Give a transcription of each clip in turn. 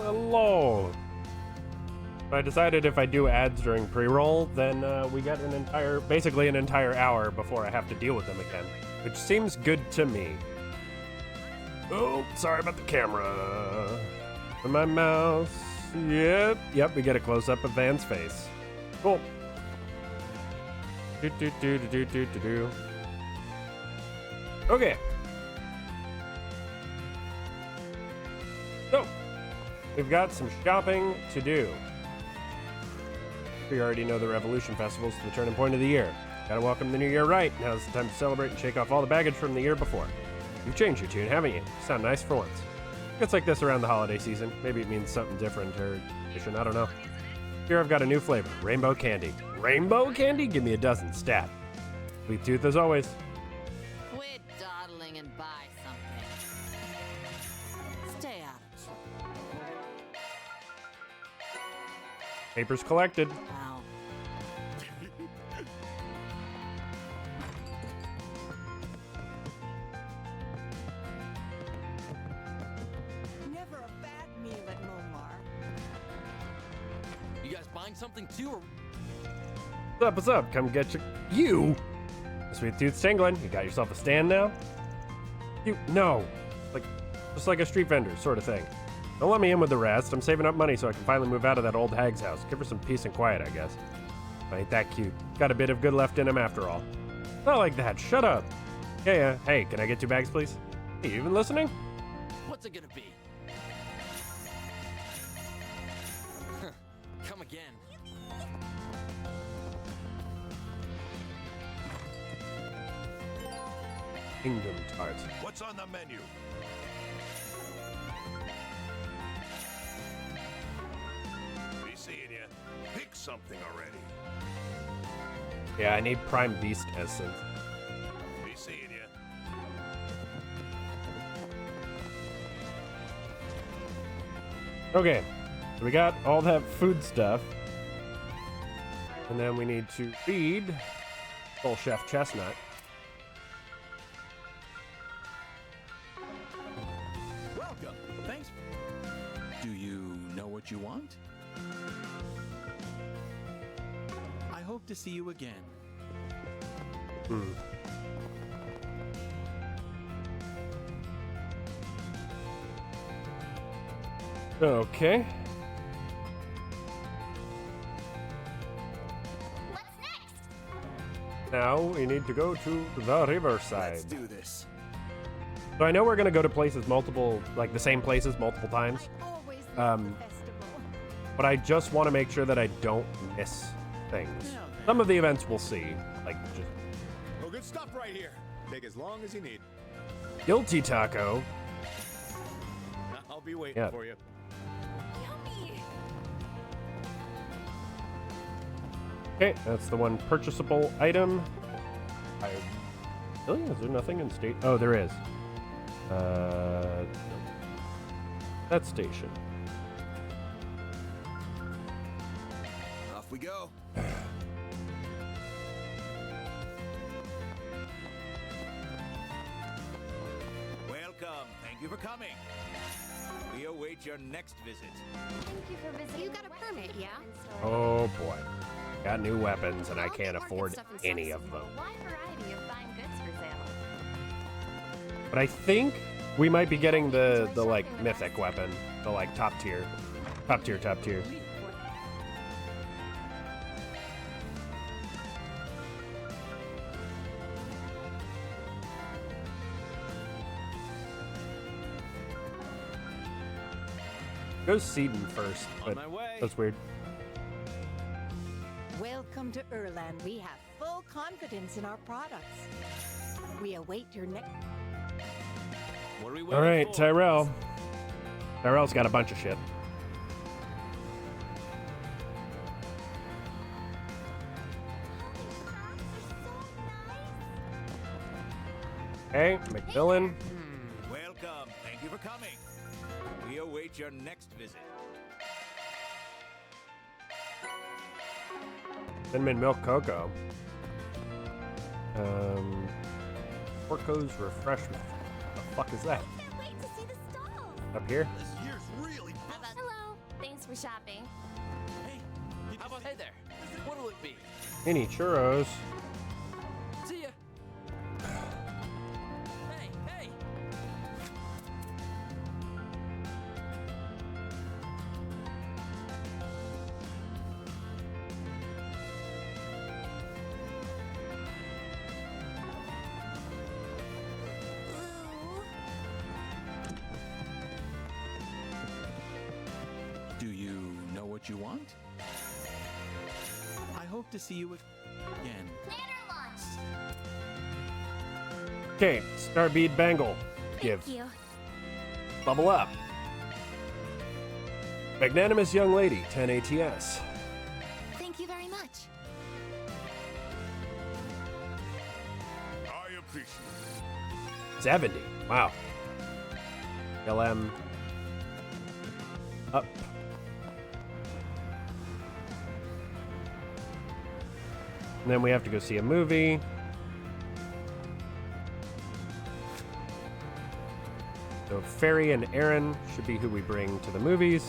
Hello. So I decided if I do ads during pre-roll, then we get basically an entire hour before I have to deal with them again, which seems good to me. Oh, sorry about the camera. And my mouse. Yep, we get a close-up of Van's face. Cool. Do. Okay. So, we've got some shopping to do. We already know the Revolution Festival's the turning point of the year. Gotta welcome the new year right. Now's the time to celebrate and shake off all the baggage from the year before. You've changed your tune, haven't you? Sound nice for once. It's like this around the holiday season. Maybe it means something different or different, I don't know. Here I've got a new flavor, rainbow candy. Rainbow candy? Give me a dozen, stat. Sweet tooth as always. Quit dawdling and buy something. Stay out of trouble. Papers collected. Wow. Never a bad meal at Momar. You guys buying something too, or What's up? Come get you. Sweet tooth tingling. You got yourself a stand now? No. Just like a street vendor sort of thing. Don't let me in with the rest. I'm saving up money so I can finally move out of that old hag's house. Give her some peace and quiet, I guess. Ain't that cute. Got a bit of good left in him after all. Not like that. Shut up. Yeah. Hey, can I get 2 bags, please? Hey, you even listening? what's it gonna be? Come again. Kingdom Tart. What's on the menu? Be seeing you. Pick something already. Yeah, I need Prime Beast Essence. Be seeing you. Okay, so we got all that food stuff. And then we need to feed Full Chef Chestnut. Welcome. Thanks. Do you know what you want? I hope to see you again. Okay. What's next? Now we need to go to the riverside. Let's do this. So I know we're gonna go to places the same places multiple times. I always Um, love the festival. But I just want to make sure that I don't miss things. Some of the events we'll see, just Oh, good stuff right here. Take as long as you need. Guilty Taco. I'll be waiting Yeah. for you. Yummy. Okay, that's the one purchasable item. Really? Is there nothing in state? Oh, there is. That station. Off we go. Welcome. Thank you for coming. We await your next visit. Thank you for visiting. You got a permit, yeah? Oh boy. Got new weapons and I can't afford any of them. Wide variety of fine goods for sale. But I think we might be getting the mythic weapon. The top tier. Top tier. Go Seedon first, but my way. that's weird. Welcome to Erland. We have full confidence in our products. We await your next. What are we waiting All right, for? Tyrell. Tyrell's got a bunch of shit. Hey, McMillan. Welcome. Thank you for coming. We await your next visit. Cinnamon milk cocoa. Porco's refreshment. What the fuck is that? Can't wait to see the stalls. Up here? This year's really Hello Hey there. What'll it be? Mini churros. See ya. Hey, hey. Do you know what you want? I hope to see you again. Planner launched. Okay, Starbead Bangle. Give. Thank you. Bubble up. Magnanimous Young Lady, 10 ATS. Thank you very much. I appreciate it. 70. Wow. LM. Up. And then we have to go see a movie. So Ferry and Aaron should be who we bring to the movies.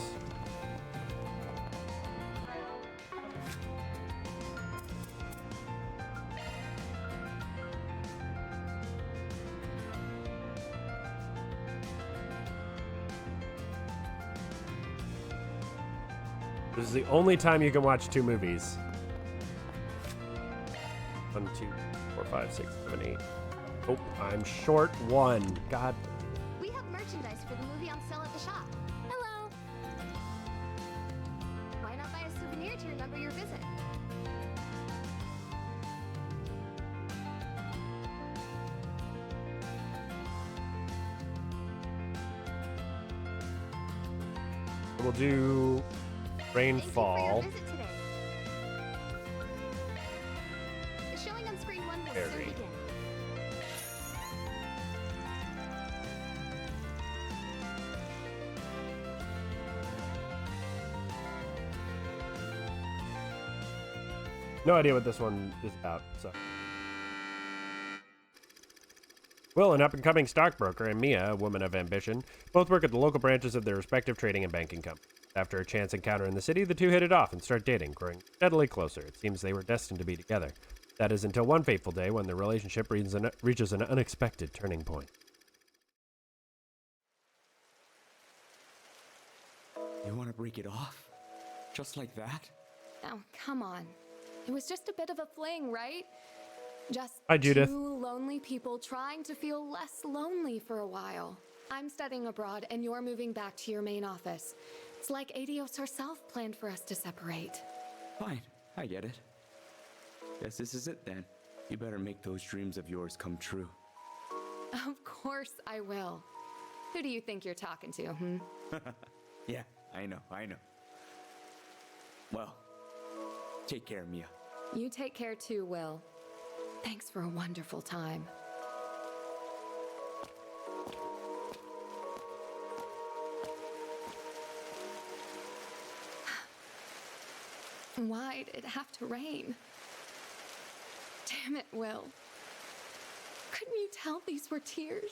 This is the only time you can watch 2 movies. 1, 2, 4, 5, 6, 7, 8. Oh, I'm short 1. God. We have merchandise for the movie on sale at the shop. Hello. Why not buy a souvenir to remember your visit? We'll do Rainfall. Thank you for your visit today. The showing on screen 1 will Very. soon begin. No idea what this one is about, so. Will, an up-and-coming stockbroker, and Mia, a woman of ambition, both work at the local branches of their respective trading and banking companies. After a chance encounter in the city, the two hit it off and start dating, growing steadily closer. It seems they were destined to be together. That is until one fateful day when their relationship reaches an unexpected turning point. You want to break it off? Just like that? Oh, come on. It was just a bit of a fling, right? Just Hi, Judith. 2 lonely people trying to feel less lonely for a while. I'm studying abroad and you're moving back to your main office. It's like Adios herself planned for us to separate. Fine, I get it. Guess this is it then. You better make those dreams of yours come true. Of course I will. Who do you think you're talking to, Yeah, I know. Well, take care, Mia. You take care too, Will. Thanks for a wonderful time. Why'd it have to rain? Damn it, Will. Couldn't you tell these were tears?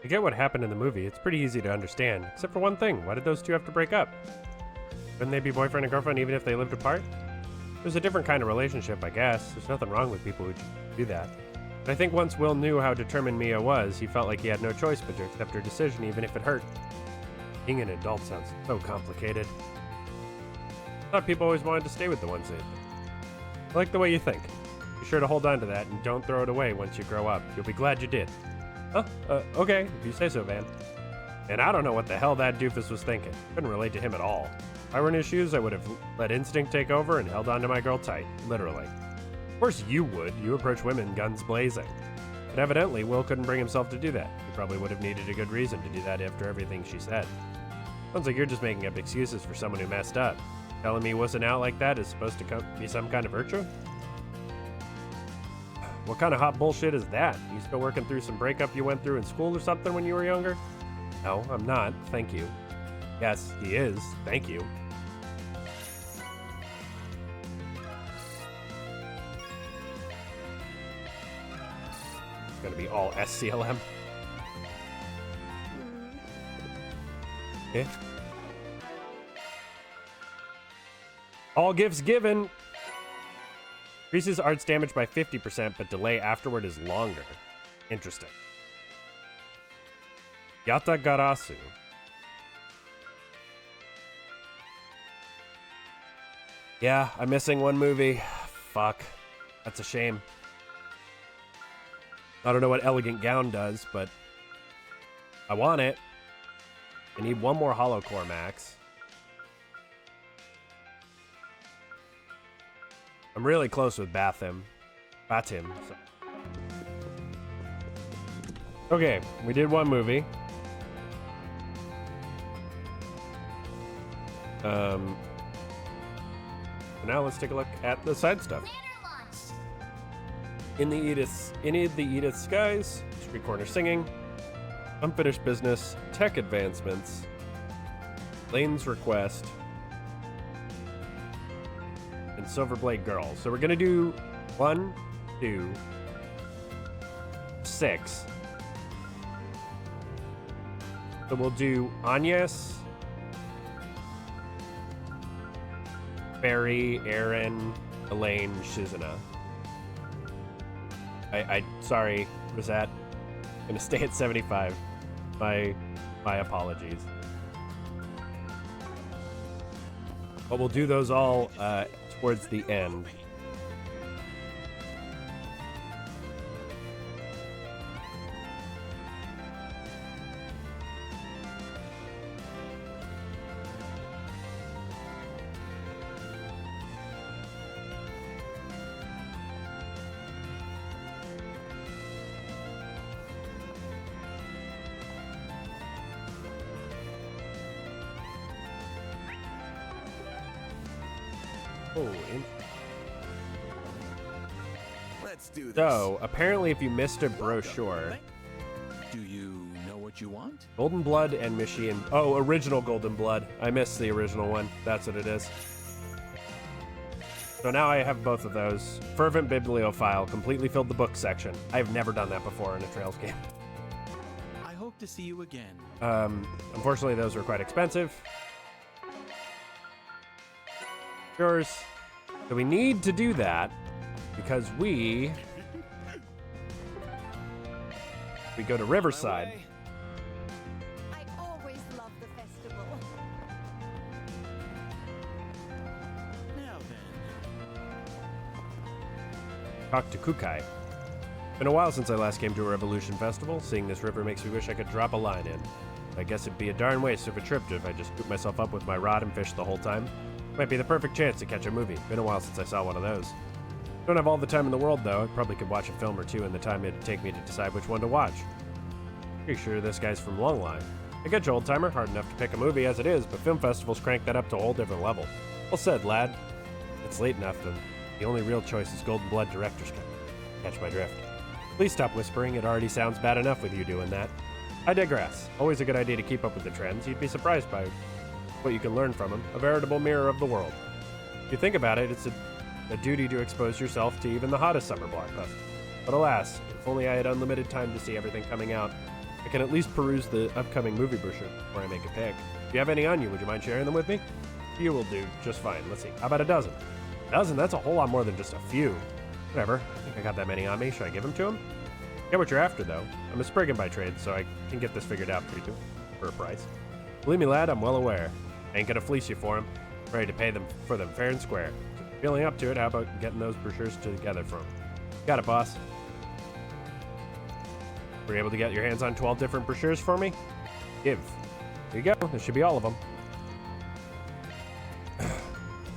You get what happened in the movie, it's pretty easy to understand, except for one thing. Why did those two have to break up? Couldn't they be boyfriend and girlfriend even if they lived apart? It was a different kind of relationship, I guess. There's nothing wrong with people who do that. But I think once Will knew how determined Mia was, he felt like he had no choice but to accept her decision, even if it hurt. Being an adult sounds so complicated. I thought people always wanted to stay with the ones they... I like the way you think. Be sure to hold on to that and don't throw it away once you grow up. You'll be glad you did. Okay, if you say so, Van. And I don't know what the hell that doofus was thinking. Couldn't relate to him at all. If I were in his shoes, I would have let instinct take over and held on to my girl tight, literally. Of course you would. You approach women guns blazing. But evidently, Will couldn't bring himself to do that. He probably would have needed a good reason to do that after everything she said. Sounds like you're just making up excuses for someone who messed up. Telling me wussing out like that is supposed to be some kind of virtue? What kind of hot bullshit is that? You still working through some breakup you went through in school or something when you were younger? No, I'm not. Thank you. Yes, he is. Thank you. It's gonna be all SCLM. Okay. All gifts given. Increases arts damage by 50%, but delay afterward is longer. Interesting. Yata Garasu. Yeah, I'm missing one movie. Fuck. That's a shame. I don't know what Elegant Gown does, but I want it. I need one more Hollow Core Max. I'm really close with Batim. So. Okay, we did one movie. Now let's take a look at the side stuff. In the Edith Skies, Street Corner Singing, Unfinished Business, Tech Advancements, Lane's Request, and Silverblade Girl. So we're gonna do 1, 2, 6. So we'll do Agnes, Barry, Aaron, Elaine, Shizuna. Sorry, Rosette. I'm gonna stay at 75. My apologies. But we'll do those all towards the end. Let's do this. So, apparently if you missed a brochure... Do you know what you want? Golden Blood and Machine... Oh, original Golden Blood. I missed the original one. That's what it is. So now I have both of those. Fervent Bibliophile completely filled the book section. I've never done that before in a Trails game. I hope to see you again. Unfortunately, those were quite expensive. Yours. So we need to do that because we go to Riverside. I always love the festival. Now then. Talk to Kukai. Been a while since I last came to a Revolution Festival. Seeing this river makes me wish I could drop a line in. I guess it'd be a darn waste of a trip if I just scoop myself up with my rod and fish the whole time. Might be the perfect chance to catch a movie. Been a while since I saw one of those. Don't have all the time in the world, though. I probably could watch a film or two in the time it'd take me to decide which one to watch. Pretty sure this guy's from Longline. I get you, old timer. Hard enough to pick a movie as it is, but film festivals crank that up to a whole different level. Well said, lad. It's late enough, and the only real choice is Golden Blood Director's Cut. Catch my drift. Please stop whispering. It already sounds bad enough with you doing that. I digress. Always a good idea to keep up with the trends. You'd be surprised by what you can learn from them. A veritable mirror of the world. If you think about it, it's a duty to expose yourself to even the hottest summer blockbuster. But alas, if only I had unlimited time to see everything coming out, I can at least peruse the upcoming movie brochure before I make a pick. If you have any on you, would you mind sharing them with me? You will do just fine. Let's see. How about a dozen? A dozen? That's a whole lot more than just a few. Whatever. I think I got that many on me. Should I give them to him? Get what you're after, though. I'm a Spriggan by trade, so I can get this figured out for you for a price. Believe me, lad, I'm well aware. I ain't gonna fleece you for them. Ready to pay them for them fair and square. So if you're feeling up to it, how about getting those brochures together for him? Got it, boss. Were you able to get your hands on 12 different brochures for me? Give. There you go. This should be all of them.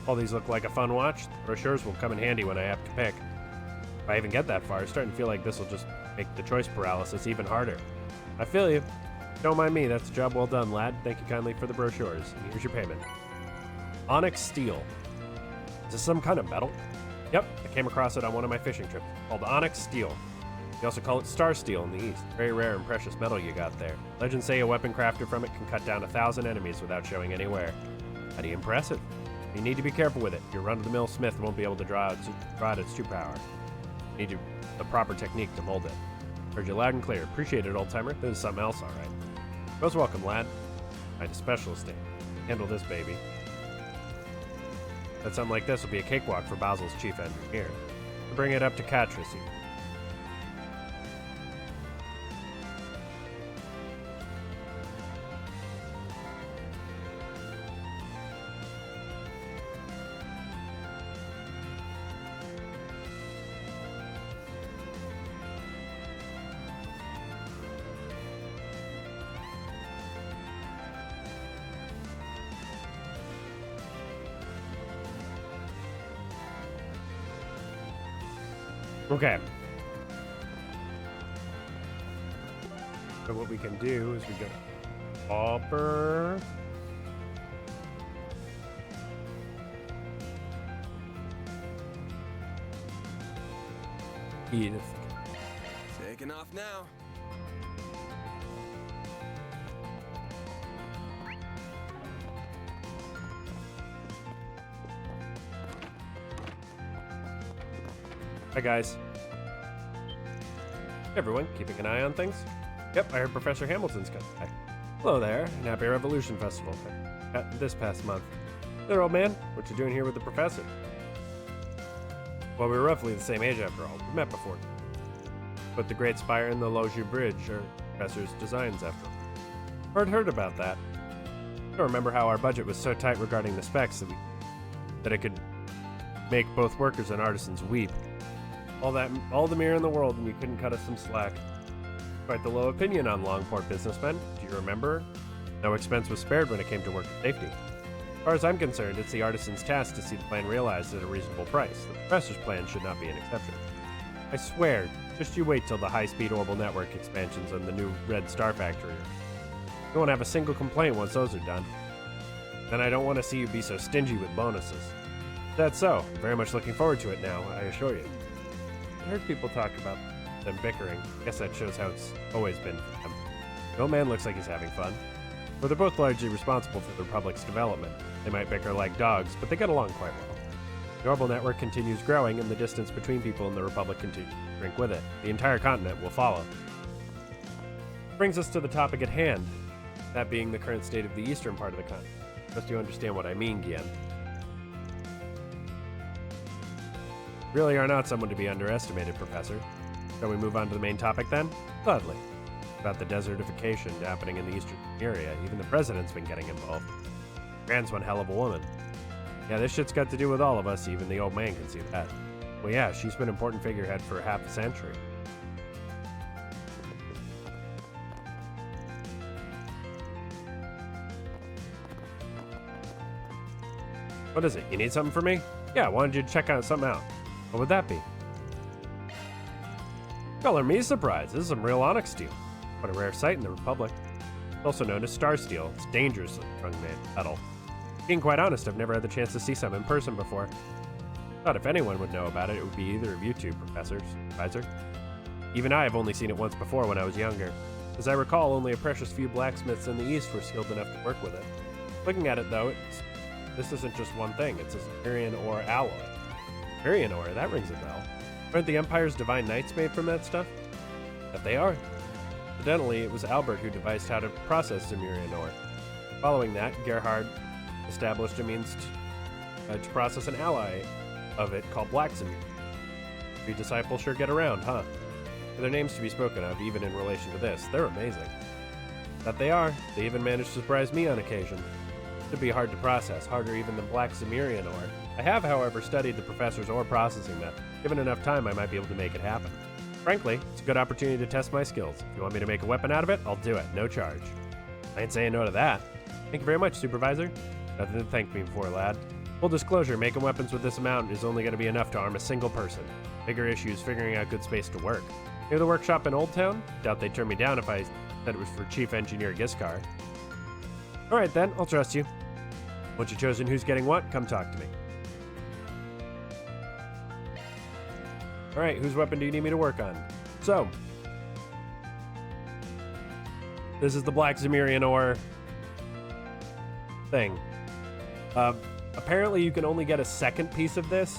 All these look like a fun watch. Brochures will come in handy when I have to pick. If I even get that far, I'm starting to feel like this will just make the choice paralysis even harder. I feel you. Don't mind me, that's a job well done, lad. Thank you kindly for the brochures. And here's your payment. Onyx Steel. Is this some kind of metal? Yep, I came across it on one of my fishing trips. Called Onyx Steel. You also call it star steel in the East. Very rare and precious metal you got there. Legends say a weapon crafted from it can cut down 1,000 enemies without showing any wear. Pretty impressive. You need to be careful with it. Your run-of-the-mill smith won't be able to draw out its true power. You need the proper technique to mold it. Heard you loud and clear. Appreciate it, old-timer. This is something else, all right. Most welcome, lad. Find a specialist in. Handle this, baby. That something like this will be a cakewalk for Basil's chief engineer. Bring it up to Catrice. Okay. So what we can do is we go Hopper. Edith. Taking off now. Hi, guys. Hey, everyone, keeping an eye on things? Yep, I heard Professor Hamilton's coming back. Hello there, and Happy Revolution Festival this past month. There, old man, what you doing here with the professor? Well, we were roughly the same age after all. We met before. But the Great Spire and the Loju Bridge are Professor's designs after all. Heard about that. I don't remember how our budget was so tight regarding the specs that it could make both workers and artisans weep. All the mirror in the world, and you couldn't cut us some slack. Quite the low opinion on Longport businessmen. Do you remember? No expense was spared when it came to worker safety. As far as I'm concerned, it's the artisan's task to see the plan realized at a reasonable price. The professor's plan should not be an exception. I swear, just you wait till the high-speed orbital network expansions on the new Red Star Factory. You won't have a single complaint once those are done. Then I don't want to see you be so stingy with bonuses. That's so. I'm very much looking forward to it now, I assure you. I heard people talk about them bickering. I guess that shows how it's always been for them. The old man looks like he's having fun. But they're both largely responsible for the Republic's development. They might bicker like dogs, but they get along quite well. The orbital network continues growing, and the distance between people and the Republic continues to shrink with it. The entire continent will follow. Brings us to the topic at hand, that being the current state of the eastern part of the continent. Just to understand what I mean, Gian. Really are not someone to be underestimated, Professor. Shall we move on to the main topic then? Gladly. About the desertification happening in the eastern area. Even the president's been getting involved. Grand's one hell of a woman. Yeah, this shit's got to do with all of us, even the old man can see that. Well, yeah, she's been an important figurehead for half a century. What is it? You need something for me? Yeah, I wanted you to check out something out. What would that be? Color me surprised. This is some real onyx steel. What a rare sight in the Republic. It's also known as star steel. It's dangerously strong metal. Being quite honest, I've never had the chance to see some in person before. Thought if anyone would know about it, it would be either of you two, Professor, Supervisor. Even I have only seen it once before when I was younger. As I recall, only a precious few blacksmiths in the East were skilled enough to work with it. Looking at it, though, this isn't just one thing. It's a Sumerian ore alloy. Sumerian ore, that rings a bell. Aren't the Empire's divine knights made from that stuff? But they are. Incidentally, it was Albert who devised how to process Sumerian ore. Following that, Gerhard established a means to process an alloy of it called Black Sumerian. Three disciples sure get around, huh? For their names to be spoken of, even in relation to this, they're amazing. That they are. They even managed to surprise me on occasion. It'd be hard to process, harder even than Black Sumerian ore. I have, however, studied the professor's ore processing method. Given enough time, I might be able to make it happen. Frankly, it's a good opportunity to test my skills. If you want me to make a weapon out of it, I'll do it, no charge. I ain't saying no to that. Thank you very much, Supervisor. Nothing to thank me for, lad. Full disclosure, making weapons with this amount is only going to be enough to arm a single person. Bigger issue is figuring out good space to work. Near the workshop in Old Town? Doubt they'd turn me down if I said it was for Chief Engineer Giscar. Alright then, I'll trust you. Once you've chosen who's getting what, come talk to me. Alright, whose weapon do you need me to work on? So, this is the Black Zemirian ore thing. Apparently, you can only get a second piece of this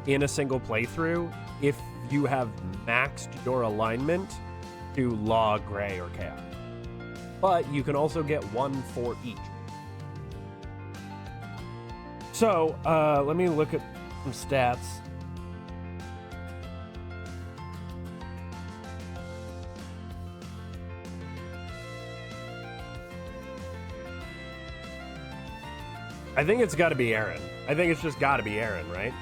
in a single playthrough if you have maxed your alignment to Law, Gray, or Chaos. But you can also get one for each. So, let me look at some stats. I think it's got to be Aaron. I think it's just got to be Aaron, right?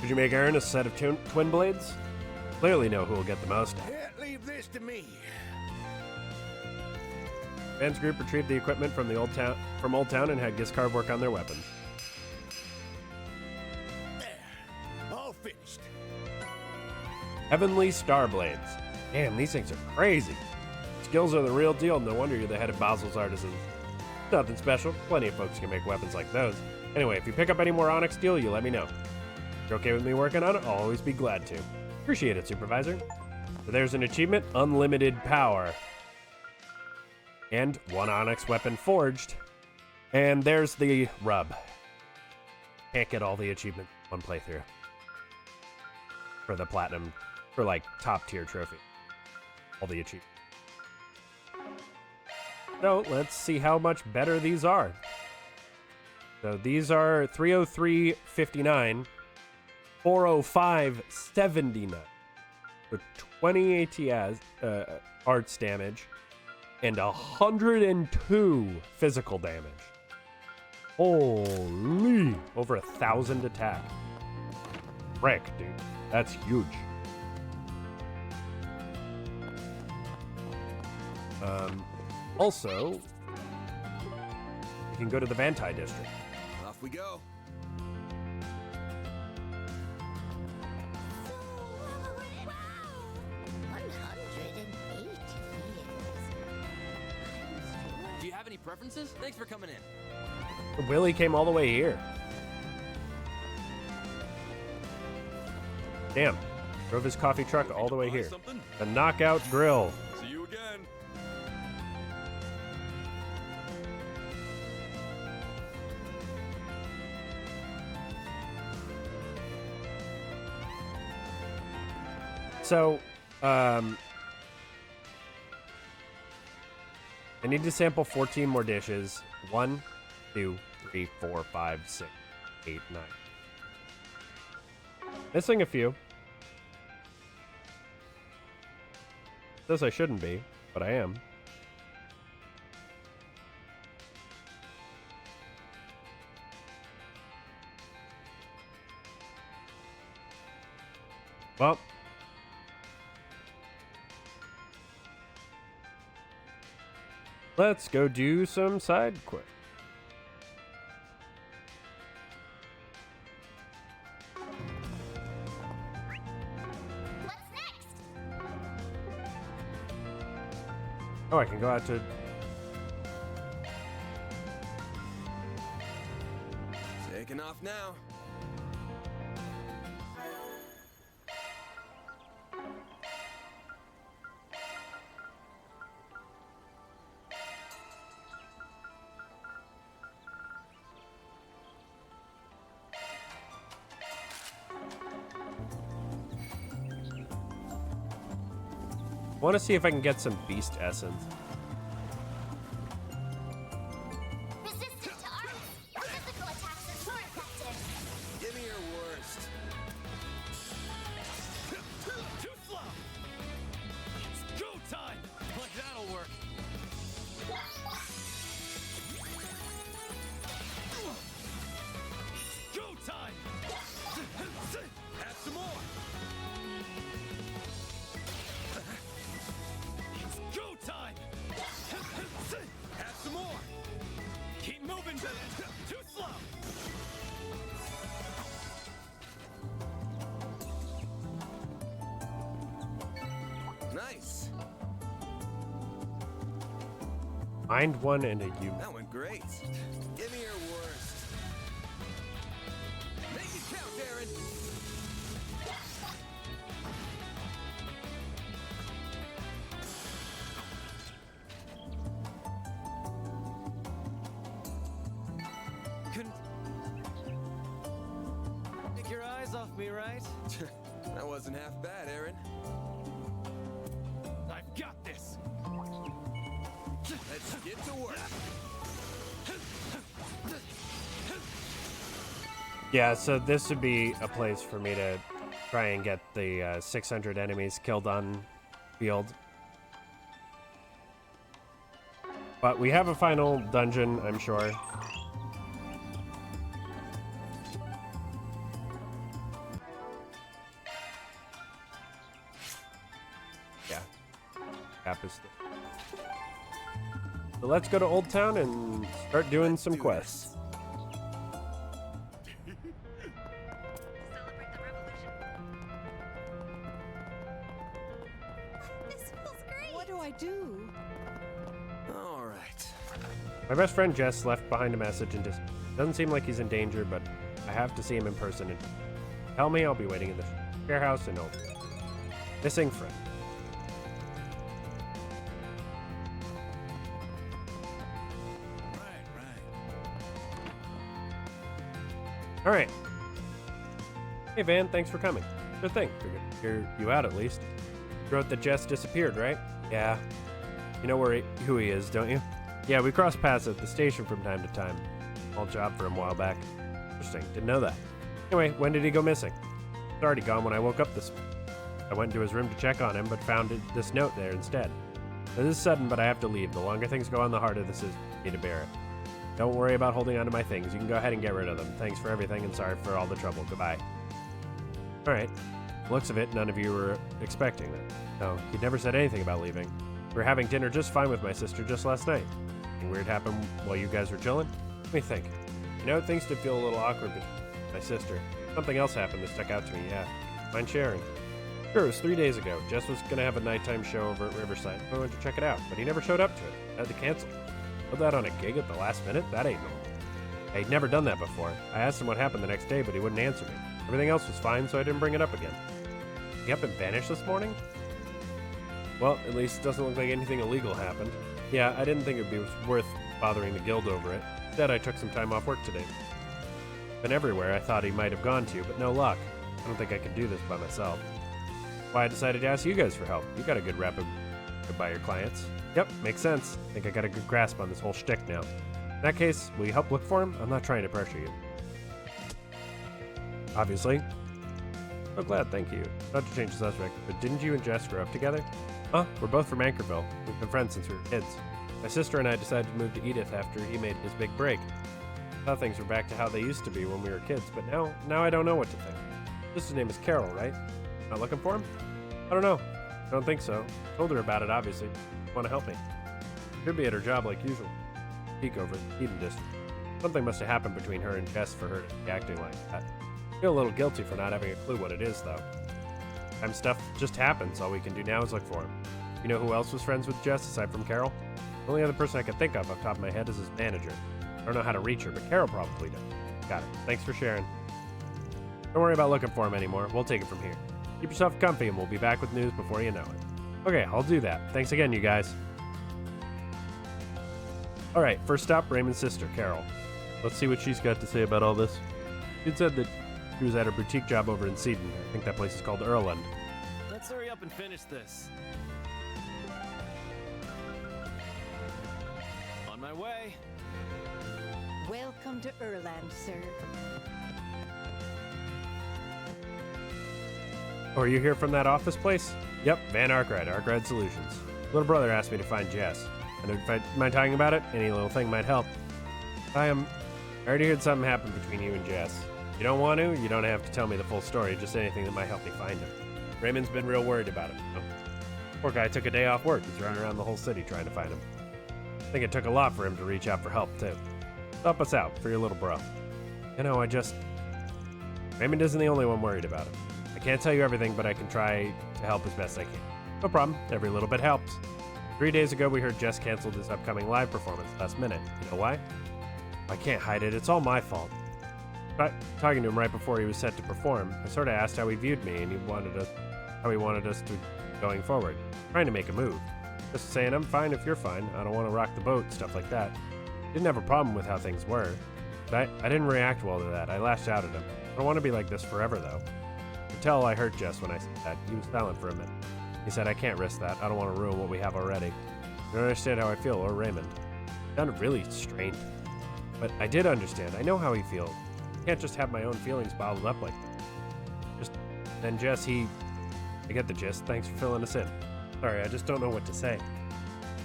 Did you make Aaron a set of twin blades? Clearly know who will get the most. Yeah, leave this to me. Ben's group retrieved the equipment from the Old Town and had Giscard work on their weapons. There. All finished. Heavenly Star Blades. Damn, these things are crazy. Skills are the real deal. No wonder you're the head of Basil's artisans. Nothing special. Plenty of folks can make weapons like those. Anyway, if you pick up any more onyx steel, you let me know. If you're okay with me working on it, I'll always be glad to. Appreciate it, Supervisor. So there's an achievement, Unlimited Power. And one onyx weapon forged. And there's the rub. Can't get all the achievements in one playthrough. For the platinum, for like top tier trophy. All the achievements. So let's see how much better these are. So these are 303.59, 405.79, with 20 ATS arts damage, and 102 physical damage. Holy! Over 1,000 attack. Frick, dude. That's huge. Also, you can go to the Vantai district. Off we go. Do you have any preferences? Thanks for coming in. Willie came all the way here. Damn. Drove his coffee truck all the way here. The Knockout Grill. See you again. So, I need to sample 14 more dishes. 1, 2, 3, 4, 5, 6, 8, 9. Missing a few. Says I shouldn't be, but I am. Well. Let's go do some side quests. What's next? Oh, I can go out to... Taking off now. I want to see if I can get some beast essence. Resistant to armor. Physical attacks are more effective. Give me your worst. Too slow. It's go time. Like that'll work. Go time. Have some more. It's go time. Have some more. Keep moving, Billy. Too slow. Nice. Find one and a human. That went great. Give me your worst. Make it count, Darren. off me, right? That wasn't half bad, Aaron. I've got this. Let's get to work. Yeah, so this would be a place for me to try and get the 600 enemies killed on field. But we have a final dungeon, I'm sure. Yeah. Cap is so let's go to Old Town and start doing some quests. What do I do? All right. My best friend Jess left behind a message and just doesn't seem like he's in danger, but I have to see him in person and tell me I'll be waiting in the share house and Old. Missing friend. All right. Hey, Van, thanks for coming. Sure thing. Figured hear you out at least. You wrote that Jess disappeared, right? Yeah. You know who he is, don't you? Yeah, we cross paths at the station from time to time. Small job for him a while back. Interesting. Didn't know that. Anyway, when did he go missing? He's already gone when I woke up this morning. I went into his room to check on him, but found this note there instead. This is sudden, but I have to leave. The longer things go on, the harder this is for me to bear it. Don't worry about holding on to my things. You can go ahead and get rid of them. Thanks for everything, and sorry for all the trouble. Goodbye. Alright. Looks of it, none of you were expecting that. No, he'd never said anything about leaving. We were having dinner just fine with my sister just last night. Anything weird happened while you guys were chilling? Let me think. You know, things did feel a little awkward between my sister. Something else happened that stuck out to me, yeah. Mind sharing? Sure, it was 3 days ago. Jess was gonna have a nighttime show over at Riverside. I went to check it out, but he never showed up to it. I had to cancel. Put that on a gig at the last minute? That ain't normal. I'd never done that before. I asked him what happened the next day, but he wouldn't answer me. Everything else was fine, so I didn't bring it up again. Did he up and vanish this morning? Well, at least it doesn't look like anything illegal happened. Yeah, I didn't think it'd be worth bothering the guild over it. Instead, I took some time off work today. Been everywhere I thought he might have gone to, but no luck. I don't think I could do this by myself. Why I decided to ask you guys for help. You got a good rap by your clients. Yep, makes sense. I think I got a good grasp on this whole shtick now. In that case, will you help look for him? I'm not trying to pressure you. Obviously. Oh, glad, thank you. Not to change the subject, but didn't you and Jess grow up together? Huh? We're both from Anchorville. We've been friends since we were kids. My sister and I decided to move to Edith after he made his big break. I thought things were back to how they used to be when we were kids, but now I don't know what to think. Sister's name is Carol, right? Not looking for him? I don't know. I don't think so. Told her about it, obviously. Want to help me? Could be at her job like usual. Peek over the Eden district. Something must have happened between her and Jess for her to be acting like that. I feel a little guilty for not having a clue what it is, though. Sometimes stuff just happens. All we can do now is look for him. You know who else was friends with Jess aside from Carol? The only other person I can think of off the top of my head is his manager. I don't know how to reach her, but Carol probably does. Got it. Thanks for sharing. Don't worry about looking for him anymore. We'll take it from here. Keep yourself comfy and we'll be back with news before you know it. Okay, I'll do that. Thanks again, you guys. Alright, first stop, Raymond's sister, Carol. Let's see what she's got to say about all this. She'd said that she was at her boutique job over in Seaton. I think that place is called Erland. Let's hurry up and finish this. On my way. Welcome to Erland, sir. Oh, are you here from that office place? Yep, Van Arkwright, Arkwright Solutions. Little brother asked me to find Jess. And if I mind talking about it, any little thing might help. I already heard something happen between you and Jess. If you don't want to, you don't have to tell me the full story, just anything that might help me find him. Raymond's been real worried about him. Oh. Poor guy took a day off work. He's running around the whole city trying to find him. I think it took a lot for him to reach out for help, too. Help us out, for your little bro. You know, Raymond isn't the only one worried about him. I can't tell you everything, but I can try to help as best I can. No problem. Every little bit helps. 3 days ago, we heard Jess canceled his upcoming live performance last minute. You know why? I can't hide it. It's all my fault. Talking to him right before he was set to perform, I sort of asked how he viewed me and how he wanted us to going forward. Trying to make a move. Just saying, I'm fine if you're fine. I don't want to rock the boat, stuff like that. Didn't have a problem with how things were. But I didn't react well to that. I lashed out at him. I don't want to be like this forever, though. tell I hurt Jess when I said that. He was silent for a minute. He said, I can't risk that. I don't want to ruin what we have already. You don't understand how I feel, or Raymond. It sounded really strained. But I did understand. I know how he feels. I can't just have my own feelings bottled up like that. Then Jess, I get the gist. Thanks for filling us in. Sorry, I just don't know what to say.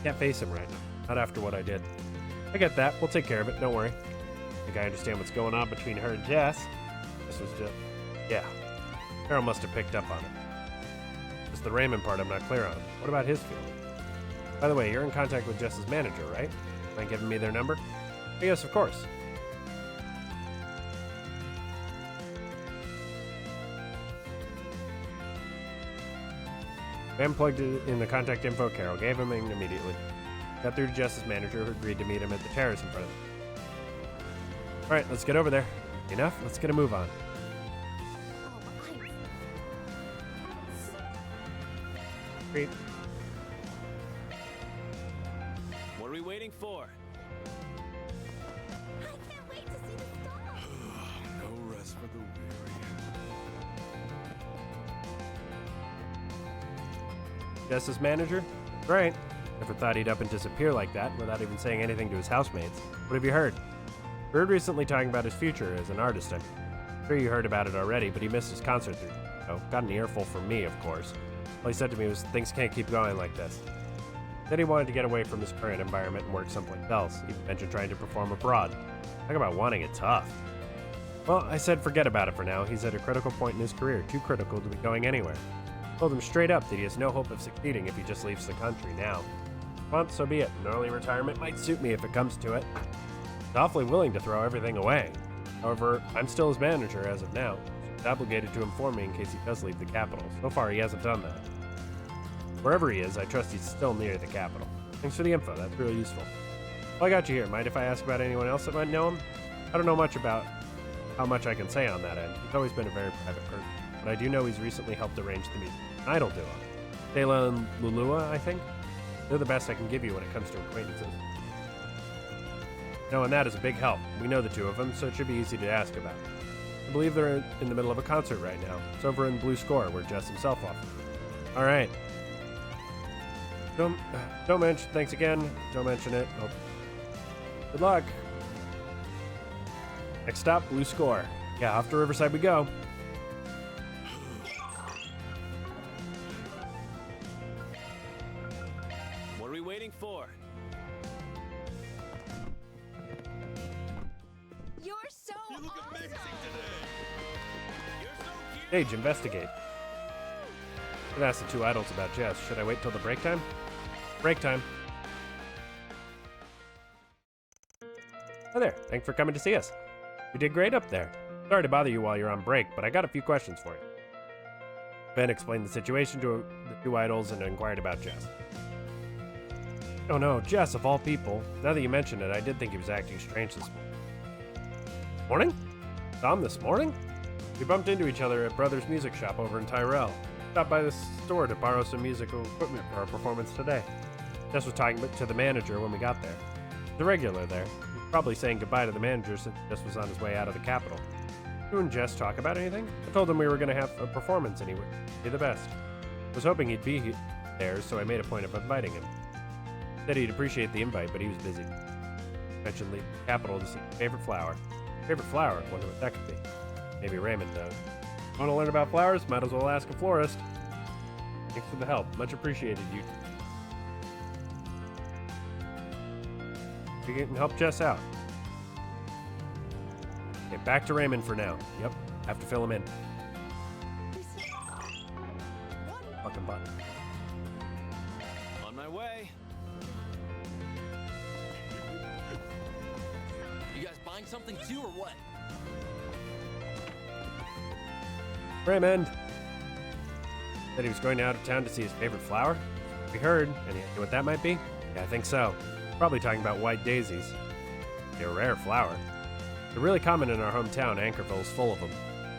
Can't face him right now. Not after what I did. I get that. We'll take care of it. Don't worry. I think I understand what's going on between her and Jess. This was just... Yeah. Carol must have picked up on it. It's the Raymond part I'm not clear on. What about his feeling? By the way, you're in contact with Jess's manager, right? Mind giving me their number? Yes, of course. Van plugged in the contact info Carol, gave him in immediately. Got through to Jess's manager, who agreed to meet him at the terrace in front of him. Alright, let's get over there. Enough? Let's get a move on. Great. What are we waiting for? I can't wait to see the stars. No rest for the weary. Jess's manager? Right. Never thought he'd up and disappear like that without even saying anything to his housemates. What have you heard? Heard recently talking about his future as an artist. I'm sure you heard about it already, but he missed his concert through. Oh, got an earful from me, of course. All he said to me was, things can't keep going like this. Then he wanted to get away from his current environment and work someplace else. He mentioned trying to perform abroad. Talk about wanting it tough. Well, I said forget about it for now. He's at a critical point in his career, too critical to be going anywhere. Told him straight up that he has no hope of succeeding if he just leaves the country now. Well, so be it. An early retirement might suit me if it comes to it. He's awfully willing to throw everything away. However, I'm still his manager as of now. He's obligated to inform me in case he does leave the capital. So far, he hasn't done that. Wherever he is, I trust he's still near the capital. Thanks for the info. That's really useful. Well, I got you here. Mind if I ask about anyone else that might know him? I don't know much about how much I can say on that end. He's always been a very private person. But I do know he's recently helped arrange the music Idol duo. Dayla and Lulua, I think? They're the best I can give you when it comes to acquaintances. Knowing that is a big help. We know the two of them, so it should be easy to ask about. I believe they're in the middle of a concert right now. It's over in Blue Score, where Jess himself offered. All right. Don't mention. Thanks again. Don't mention it. Oh. Good luck. Next stop, Blue Score. Yeah, off to Riverside we go. What are we waiting for? You're so You look amazing today. You're so cute. Stage, investigate. I've asked the two idols about Jess. Should I wait till the break time? Break time. Hi there. Thanks for coming to see us. You did great up there. Sorry to bother you while you're on break, but I got a few questions for you. Ben explained the situation to the two idols and inquired about Jess. Oh no, Jess of all people. Now that you mention it, I did think he was acting strange this morning. Saw him this morning? We bumped into each other at Brothers Music Shop over in Tyrell. Stopped by the store to borrow some musical equipment for our performance today. Jess was talking to the manager when we got there. The regular there. He was probably saying goodbye to the manager since Jess was on his way out of the capital. You and Jess talk about anything? I told him we were going to have a performance anyway. Be the best. I was hoping he'd be there, so I made a point of inviting him. Said he'd appreciate the invite, but he was busy. Mentioned leaving the capital to see his favorite flower. Favorite flower? Wonder what that could be. Maybe Raymond knows. Want to learn about flowers? Might as well ask a florist. Thanks for the help. Much appreciated, you. You can help Jess out. Okay, back to Raymond for now. Yep, have to fill him in. Fucking button. On my way. You guys buying something too, or what? Raymond! Said he was going out of town to see his favorite flower? We heard. Any idea what that might be? Yeah, I think so. Probably talking about white daisies. They're a rare flower. They're really common in our hometown. Anchorville's full of them.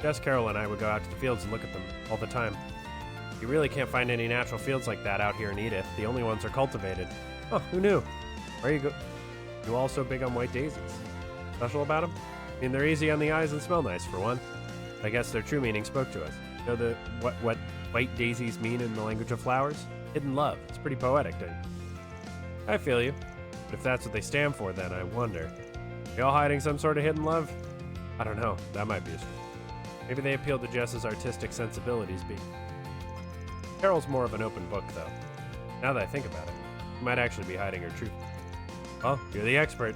Jess, Carol, and I would go out to the fields and look at them all the time. You really can't find any natural fields like that out here in Edith. The only ones are cultivated. Oh, who knew? Where you go? You all so big on white daisies? Special about them? I mean, they're easy on the eyes and smell nice, for one. I guess their true meaning spoke to us. You know what white daisies mean in the language of flowers? Hidden love. It's pretty poetic, don't you? I feel you. But if that's what they stand for, then I wonder. Are they all hiding some sort of hidden love? I don't know. That might be a stretch. Maybe they appeal to Jess's artistic sensibilities being. Carol's more of an open book, though. Now that I think about it, she might actually be hiding her truth. Well, you're the expert.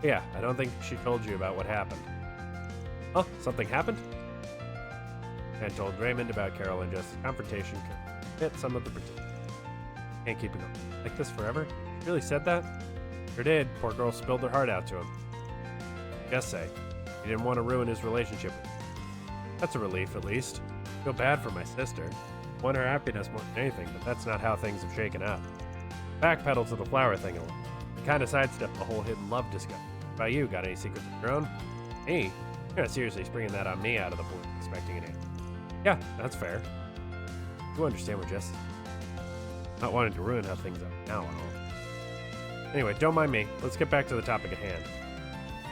Yeah, I don't think she told you about what happened. Oh, something happened? And told Raymond about Carol and Jess's confrontation could hit some of the participants. Can't keep it going like this forever. She really said that? Sure did. Poor girl spilled her heart out to him. Jess say he didn't want to ruin his relationship with her. That's a relief, at least. I feel bad for my sister. I want her happiness more than anything, but that's not how things have shaken out. Backpedal to the flower thing a little. I kind of sidestepped the whole hidden love discussion. What about you? Got any secrets of your own? Me? You're not seriously springing that on me out of the blue, expecting an answer. Yeah, that's fair. You understand what Jess is. Not wanting to ruin how things are now and all. Anyway, don't mind me. Let's get back to the topic at hand.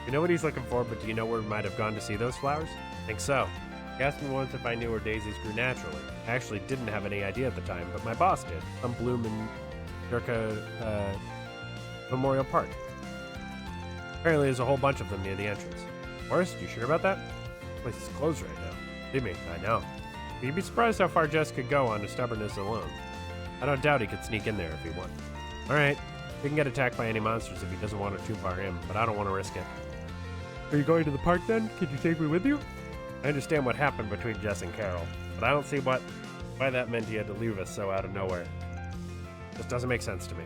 You know what he's looking for, but do you know where we might have gone to see those flowers? I think so. He asked me once if I knew where daisies grew naturally. I actually didn't have any idea at the time, but my boss did. Some bloom in Durka Memorial Park. Apparently there's a whole bunch of them near the entrance. Forrest, you sure about that? The place is closed right now. Believe me, I know. But you'd be surprised how far Jess could go on his stubbornness alone. I don't doubt he could sneak in there if he wanted. Alright, he can get attacked by any monsters if he doesn't want it too far in, but I don't want to risk it. Are you going to the park then? Could you take me with you? I understand what happened between Jess and Carol, but I don't see why that meant he had to leave us so out of nowhere. Just doesn't make sense to me.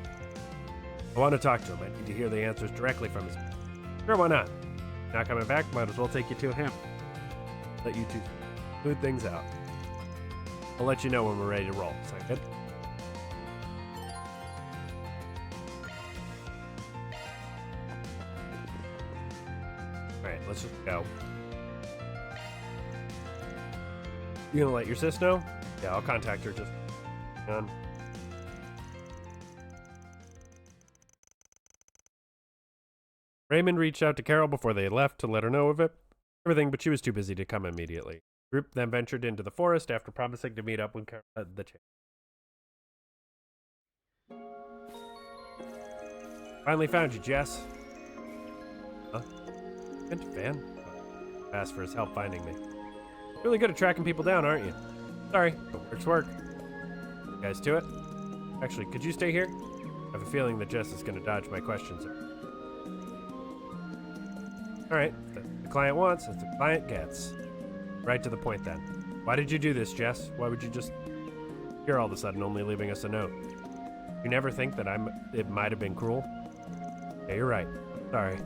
I want to talk to him. I need to hear the answers directly from his... Sure, why not? Not coming back, might as well take you to him. Let you two smooth things out. I'll let you know when we're ready to roll. Sound good? Alright, let's just go. You gonna let your sis know? Yeah, I'll contact her just on. Raymond reached out to Carol before they left to let her know of everything, but she was too busy to come immediately. The group then ventured into the forest after promising to meet up when Carol had the chance. Finally found you, Jess. Huh? Good fan. Asked for his help finding me. Really good at tracking people down, aren't you? Sorry, but work's work. You guys to it? Actually, could you stay here? I have a feeling that Jess is going to dodge my questions. Alright, the client wants, as the client gets. Right to the point then. Why did you do this, Jess? Why would you just... Here all of a sudden, only leaving us a note? You never think that it might have been cruel? Yeah, you're right. Sorry.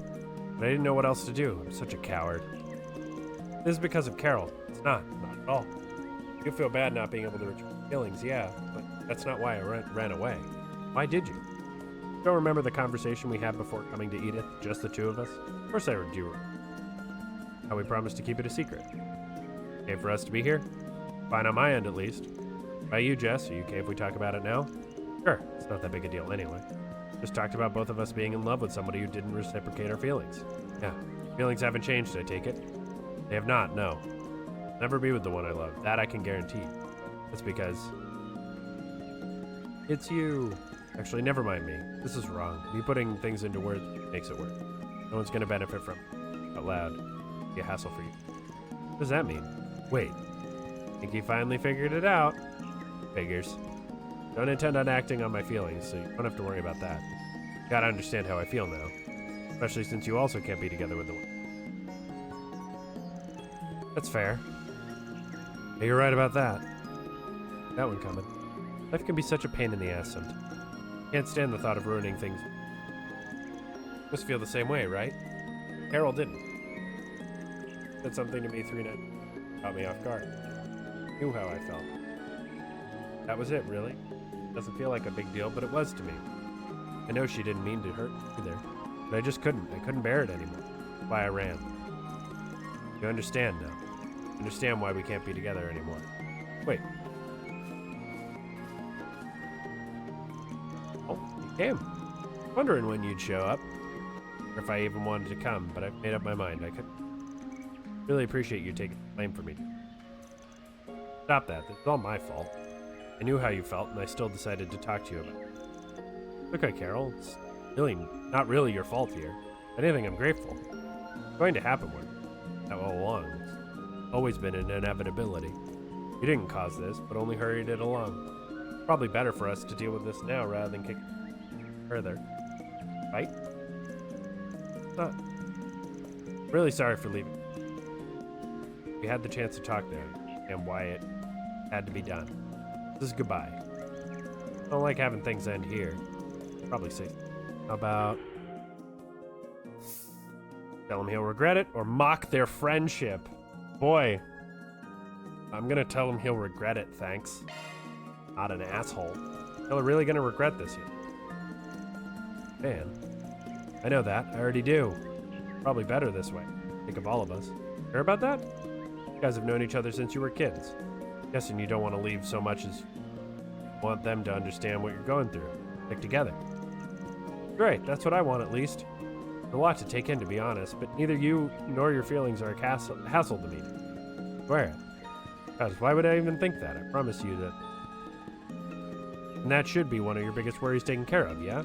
But I didn't know what else to do. I'm such a coward. This is because of Carol. It's not at all. You feel bad not being able to return feelings, yeah, but that's not why I ran away. Why did you? Don't remember the conversation we had before coming to Edith, just the two of us? Of course I do. How we promised to keep it a secret. Okay for us to be here? Fine on my end, at least. By you, Jess, are you okay if we talk about it now? Sure, it's not that big a deal anyway. Just talked about both of us being in love with somebody who didn't reciprocate our feelings. Yeah, feelings haven't changed, I take it? They have not, no. Never be with the one I love, that I can guarantee. That's because... It's you. Actually, never mind me. This is wrong. Me putting things into words makes it work. No one's gonna benefit from it. Out loud. It'd be a hassle for you. What does that mean? Wait. Think you finally figured it out? Figures. Don't intend on acting on my feelings, so you don't have to worry about that. You gotta understand how I feel now. Especially since you also can't be together with the one. That's fair. Yeah, you're right about that. That one coming. Life can be such a pain in the ass sometimes. Can't stand the thought of ruining things. You must feel the same way, right? Carol didn't. Said something to me 3 nights. Caught me off guard. Knew how I felt. That was it, really. Doesn't feel like a big deal, but it was to me. I know she didn't mean to hurt either, but I just couldn't. I couldn't bear it anymore. That's why I ran. You understand now. Understand why we can't be together anymore. Wait. Oh, you came. Wondering when you'd show up. Or if I even wanted to come, but I've made up my mind. I could really appreciate you taking the blame for me. Stop that. This is all my fault. I knew how you felt, and I still decided to talk to you about it. Okay, Carol. It's really not really your fault here. If anything, I'm grateful. It's going to happen all along. It's always been an inevitability. You didn't cause this, but only hurried it along. It's probably better for us to deal with this now rather than kick it further. Right? Not. Really sorry for leaving. We had the chance to talk there, and why it had to be done. This is goodbye. I don't like having things end here. Probably say. How about tell him he'll regret it or mock their friendship? Boy, I'm gonna tell him he'll regret it, thanks. Not an asshole. Y'all are really gonna regret this yet. Man, I know that. I already do. Probably better this way. Think of all of us. Sure about that? You guys have known each other since you were kids. Guessing you don't want to leave so much as want them to understand what you're going through. Stick together. Great, that's what I want at least. There's a lot to take in, to be honest, but neither you nor your feelings are a hassle to me. Swear it. Guys, why would I even think that? I promise you that. And that should be one of your biggest worries taken care of, yeah?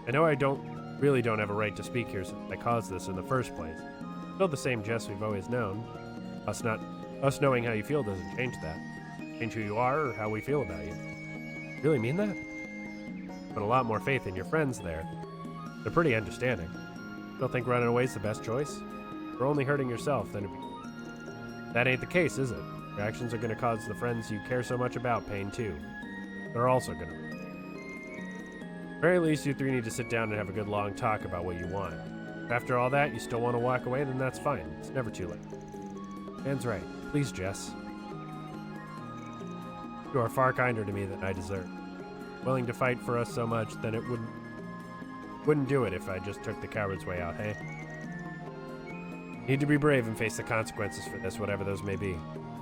I know I really don't have a right to speak here since I caused this in the first place. Still the same Jess we've always known. Us knowing how you feel doesn't change that. Change who you are or how we feel about you. Really mean that? Put a lot more faith in your friends there. They're pretty understanding. Still think running away is the best choice? You're only hurting yourself, then that ain't the case, is it? Your actions are going to cause the friends you care so much about pain too. They're also going to. At the very least, you three need to sit down and have a good long talk about what you want. If after all that you still want to walk away, then that's fine. It's never too late. Dan's right. Please, Jess. You are far kinder to me than I deserve. Willing to fight for us so much, then it wouldn't do it if I just took the coward's way out, hey? Need to be brave and face the consequences for this, whatever those may be.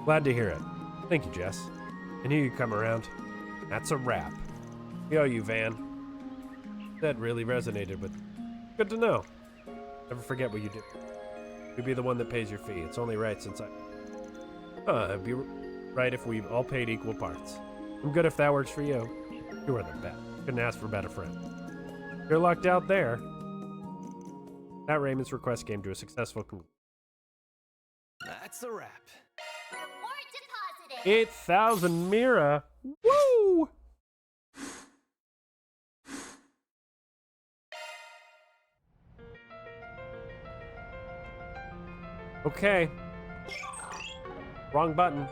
Glad to hear it. Thank you, Jess. I knew you'd come around. That's a wrap. We owe you, Van. That really resonated with me. Good to know. Never forget what you did. You'd be the one that pays your fee. It's only right since it'd be right if we all paid equal parts. I'm good if that works for you. You are the best. Couldn't ask for a better friend. You're lucked out there. That Raymond's request came to a successful conclusion. That's a wrap. Reward deposited. 8,000 Mira. Woo! Okay. Wrong button.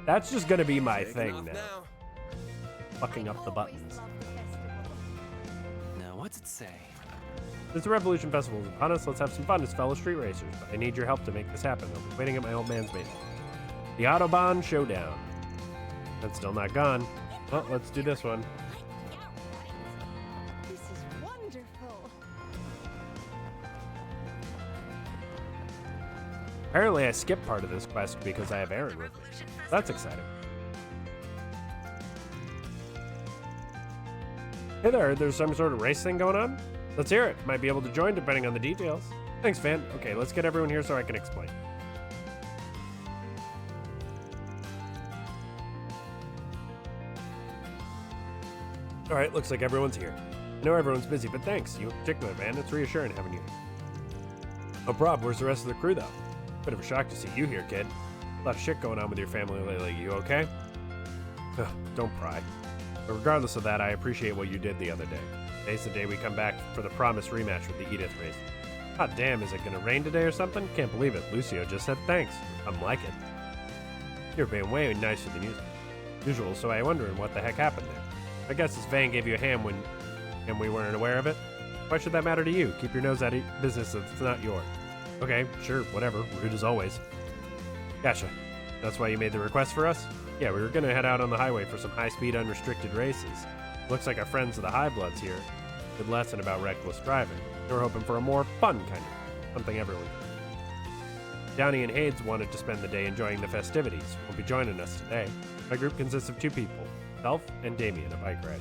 That's just gonna be my thing now. Fucking up the buttons. Now, what's it say? Since the Revolution Festival is upon us, let's have some fun as fellow street racers. But I need your help to make this happen. I'll be waiting at my old man's basement. The Autobahn Showdown. That's still not gone. Well, let's do this one. This is wonderful. Apparently I skipped part of this quest because I have Aaron with me. That's exciting. Hey there, there's some sort of race thing going on? Let's hear it. Might be able to join depending on the details. Thanks, Van. Okay, let's get everyone here so I can explain. Alright, looks like everyone's here. I know everyone's busy, but thanks. You in particular, Van. It's reassuring having you here. Oh, Prob, where's the rest of the crew, though? Bit of a shock to see you here, kid. A lot of shit going on with your family lately. You okay? Ugh, don't pry. But regardless of that, I appreciate what you did the other day. Today's the day we come back for the promised rematch with the Edith race. God damn, is it gonna rain today or something? Can't believe it. Lucio just said thanks. I'm like it. You're being way nicer than usual, so I'm wondering what the heck happened there. I guess this Van gave you a hand and we weren't aware of it. Why should that matter to you? Keep your nose out of business if it's not yours. Okay, sure, whatever. Rude as always. Gotcha. That's why you made the request for us? Yeah, we were gonna head out on the highway for some high-speed, unrestricted races. Looks like our friends of the High Bloods here. Good lesson about reckless driving. They were hoping for a more fun kind of something everyone did. Downey and Hades wanted to spend the day enjoying the festivities. Won't be joining us today. My group consists of 2 people, self and Damien, a bike rider.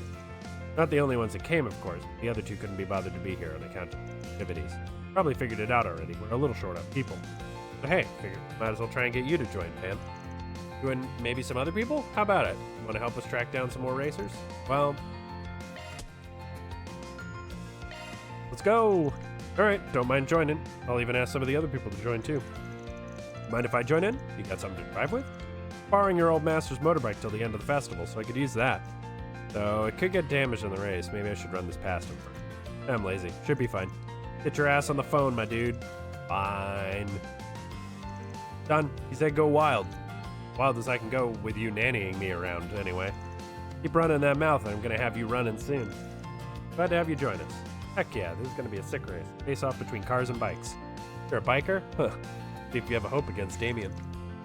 Not the only ones that came, of course. The other 2 couldn't be bothered to be here on account of activities. Probably figured it out already. We're a little short on people. But hey, figure might as well try and get you to join, man. You and maybe some other people? How about it? Want to help us track down some more racers? Well, let's go. All right, don't mind joining. I'll even ask some of the other people to join too. Mind if I join in? You got something to drive with? Borrowing your old master's motorbike till the end of the festival, so I could use that. Though it could get damaged in the race. Maybe I should run this past him first. I'm lazy. Should be fine. Get your ass on the phone, my dude. Fine. Done. He said go wild. Wild as I can go with you nannying me around, anyway. Keep running that mouth, and I'm gonna have you running soon. Glad to have you join us. Heck yeah, this is gonna be a sick race. Face off between cars and bikes. You're a biker? Huh. See if you have a hope against Damien.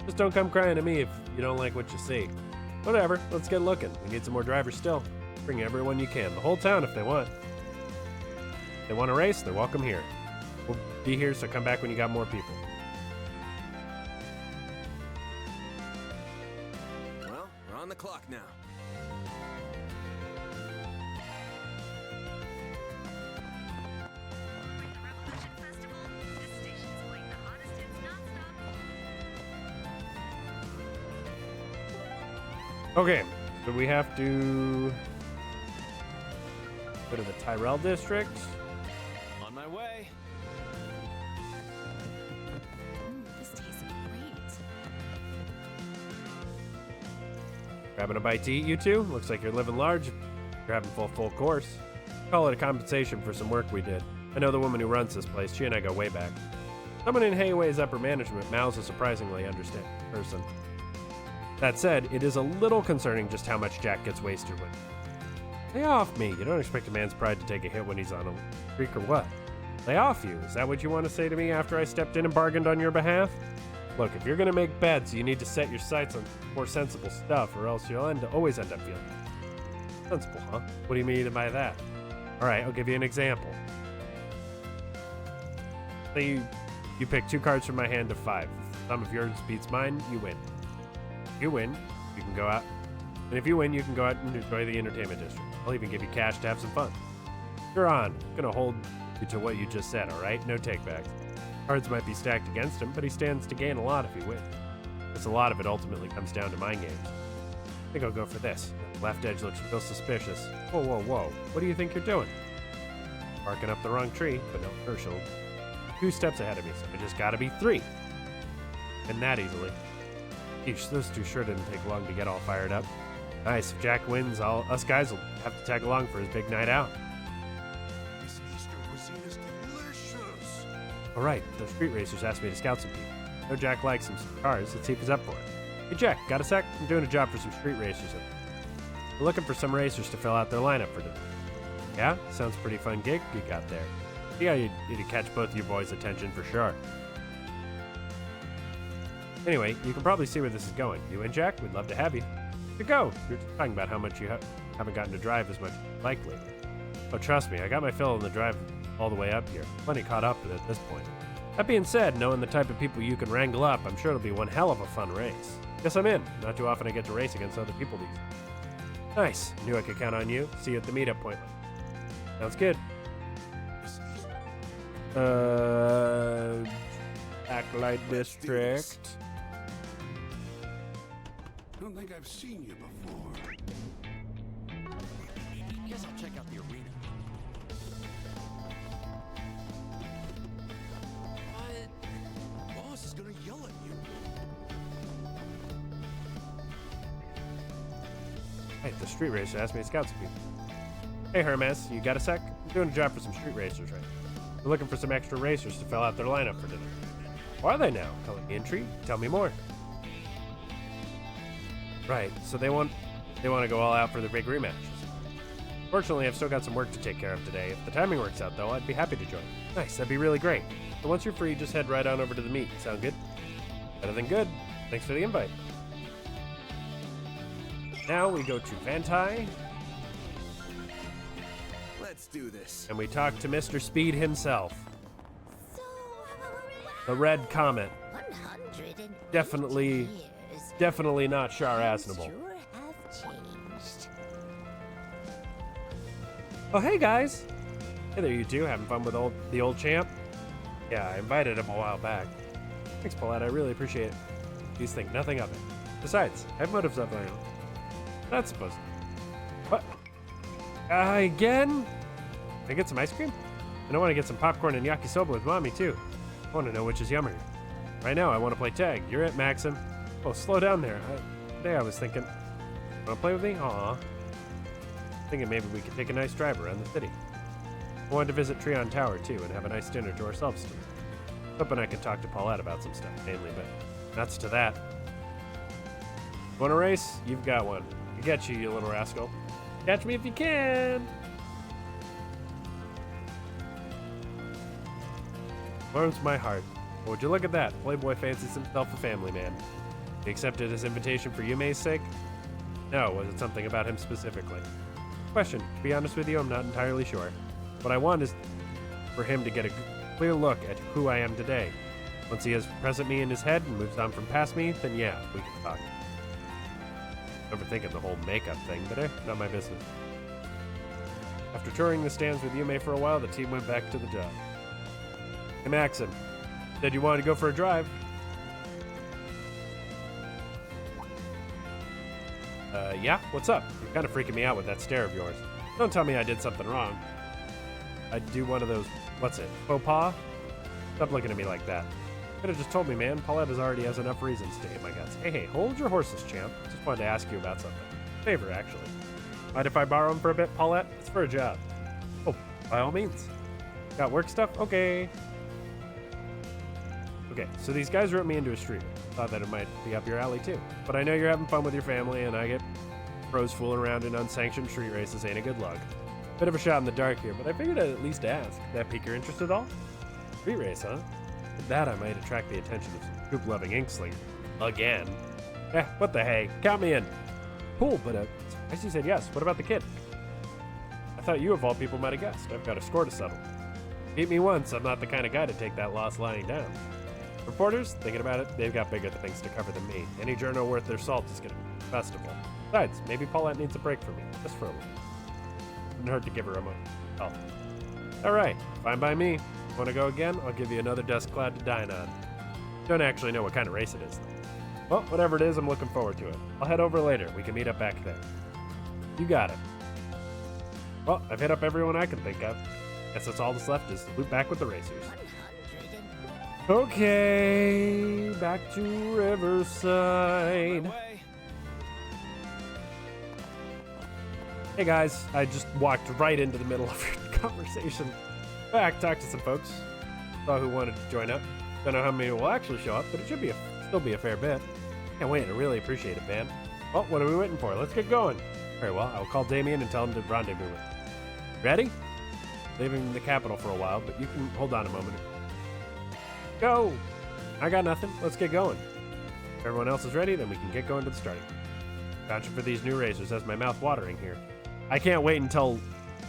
Just don't come crying to me if you don't like what you see. Whatever, let's get looking. We need some more drivers still. Bring everyone you can, the whole town if they want. If they want to race, they're welcome here. We'll be here, so come back when you got more people. Well, we're on the clock now. Okay, so we have to go to the Tyrell district. On my way. This tastes great. Grabbing a bite to eat, you two? Looks like you're living large. You're having full course. Call it a compensation for some work we did. I know the woman who runs this place. She and I go way back. Someone in Hayway's upper management. Mal's a surprisingly understanding person. That said, it is a little concerning just how much Jack gets wasted with. Lay off me. You don't expect a man's pride to take a hit when he's on a streak or what? Lay off you. Is that what you want to say to me after I stepped in and bargained on your behalf? Look, if you're going to make bets, you need to set your sights on more sensible stuff, or else you'll always end up feeling sensible, huh? What do you mean by that? All right, I'll give you an example. Say you pick 2 cards from my hand of 5. If some of yours beats mine, you win. If you win, you can go out. And if you win, you can go out and enjoy the entertainment district. I'll even give you cash to have some fun. You're on. I'm gonna hold you to what you just said, all right? No takebacks. Cards might be stacked against him, but he stands to gain a lot if he wins. Because a lot of it ultimately comes down to mind games. I think I'll go for this. Left edge looks real suspicious. Whoa, whoa, whoa. What do you think you're doing? Barking up the wrong tree, but no, Herschel. 2 steps ahead of me, so I just gotta be 3. And that easily. Eesh, those 2 sure didn't take long to get all fired up. Nice, if Jack wins, us guys will have to tag along for his big night out. This Easter cuisine is delicious. Alright, those street racers asked me to scout some people. I know Jack likes some cars, let's see if he's up for it. Hey Jack, got a sec? I'm doing a job for some street racers. We're looking for some racers to fill out their lineup for today. Yeah? Sounds pretty fun gig you got there. Yeah, you'd catch both of you boys' attention for sure. Anyway, you can probably see where this is going. You and Jack, we'd love to have you. To go. You're talking about how much you haven't gotten to drive as much like lately. Oh, trust me, I got my fill on the drive all the way up here. Plenty caught up with it at this point. That being said, knowing the type of people you can wrangle up, I'm sure it'll be one hell of a fun race. Guess I'm in. Not too often I get to race against other people these days. Nice. Knew I could count on you. See you at the meetup point. Sounds good. Acolyte District. I don't think I've seen you before. Guess I'll check out the arena. Boss is gonna yell at you. Hey, the street racer asked me to scout some people. Hey Hermes, you got a sec? I'm doing a job for some street racers right now. We're looking for some extra racers to fill out their lineup for today. Who are they now? Calling me intrigued? Tell me more. Right, so they want to go all out for their big rematches. Fortunately, I've still got some work to take care of today. If the timing works out, though, I'd be happy to join. Nice, that'd be really great. So once you're free, just head right on over to the meet. Sound good? Better than good. Thanks for the invite. Now we go to Vantai. Let's do this. And we talk to Mr. Speed himself. The Red Comet. 180 Definitely not Char Aznable. Sure have changed. Oh, hey guys. Hey there, you two. Having fun with the old champ? Yeah, I invited him a while back. Thanks, Paulette. I really appreciate it. Please think nothing of it. Besides, I have motives of my own. Not supposed to. What? Again? Can I get some ice cream? And I want to get some popcorn and yakisoba with mommy, too. I want to know which is yummier. Right now, I want to play tag. You're it, Maxim. Oh, slow down there. Today I was thinking, want to play with me? Aw. Thinking maybe we could take a nice drive around the city. I wanted to visit Treon Tower, too, and have a nice dinner to ourselves tonight. Hoping I could talk to Paulette about some stuff, mainly, but nuts to that. Want a race? You've got one. I get you little rascal. Catch me if you can! Warms my heart. Well, would you look at that? Playboy fancies himself a family man. He accepted his invitation for Yume's sake? No, was it something about him specifically? Question. To be honest with you, I'm not entirely sure. What I want is for him to get a clear look at who I am today. Once he has present me in his head and moves on from past me, then yeah, we can talk. Overthinking the whole makeup thing, but not my business. After touring the stands with Yume for a while, the team went back to the job. Hey Maxim, said you wanted to go for a drive. Yeah? What's up? You're kind of freaking me out with that stare of yours. Don't tell me I did something wrong. I'd do one of those, what's it, faux pas? Stop looking at me like that. Could have just told me, man. Paulette already has enough reasons to hate my guts. Hey, hold your horses, champ. Just wanted to ask you about something. Favor, actually. Mind if I borrow him for a bit, Paulette? It's for a job. Oh, by all means. Got work stuff? Okay. Okay, so these guys wrote me into a stream. Thought that it might be up your alley, too. But I know you're having fun with your family, and I get pros fooling around in unsanctioned street races ain't a good luck. Bit of a shot in the dark here, but I figured I'd at least ask. Did that pique your interest at all? Street race, huh? With that, I might attract the attention of some poop-loving inksling. Again. What the hey? Count me in. Cool, but I see you said yes. What about the kid? I thought you of all people might have guessed. I've got a score to settle. Beat me once, I'm not the kind of guy to take that loss lying down. Reporters, thinking about it, they've got bigger things to cover than me. Any journal worth their salt is going to be a festival. Besides, maybe Paulette needs a break from me, just for a little. Wouldn't hurt to give her a moment. Oh. Alright, fine by me. Want to go again? I'll give you another dust cloud to dine on. Don't actually know what kind of race it is. Well, whatever it is, I'm looking forward to it. I'll head over later. We can meet up back there. You got it. Well, I've hit up everyone I can think of. Guess that's all that's left is loop back with the racers. Okay, back to Riverside. Hey guys, I just walked right into the middle of your conversation. Back, talked to some folks. Saw who wanted to join up. Don't know how many will actually show up, but it should be still be a fair bit. Can't wait, I really appreciate it, man. Well, what are we waiting for? Let's get going. Very well, I'll call Damien and tell him to rendezvous with me. Ready? Leaving the capital for a while, but you can hold on a moment. Go! I got nothing. Let's get going. If everyone else is ready, then we can get going to the starting. Vouching for these new racers has my mouth watering here. I can't wait until,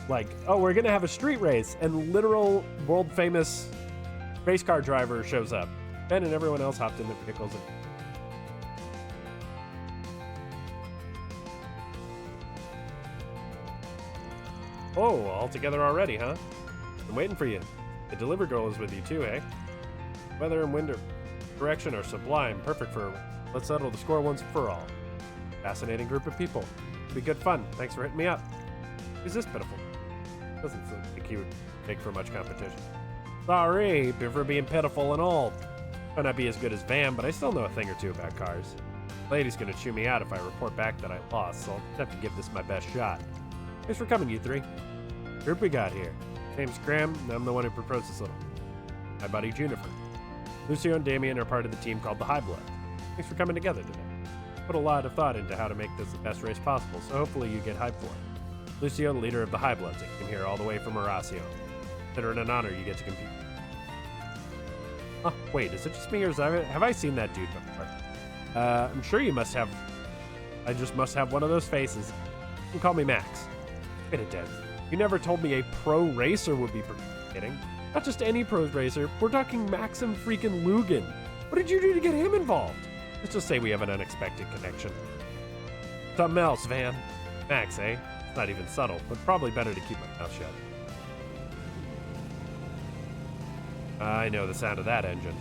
like, oh, we're gonna have a street race, and literal world-famous race car driver shows up. Ben and everyone else hopped in their vehicles and... Oh, all together already, huh? I'm waiting for you. The delivery girl is with you too, eh? Weather and wind direction are sublime, perfect for... Let's settle the score once for all. Fascinating group of people. It'll be good fun. Thanks for hitting me up. Who's this pitiful? Doesn't think he would make for much competition. Sorry for being pitiful and old. Might not be as good as Van, but I still know a thing or two about cars. The lady's gonna chew me out if I report back that I lost, so I'll have to give this my best shot. Thanks for coming, you three. Group we got here. Name's Graham, and I'm the one who proposed this little. My buddy Juniper. Lucio and Damien are part of the team called the High Blood. Thanks for coming together today. Put a lot of thought into how to make this the best race possible, so hopefully you get hyped for it. Lucio, the leader of the High Bloods, came here all the way from Horacio. Consider it an honor you get to compete. Oh, wait, is it just me or have I seen that dude before? I'm sure you must have. I just must have one of those faces. You can call me Max. Wait a minute. You never told me a pro racer would be participating. Not just any pro racer. We're talking Maxim freaking Lugan. What did you do to get him involved? Let's just say we have an unexpected connection. Something else, Van. Max, eh? It's not even subtle, but probably better to keep my mouth shut. I know the sound of that engine.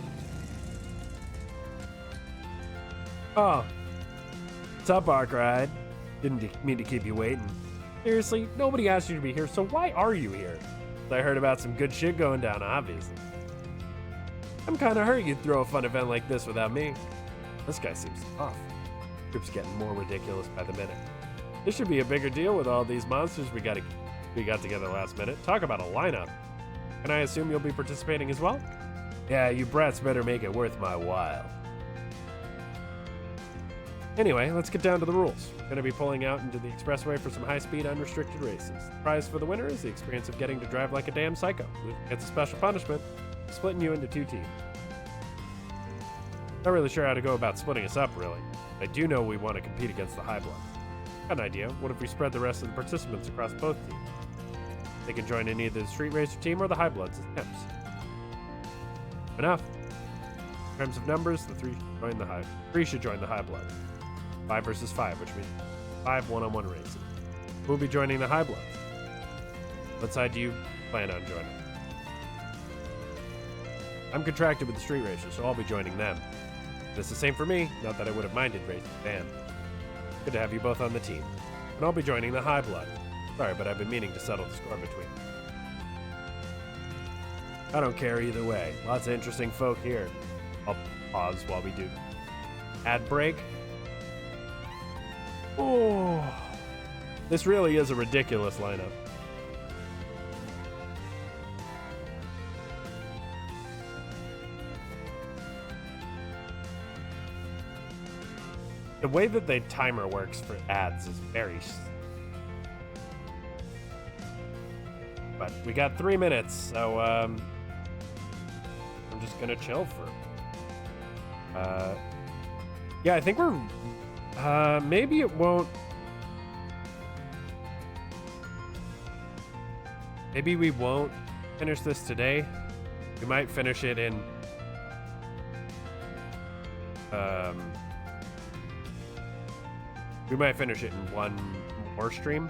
Oh. What's up, Arkride? Didn't mean to keep you waiting. Seriously, nobody asked you to be here, so why are you here? I heard about some good shit going down, obviously. I'm kinda hurt you'd throw a fun event like this without me. This guy seems tough. Group's getting more ridiculous by the minute. This should be a bigger deal with all these monsters we got together last minute. Talk about a lineup. Can I assume you'll be participating as well? Yeah, you brats better make it worth my while. Anyway, let's get down to the rules. We're going to be pulling out into the expressway for some high-speed, unrestricted races. The prize for the winner is the experience of getting to drive like a damn psycho. It's a special punishment, splitting you into 2 teams. Not really sure how to go about splitting us up, really. I do know we want to compete against the High Bloods. Got an idea. What if we spread the rest of the participants across both teams? They can join in either the Street Racer team or the High Bloods as pimps. Enough. In terms of numbers, the 3 should join the High Bloods. 5 versus 5, which means 5 one-on-one races. Who will be joining the High Bloods? What side do you plan on joining? I'm contracted with the Street Racers, so I'll be joining them. It's the same for me, not that I would have minded racing Van. Good to have you both on the team. And I'll be joining the High Blood. Sorry, but I've been meaning to settle the score between them. I don't care either way. Lots of interesting folk here. I'll pause while we do ad break. Oh, this really is a ridiculous lineup. The way that the timer works for ads is very... But we got 3 minutes, so I'm just gonna chill for... yeah, I think we're... maybe it won't... Maybe we won't finish this today. We might finish it in... we might finish it in one more stream.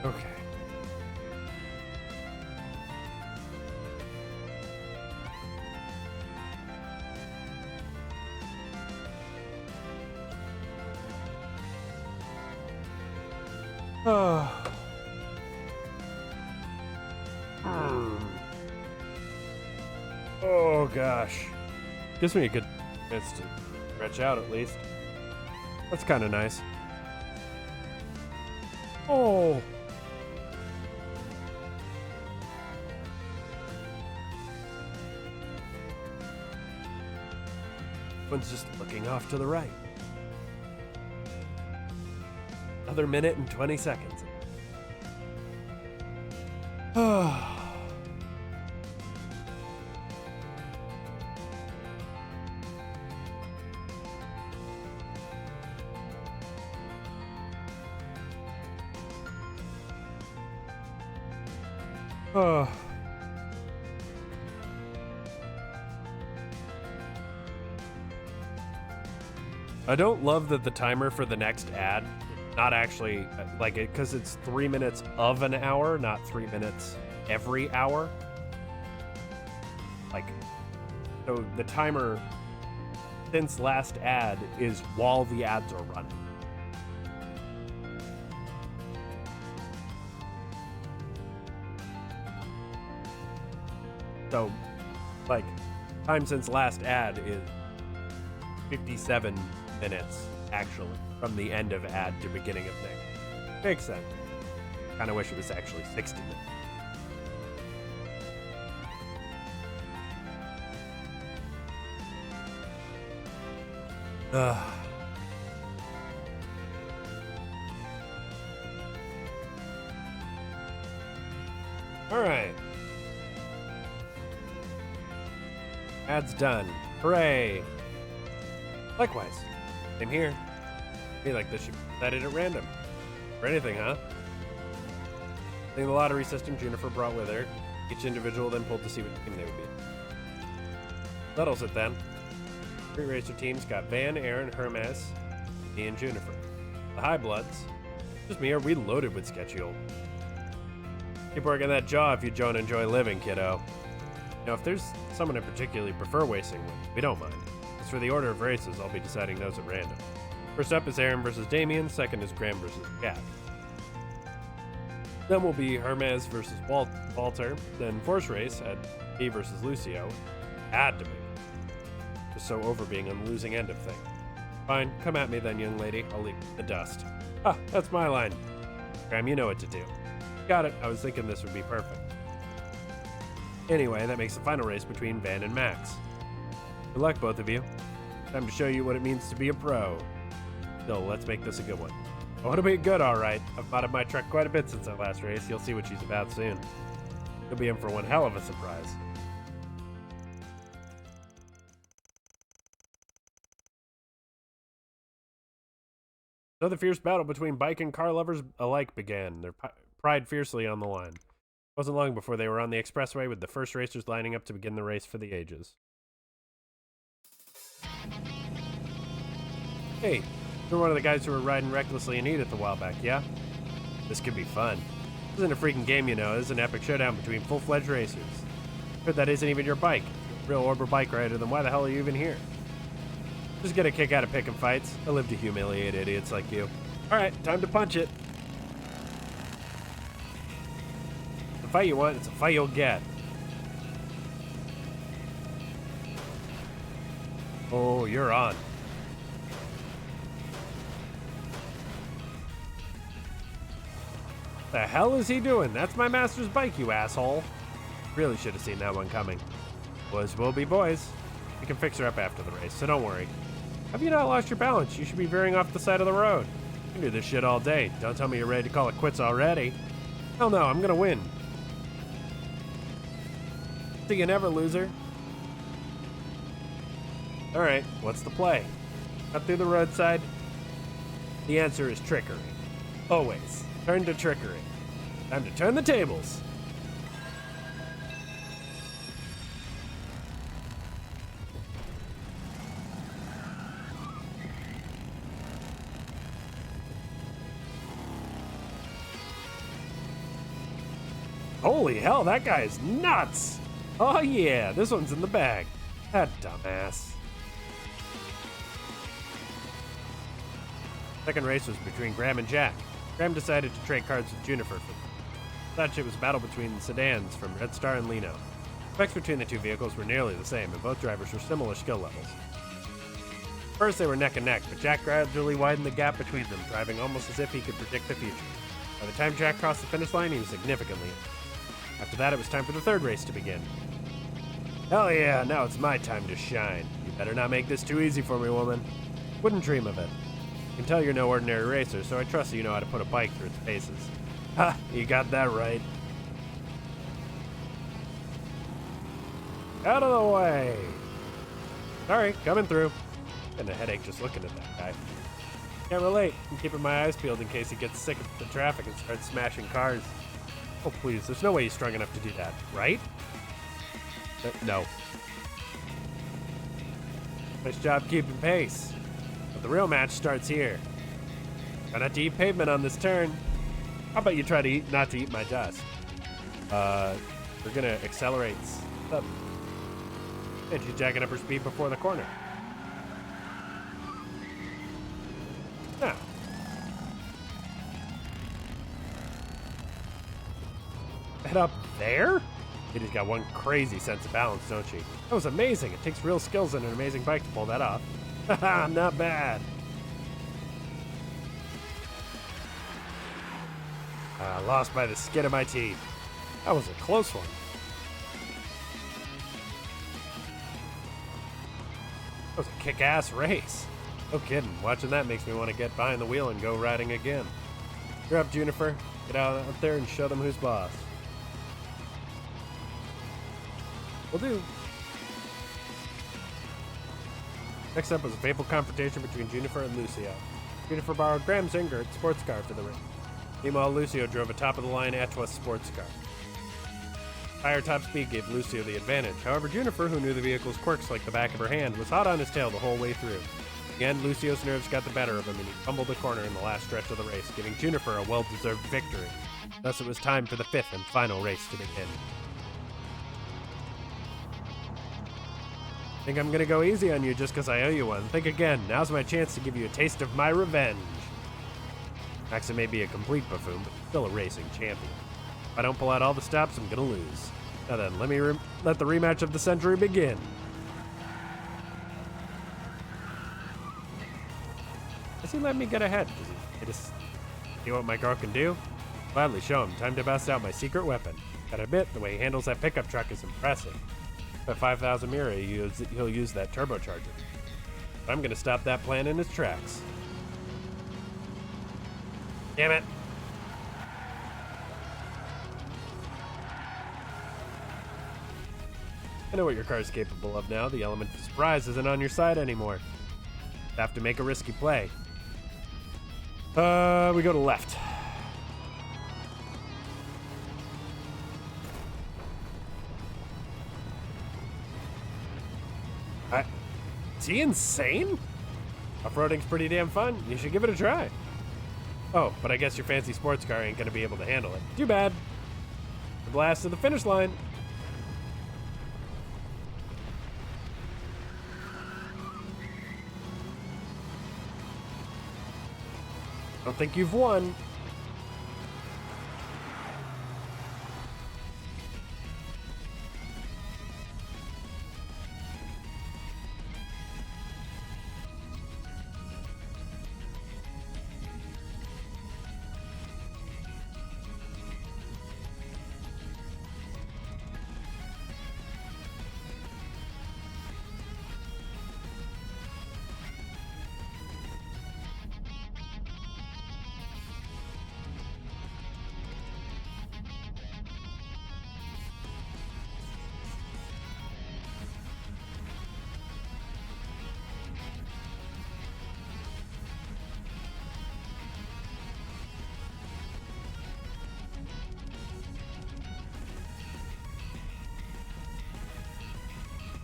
Okay. Oh gosh. Gives me a good chance to stretch out at least. That's kind of nice. Oh. One's just looking off to the right. Another minute and 20 seconds. I don't love that the timer for the next ad, not actually like it, because it's 3 minutes of an hour, not 3 minutes every hour. Like, so the timer since last ad is while the ads are running. So, like, time since last ad is 57 minutes, actually, from the end of ad to beginning of thing. Makes sense. Kind of wish it was actually 60 minutes. All right. Ad's done. Hooray. Likewise. Same here. I feel like this should be decided at random. For anything, huh? I think the lottery system Juniper brought with her. Each individual then pulled to see what team they would be. Settles it then. Three racer teams got Van, Aaron, Hermes, me, and Juniper. The High Bloods, just me, are we loaded with sketchy old. Keep working that jaw if you don't enjoy living, kiddo. Now, if there's someone I particularly prefer racing with, we don't mind. As for the order of races, I'll be deciding those at random. First up is Aaron versus Damien, second is Graham versus Gap. Then will be Hermes versus Walter, then Force Race at me versus Lucio. Had to be. Just so over being on the losing end of things. Fine, come at me then, young lady. I'll leave the dust. Ah, that's my line. Graham, you know what to do. Got it. I was thinking this would be perfect. Anyway, that makes the final race between Van and Max. Good luck, both of you. Time to show you what it means to be a pro. Still, let's make this a good one. Oh, it'll be good, all right. I've modded my truck quite a bit since that last race. You'll see what she's about soon. You'll be in for one hell of a surprise. So the fierce battle between bike and car lovers alike began, their pride fiercely on the line. It wasn't long before they were on the expressway with the first racers lining up to begin the race for the ages. Hey, you're one of the guys who were riding recklessly in Edith a while back, yeah? This could be fun. This isn't a freaking game, you know. This is an epic showdown between full-fledged racers. Heard that isn't even your bike. Real Orber bike rider, then why the hell are you even here? Just get a kick out of picking fights. I live to humiliate idiots like you. Alright, time to punch it. The fight you want, it's a fight you'll get. Oh, you're on. The hell is he doing? That's my master's bike, you asshole. Really should have seen that one coming. Boys will be boys. We can fix her up after the race, so don't worry. Have you not lost your balance? You should be veering off the side of the road. You can do this shit all day. Don't tell me you're ready to call it quits already. Hell no, I'm gonna win. See you never, loser. Alright, what's the play? Cut through the roadside? The answer is trickery. Always. Turn to trickery. Time to turn the tables. Holy hell, that guy is nuts! Oh yeah, this one's in the bag. That dumbass. Second race was between Graham and Jack. Graham decided to trade cards with Juniper. Such it was a battle between sedans from Red Star and Lino. Specs between the two vehicles were nearly the same, and both drivers were similar skill levels. First they were neck and neck, but Jack gradually widened the gap between them, driving almost as if he could predict the future. By the time Jack crossed the finish line, he was significantly in. After that, it was time for the third race to begin. Hell yeah, now it's my time to shine. You better not make this too easy for me, woman. Wouldn't dream of it. I can tell you're no ordinary racer, so I trust that you know how to put a bike through its paces. Ha! You got that right. Out of the way! Sorry, coming through. Getting a headache just looking at that guy. Can't relate. I'm keeping my eyes peeled in case he gets sick of the traffic and starts smashing cars. Oh, please. There's no way he's strong enough to do that, right? No. Nice job keeping pace. But the real match starts here. Try not to eat pavement on this turn. How about you try to not to eat my dust? We're gonna accelerate. Up. And she's jacking up her speed before the corner. Now. Head up there? Kitty's got one crazy sense of balance, don't she? That was amazing. It takes real skills and an amazing bike to pull that off. Haha, not bad. Lost by the skin of my teeth. That was a close one. That was a kick-ass race. No kidding. Watching that makes me want to get behind the wheel and go riding again. You're up, Juniper. Get out there and show them who's boss. Will do. Next up was a fateful confrontation between Juniper and Lucio. Juniper borrowed Graham's Ingert sports car for the race. Meanwhile, Lucio drove a top-of-the-line Atwas sports car. Higher top speed gave Lucio the advantage. However, Juniper, who knew the vehicle's quirks like the back of her hand, was hot on his tail the whole way through. Again, Lucio's nerves got the better of him, and he fumbled the corner in the last stretch of the race, giving Juniper a well-deserved victory. Thus, it was time for the 5th and final race to begin. Think I'm gonna go easy on you just because I owe you one. Think again. Now's my chance to give you a taste of my revenge. Maxon may be a complete buffoon, but still a racing champion. If I don't pull out all the stops, I'm gonna lose. Now then, let the rematch of the century begin. Does he let me get ahead? Does he just see what my car can do? Gladly show him. Time to bust out my secret weapon. Gotta admit, the way he handles that pickup truck is impressive. At 5,000 Mira, he'll use that turbocharger. But I'm gonna stop that plan in its tracks. Damn it! I know what your car's capable of now. The element of surprise isn't on your side anymore. Have to make a risky play. We go to left. Is he insane? Off-roading's pretty damn fun. You should give it a try. Oh, but I guess your fancy sports car ain't gonna be able to handle it. Too bad. The blast to the finish line. Don't think you've won.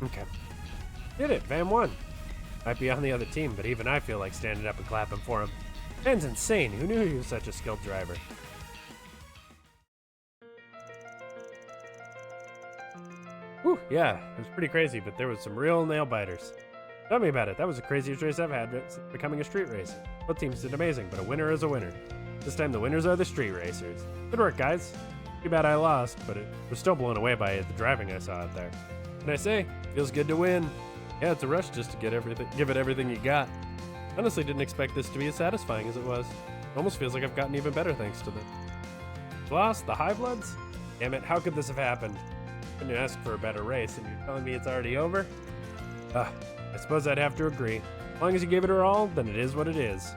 Okay. Did it. Van won. Might be on the other team, but even I feel like standing up and clapping for him. Van's insane. Who knew he was such a skilled driver? Whew, yeah, it was pretty crazy, but there was some real nail biters. Tell me about it. That was the craziest race I've had since becoming a street racer. Both teams did amazing, but a winner is a winner. This time the winners are the street racers. Good work, guys. Too bad I lost, but it was still blown away by the driving I saw out there. What can I say? Feels good to win. Yeah, it's a rush just to give it everything you got. Honestly, didn't expect this to be as satisfying as it was. It almost feels like I've gotten even better thanks to the loss, the high bloods. Damn it, how could this have happened? Couldn't ask for a better race, and you're telling me it's already over? I suppose I'd have to agree. As long as you gave it her all, then it is what it is.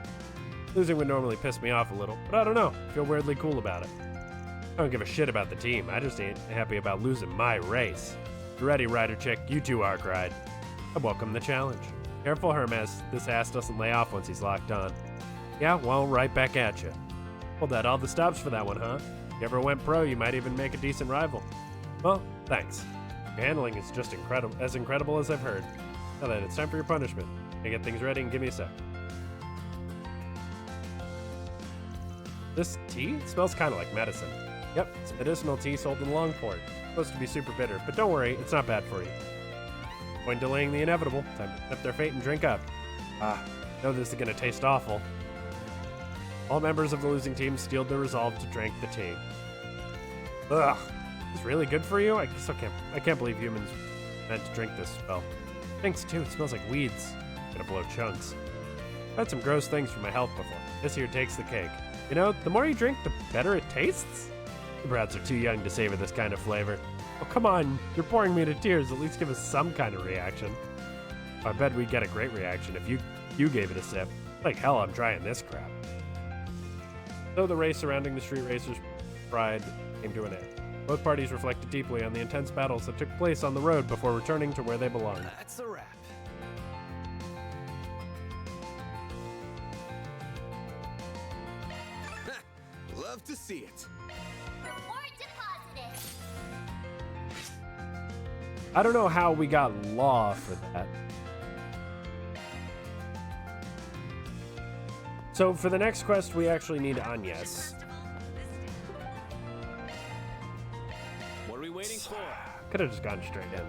Losing would normally piss me off a little, but I don't know. I feel weirdly cool about it. I don't give a shit about the team. I just ain't happy about losing my race. You ready, Rider Chick? You too, Arc Ride. I welcome the challenge. Careful, Hermes. This ass doesn't lay off once he's locked on. Yeah, well, right back at you. Pulled out all the stops for that one, huh? If you ever went pro, you might even make a decent rival. Well, thanks. Your handling is just incredible as I've heard. Now then, it's time for your punishment. Now get things ready and give me a sec. This tea smells kind of like medicine. Yep, it's medicinal tea sold in Longport. Supposed to be super bitter, but don't worry, it's not bad for you. Point delaying the inevitable. Time to accept their fate and drink up. Know this is gonna taste awful. All members of the losing team steeled their resolve to drink the tea. Ugh, it's really good for you? I can't believe humans meant to drink this well. Thanks too, it smells like weeds. Gonna blow chunks. I've had some gross things for my health before. This here takes the cake. You know, the more you drink, the better it tastes? The brats are too young to savor this kind of flavor. Oh, come on, you're boring me to tears. At least give us some kind of reaction. I bet we'd get a great reaction if you gave it a sip. Like hell, I'm trying this crap. So the race surrounding the street racers' pride came to an end. Both parties reflected deeply on the intense battles that took place on the road before returning to where they belonged. That's a wrap. love to see it. Reward deposited. I don't know how we got law for that. So for the next quest, we actually need Agnes. What are we waiting for? Could have just gone straight in.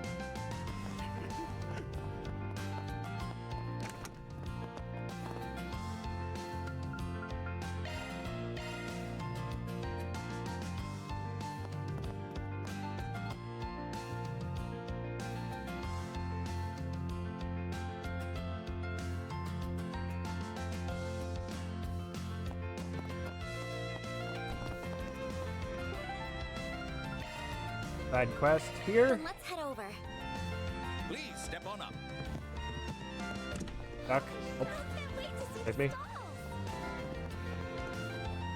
Side quest here. Then let's head over. Please step on up. Duck. Oh, save me.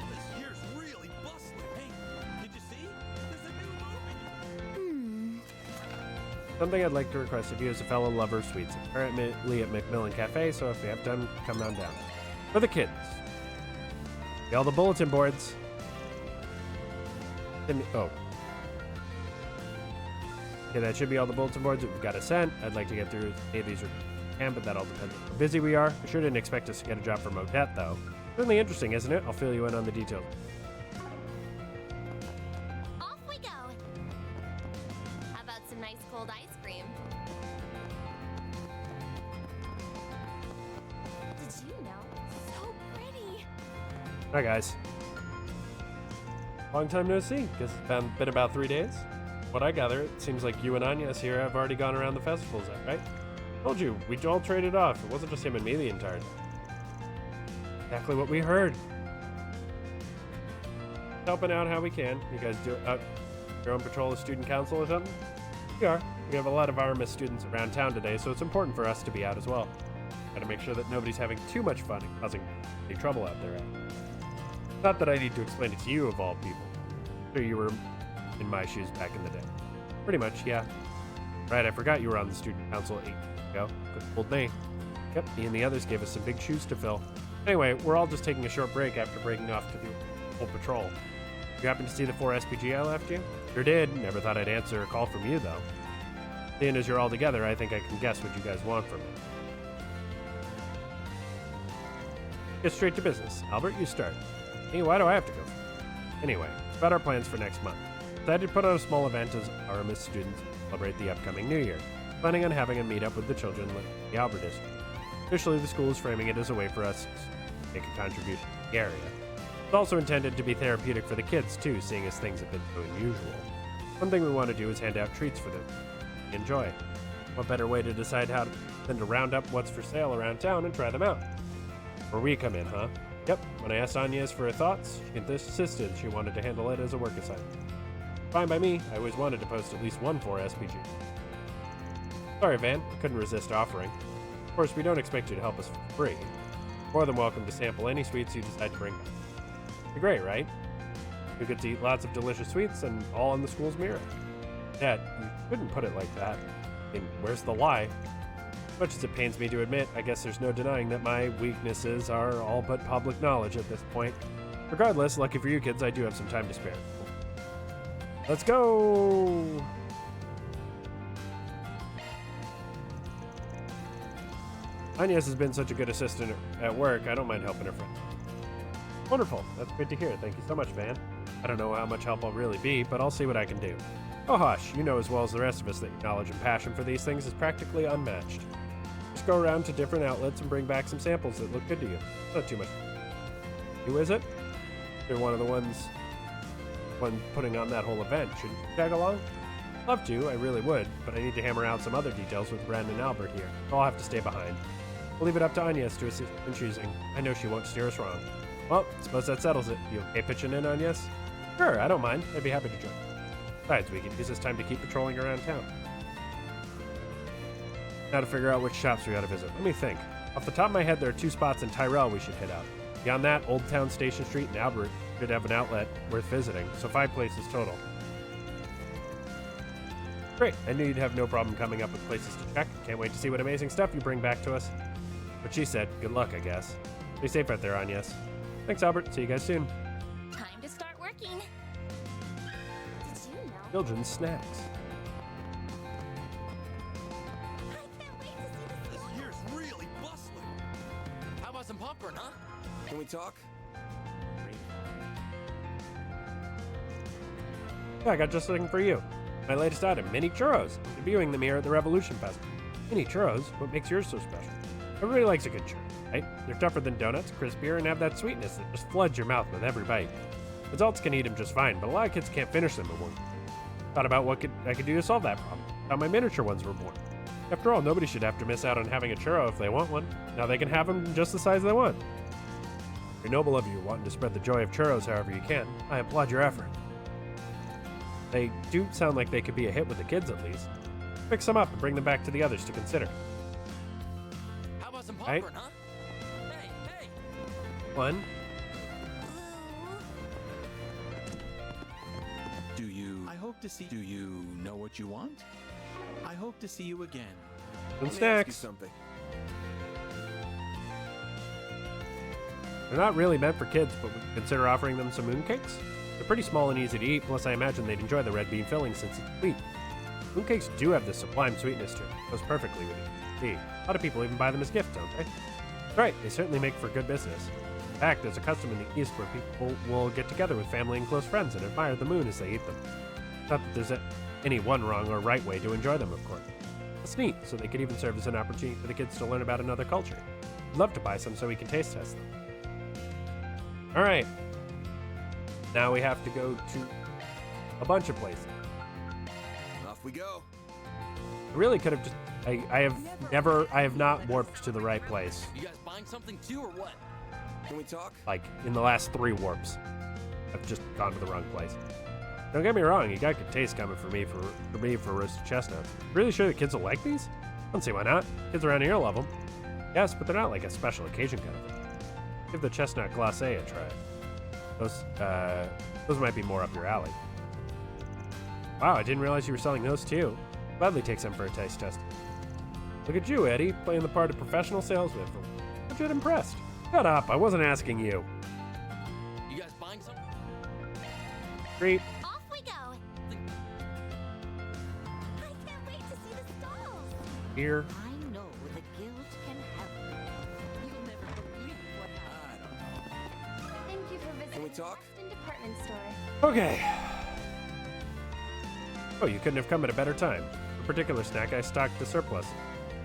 This year's really bustling. Hey, did you see? There's a new movie. Something I'd like to request of you as a fellow lover of sweets. I'm currently at Macmillan Cafe, so if you have time, come on down. For the kids. See all the bulletin boards. Oh. Okay, that should be all the bulletin boards that we've got to send. I'd like to get through as these are can, but that all depends on how busy we are. I sure didn't expect us to get a job from Odette, though. Certainly interesting, isn't it? I'll fill you in on the details. Off we go. How about some nice cold ice cream? Did you know? So pretty. Hi, guys. Long time no see. Guess it's been about 3 days. What I gather, it seems like you and Agnes here have already gone around the festivals, right? Told you, we all traded off. It wasn't just him and me the entire time. Exactly what we heard. Helping out how we can. You guys do your own patrol of student council or something? We are. We have a lot of Artemis students around town today, so it's important for us to be out as well. Gotta make sure that nobody's having too much fun and causing any trouble out there. Not that I need to explain it to you, of all people. I'm sure you were in my shoes back in the day. Pretty much, yeah. Right, I forgot you were on the student council 8 years ago. Good old me. Yep, me and the others gave us some big shoes to fill. Anyway, we're all just taking a short break after breaking off to do a full patrol. You happen to see the 4 SPG I left you? Sure did. Never thought I'd answer a call from you, though. Seeing as you're all together, I think I can guess what you guys want from me. Get straight to business. Albert, you start. Hey, why do I have to go? Anyway, it's about our plans for next month. Decided to put on a small event as Artemis students celebrate the upcoming New Year, planning on having a meetup with the children in the Albert district. Officially, the school is framing it as a way for us to make a contribution to the area. It's also intended to be therapeutic for the kids, too, seeing as things have been so unusual. One thing we want to do is hand out treats for them to enjoy. What better way to decide than to round up what's for sale around town and try them out? Where we come in, huh? Yep, when I asked Agnes for her thoughts, she insisted she wanted to handle it as a work assignment. Fine by me, I always wanted to post at least one 4 SPG. Sorry, Van, I couldn't resist offering. Of course, we don't expect you to help us for free. More than welcome to sample any sweets you decide to bring back. Be great, right? We get to eat lots of delicious sweets and all in the school's mirror. Dad, you couldn't put it like that. I mean, where's the lie? As much as it pains me to admit, I guess there's no denying that my weaknesses are all but public knowledge at this point. Regardless, lucky for you kids, I do have some time to spare. Let's go! Agnes has been such a good assistant at work, I don't mind helping her friend. Wonderful, that's great to hear. Thank you so much, Van. I don't know how much help I'll really be, but I'll see what I can do. Oh hush, you know as well as the rest of us that your knowledge and passion for these things is practically unmatched. Just go around to different outlets and bring back some samples that look good to you. Not too much. Who is it? You're one of the one putting on that whole event. Should you tag along? Love to, I really would, but I need to hammer out some other details with Brandon and Albert here. I'll have to stay behind. We'll leave it up to Agnes to assist in choosing. I know she won't steer us wrong. Well, suppose that settles it. You okay pitching in, Agnes? Sure, I don't mind. I'd be happy to join. Besides, we can use this time to keep patrolling around town. Now to figure out which shops we ought to visit. Let me think. Off the top of my head, there are 2 spots in Tyrell we should hit out. Beyond that, Old Town Station Street and Albert should have an outlet worth visiting, so 5 places total. Great, I knew you'd have no problem coming up with places to check. Can't wait to see what amazing stuff you bring back to us. But she said, good luck, I guess. Stay safe out there, Agnes. Thanks, Albert. See you guys soon. Time to start snacking. Did you know? Children's snacks. I can't wait to see the This year's really bustling. How about some popcorn, huh? Can we talk? Yeah, I got just something for you. My latest item, mini churros. Debuting them here at the Revolution Fest. Mini churros? What makes yours so special? Everybody likes a good churro, right? They're tougher than donuts, crispier, and have that sweetness that just floods your mouth with every bite. Adults can eat them just fine, but a lot of kids can't finish them in one. Thought about what I could do to solve that problem. How my miniature ones were born. After all, nobody should have to miss out on having a churro if they want one. Now they can have them just the size they want. Very noble of you wanting to spread the joy of churros however you can. I applaud your effort. They do sound like they could be a hit with the kids at least. Fix them up and bring them back to the others to consider. How about some popcorn, Right. huh? Hey, hey! One, Do you know what you want? I hope to see you again. and Let me ask you snacks. something. They're not really meant for kids, but would you consider offering them some mooncakes? They're pretty small and easy to eat, plus I imagine they'd enjoy the red bean filling since it's sweet. Mooncakes do have this sublime sweetness to it. Goes perfectly with tea. A lot of people even buy them as gifts, don't they? That's right, they certainly make for good business. In fact, there's a custom in the East where people will get together with family and close friends and admire the moon as they eat them. Not that there's any one wrong or right way to enjoy them, of course. It's neat, so they could even serve as an opportunity for the kids to learn about another culture. I'd love to buy some so we can taste test them. Alright. Now we have to go to a bunch of places. Off we go. I really could have just... I have not warped to the right place. You guys buying something too, or what? Can we talk? Like, in the last 3 warps. I've just gone to the wrong place. Don't get me wrong, you got good taste coming for me for roasted chestnuts. Really sure the kids will like these? I don't see why not. Kids around here love them. Yes, but they're not like a special occasion kind of thing. Give the chestnut glacé a try. Those might be more up your alley. Wow, I didn't realize you were selling those too. Gladly take some for a taste test. Look at you, Eddie, playing the part of professional salesman. I'm just impressed. Shut up, I wasn't asking you. You guys buying something? Creep. Off we go. I can't wait to see the stalls. Here. I know the guild can help. You'll never believe what happened. Thank you for visiting Can we the talk? Weston Department Store. Okay. Oh, you couldn't have come at a better time. For a particular snack, I stocked the surplus.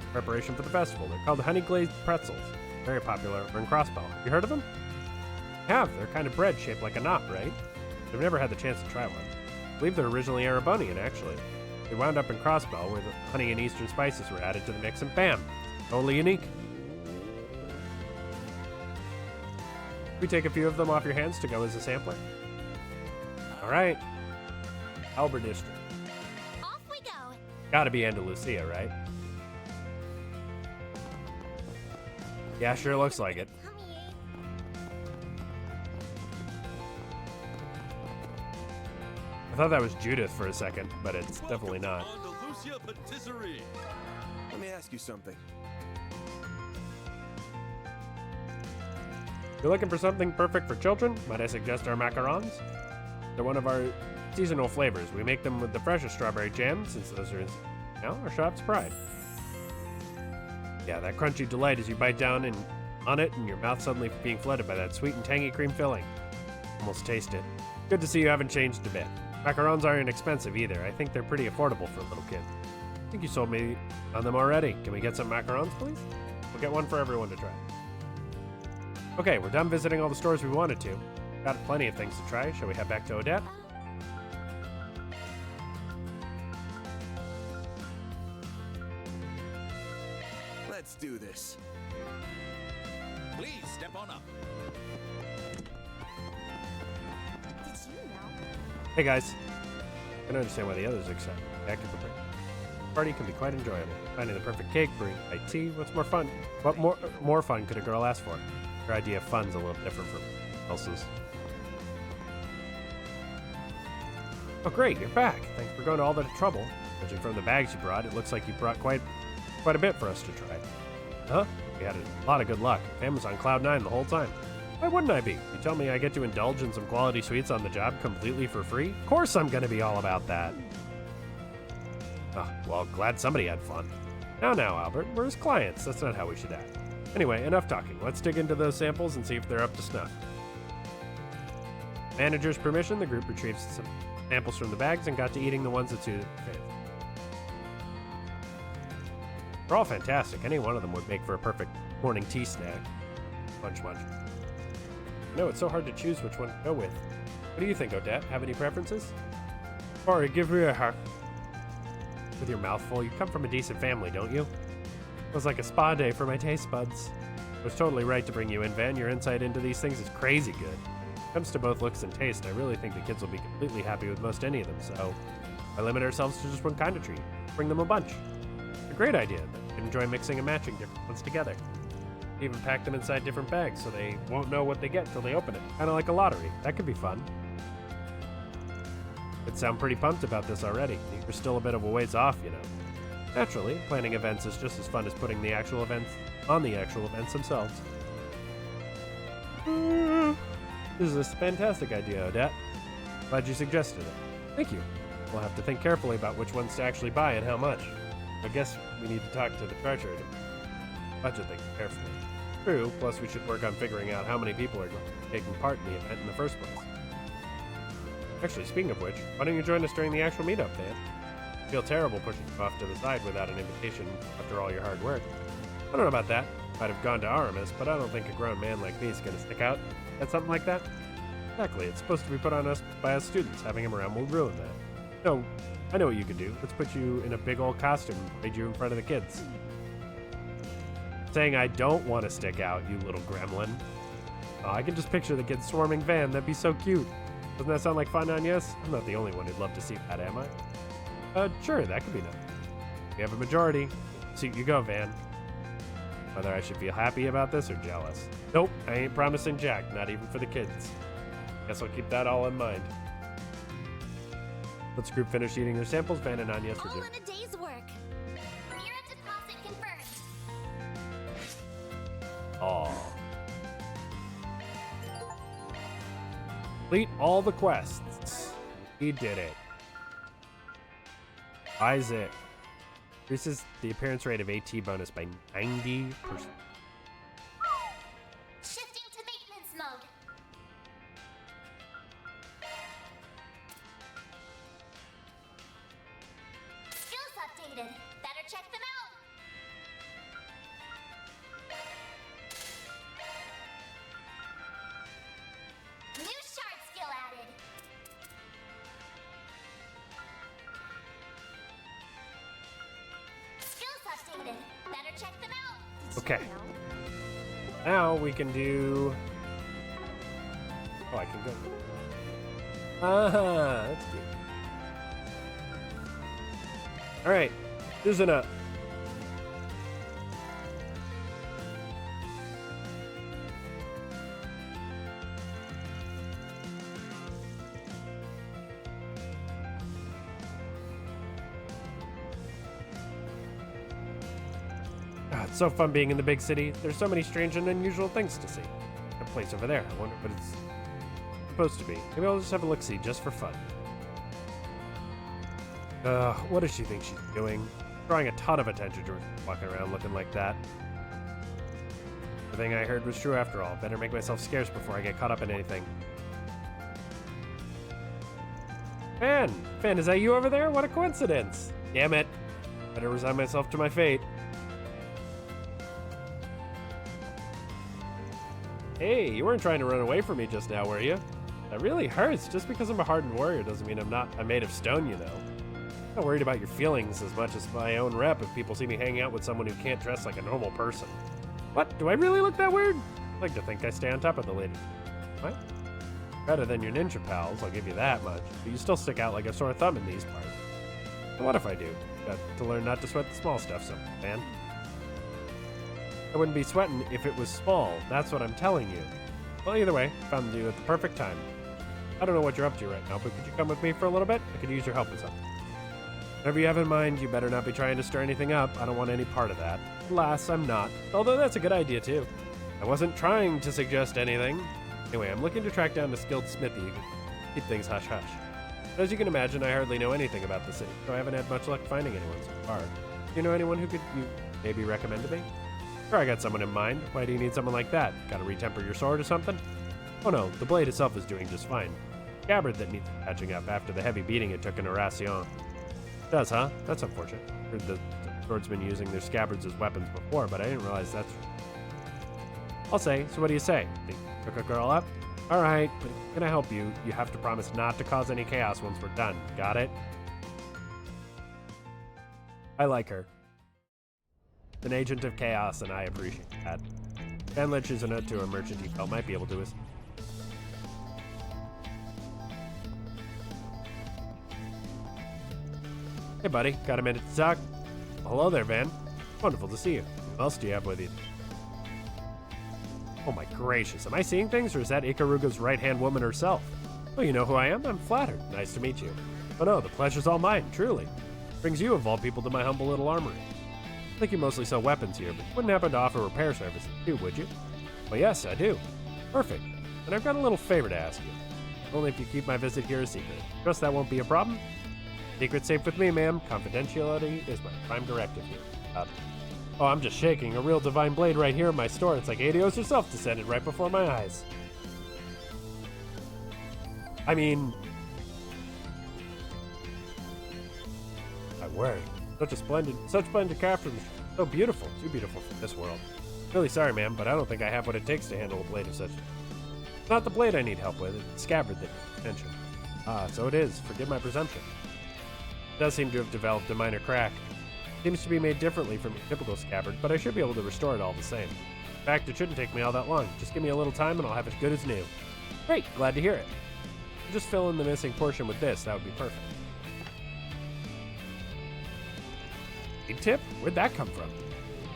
In preparation for the festival. They're called honey glazed pretzels. Very popular over in Crossbow. You heard of them? I have. They're kind of bread shaped like a knot, right? I've never had the chance to try one. I believe they're originally Erebonian, actually. They wound up in Crossbow, where the honey and eastern spices were added to the mix, and bam! Totally unique. We take a few of them off your hands to go as a sampler? Alright. Albert District. Off we go. Gotta be Andalusia, right? Yeah, sure looks like it. Tummy ache. I thought that was Judith for a second, but it's definitely not. Andalusia Patisserie. Let me ask you something. You're looking for something perfect for children? Might I suggest our macarons? They're one of our seasonal flavors. We make them with the freshest strawberry jam, since those are now our shop's pride. Yeah, that crunchy delight as you bite down on it and your mouth suddenly being flooded by that sweet and tangy cream filling. Almost taste it. Good to see you haven't changed a bit. Macarons aren't expensive either. I think they're pretty affordable for a little kid. I think you sold me on them already. Can we get some macarons, please? We'll get one for everyone to try. Okay, we're done visiting all the stores we wanted to. Got plenty of things to try. Shall we head back to Odette? Let's do this. Please step on up. Did you know? Hey guys. I can understand why the others are excited. Active for party can be quite enjoyable. Finding the perfect cake, brewing iced tea. What's more fun? What more fun could a girl ask for? Her idea of fun's a little different from else's. Oh great, you're back. Thanks for going to all that trouble. Judging from the bags you brought, it looks like you brought quite a bit for us to try. Huh? We had a lot of good luck. Fam was on cloud 9 the whole time. Why wouldn't I be? You tell me I get to indulge in some quality sweets on the job completely for free? Of course I'm gonna be all about that. Oh, well, glad somebody had fun. Now, Albert, we're his clients. That's not how we should act. Anyway, enough talking. Let's dig into those samples and see if they're up to snuff. Manager's permission, the group retrieved some samples from the bags and got to eating the ones that suited their fancy. They're all fantastic. Any one of them would make for a perfect morning tea snack. Munch. No, it's so hard to choose which one to go with. What do you think, Odette? Have any preferences? Sorry, give me a hug. With your mouth full, you come from a decent family, don't you? It was like a spa day for my taste buds. I was totally right to bring you in, Van. Your insight into these things is crazy good. When it comes to both looks and taste, I really think the kids will be completely happy with most any of them, so I limit ourselves to just one kind of treat. Bring them a bunch. It's a great idea. They can enjoy mixing and matching different ones together. Even pack them inside different bags so they won't know what they get till they open it. Kind of like a lottery. That could be fun. I'd sound pretty pumped about this already. You're still a bit of a ways off, you know. Naturally, planning events is just as fun as putting the actual events on the actual events themselves. This is a fantastic idea, Odette. Glad you suggested it. Thank you. We'll have to think carefully about which ones to actually buy and how much. I guess we need to talk to the treasurer to budget things carefully. True, plus we should work on figuring out how many people are taking part in the event in the first place. Actually, speaking of which, why don't you join us during the actual meetup, Dan? I feel terrible pushing you off to the side without an invitation after all your hard work. I don't know about that. Might have gone to Aramis, but I don't think a grown man like me is going to stick out at something like that. Exactly, it's supposed to be put on us by us students. Having him around will ruin that. No, I know what you could do. Let's put you in a big old costume and parade you in front of the kids. Saying I don't want to stick out, you little gremlin. Oh, I can just picture the kids swarming Van. That'd be so cute. Doesn't that sound like fun, Agnes? I'm not the only one who'd love to see that, am I? Sure, that could be nice. We have a majority. Seat you go, Van. Whether I should feel happy about this or jealous. Nope, I ain't promising Jack, not even for the kids. Guess I'll keep that all in mind. Let's group finish eating their samples. Van and Agnes were All doing. in a day's work. Mira deposit confirmed. Aw. Complete all the quests. He did it. Isaac. Increases the appearance rate of AT bonus by 90%. Shifting to maintenance mode. Skills updated. Better check them out. New shard skill added. Skills updated. Better check them out. Okay. Now we can do. Oh, I can go. That's good. All right, Susan up. It's so fun being in the big city. There's so many strange and unusual things to see. A place over there. I wonder what it's supposed to be. Maybe I'll just have a look-see just for fun. What does she think she's doing? Drawing a ton of attention to her walking around looking like that. The thing I heard was true after all. Better make myself scarce before I get caught up in anything. Fan, is that you over there? What a coincidence. Damn it. Better resign myself to my fate. Hey, you weren't trying to run away from me just now, were you? That really hurts. Just because I'm a hardened warrior doesn't mean I'm made of stone, you know. I'm not worried about your feelings as much as my own rep if people see me hanging out with someone who can't dress like a normal person. What? Do I really look that weird? I like to think I stay on top of the lady. What? Better than your ninja pals, I'll give you that much. But you still stick out like a sore thumb in these parts. And what if I do? Got to learn not to sweat the small stuff, so, man. I wouldn't be sweating if it was small. That's what I'm telling you. Well, either way, found you at the perfect time. I don't know what you're up to right now, but could you come with me for a little bit? I could use your help with something. Whatever you have in mind, you better not be trying to stir anything up. I don't want any part of that. Alas, I'm not. Although that's a good idea, too. I wasn't trying to suggest anything. Anyway, I'm looking to track down a skilled smithy who can keep things hush-hush. But as you can imagine, I hardly know anything about the city, so I haven't had much luck finding anyone so far. Do you know anyone who could you maybe recommend to me? Sure, I got someone in mind. Why do you need someone like that? Gotta retemper your sword or something? Oh no, the blade itself is doing just fine. Scabbard that needs patching up after the heavy beating it took in Horation. Does, huh? That's unfortunate. Heard the swordsmen using their scabbards as weapons before, but I didn't realize that's... I'll say, so what do you say? Think you hook a girl up? Alright, but if can I help you, you have to promise not to cause any chaos once we're done. Got it? I like her. An agent of chaos, and I appreciate that. Van Lynch is a note to a merchant he felt might be able to assist. Hey buddy, got a minute to talk? Well, hello there, Van. Wonderful to see you. What else do you have with you? Oh my gracious, am I seeing things, or is that Ikaruga's right-hand woman herself? Oh, you know who I am? I'm flattered. Nice to meet you. Oh no, the pleasure's all mine, truly. Brings you, of all people, to my humble little armory. I think you mostly sell weapons here, but you wouldn't happen to offer repair services too, would you? Well, yes, I do. Perfect. And I've got a little favor to ask you. Only if you keep my visit here a secret. Trust that won't be a problem? Secret safe with me, ma'am. Confidentiality is my prime directive here. Oh, I'm just shaking. A real divine blade right here in my store. It's like Adios herself descended right before my eyes. I mean... my word. Such splendid craftsmanship. So beautiful. Too beautiful for this world. Really sorry, ma'am, but I don't think I have what it takes to handle a blade of such... It's not the blade I need help with. It's the scabbard that needs attention. Ah, so it is. Forgive my presumption. It does seem to have developed a minor crack. Seems to be made differently from a typical scabbard, but I should be able to restore it all the same. In fact, it shouldn't take me all that long. Just give me a little time and I'll have it good as new. Great, glad to hear it. Just fill in the missing portion with this, that would be perfect. A tip? Where'd that come from?